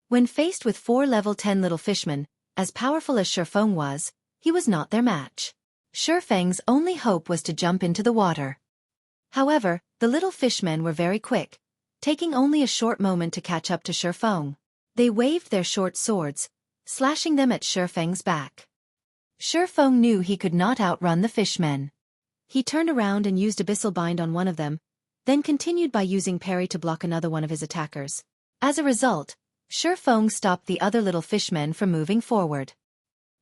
When faced with 4 level 10 little fishmen, as powerful as Feng was, he was not their match. Feng's only hope was to jump into the water. However, the little fishmen were very quick, taking only a short moment to catch up to Feng. They waved their short swords, slashing them at Feng's back. Feng knew he could not outrun the fishmen. He turned around and used Abyssal Bind on one of them, then continued by using parry to block another one of his attackers. As a result, Feng stopped the other little fishmen from moving forward.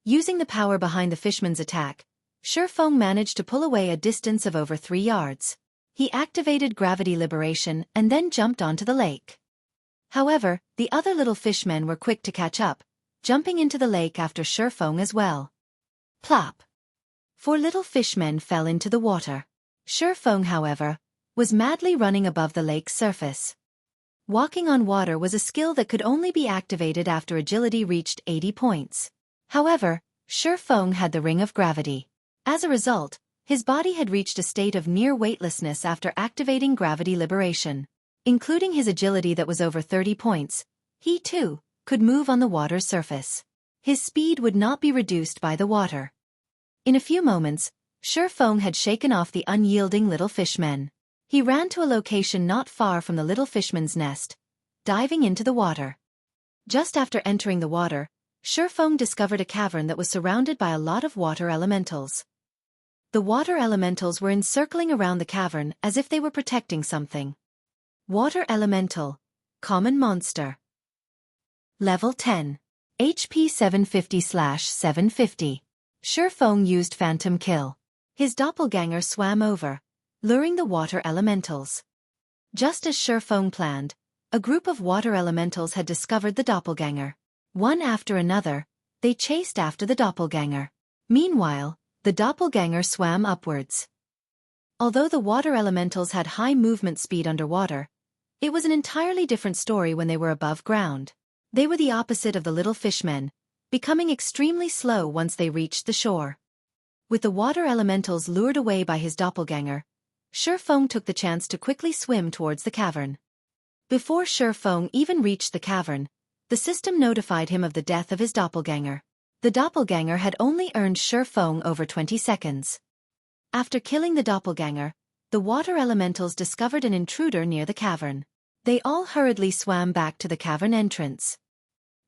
Using the power behind the fishman's attack, Feng managed to pull away a distance of over 3 yards. He activated gravity liberation and then jumped onto the lake. However, the other little fishmen were quick to catch up, jumping into the lake after Feng as well. Plop! 4 little fishmen fell into the water. Feng, however, was madly running above the lake's surface. Walking on water was a skill that could only be activated after agility reached 80 points. However, Feng had the Ring of Gravity. As a result, his body had reached a state of near weightlessness after activating gravity liberation. Including his agility that was over 30 points, he too could move on the water's surface. His speed would not be reduced by the water. In a few moments, Feng had shaken off the unyielding little fishmen. He ran to a location not far from the little fishman's nest, diving into the water. Just after entering the water, Feng discovered a cavern that was surrounded by a lot of water elementals. The water elementals were encircling around the cavern as if they were protecting something. Water Elemental, Common Monster. Level 10. HP 750/750. Feng used Phantom Kill. His doppelganger swam over, luring the water elementals. Just as Feng planned, a group of water elementals had discovered the doppelganger. One after another, They chased after the doppelganger. Meanwhile, the doppelganger swam upwards. Although the water elementals had high movement speed underwater, it was an entirely different story when they were above ground. They were the opposite of the little fishmen, becoming extremely slow once they reached the shore. With the water elementals lured away by his doppelganger, Feng took the chance to quickly swim towards the cavern. Before Feng even reached the cavern, the system notified him of the death of his doppelganger. The doppelganger had only earned Feng over 20 seconds. After killing the doppelganger, the water elementals discovered an intruder near the cavern. They all hurriedly swam back to the cavern entrance.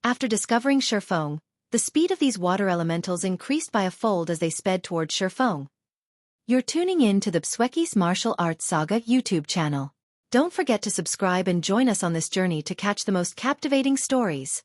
After discovering Feng, the speed of these water elementals increased by a fold as they sped towards Feng. You're tuning in to the Xueqi's Martial Arts Saga YouTube channel. Don't forget to subscribe and join us on this journey to catch the most captivating stories.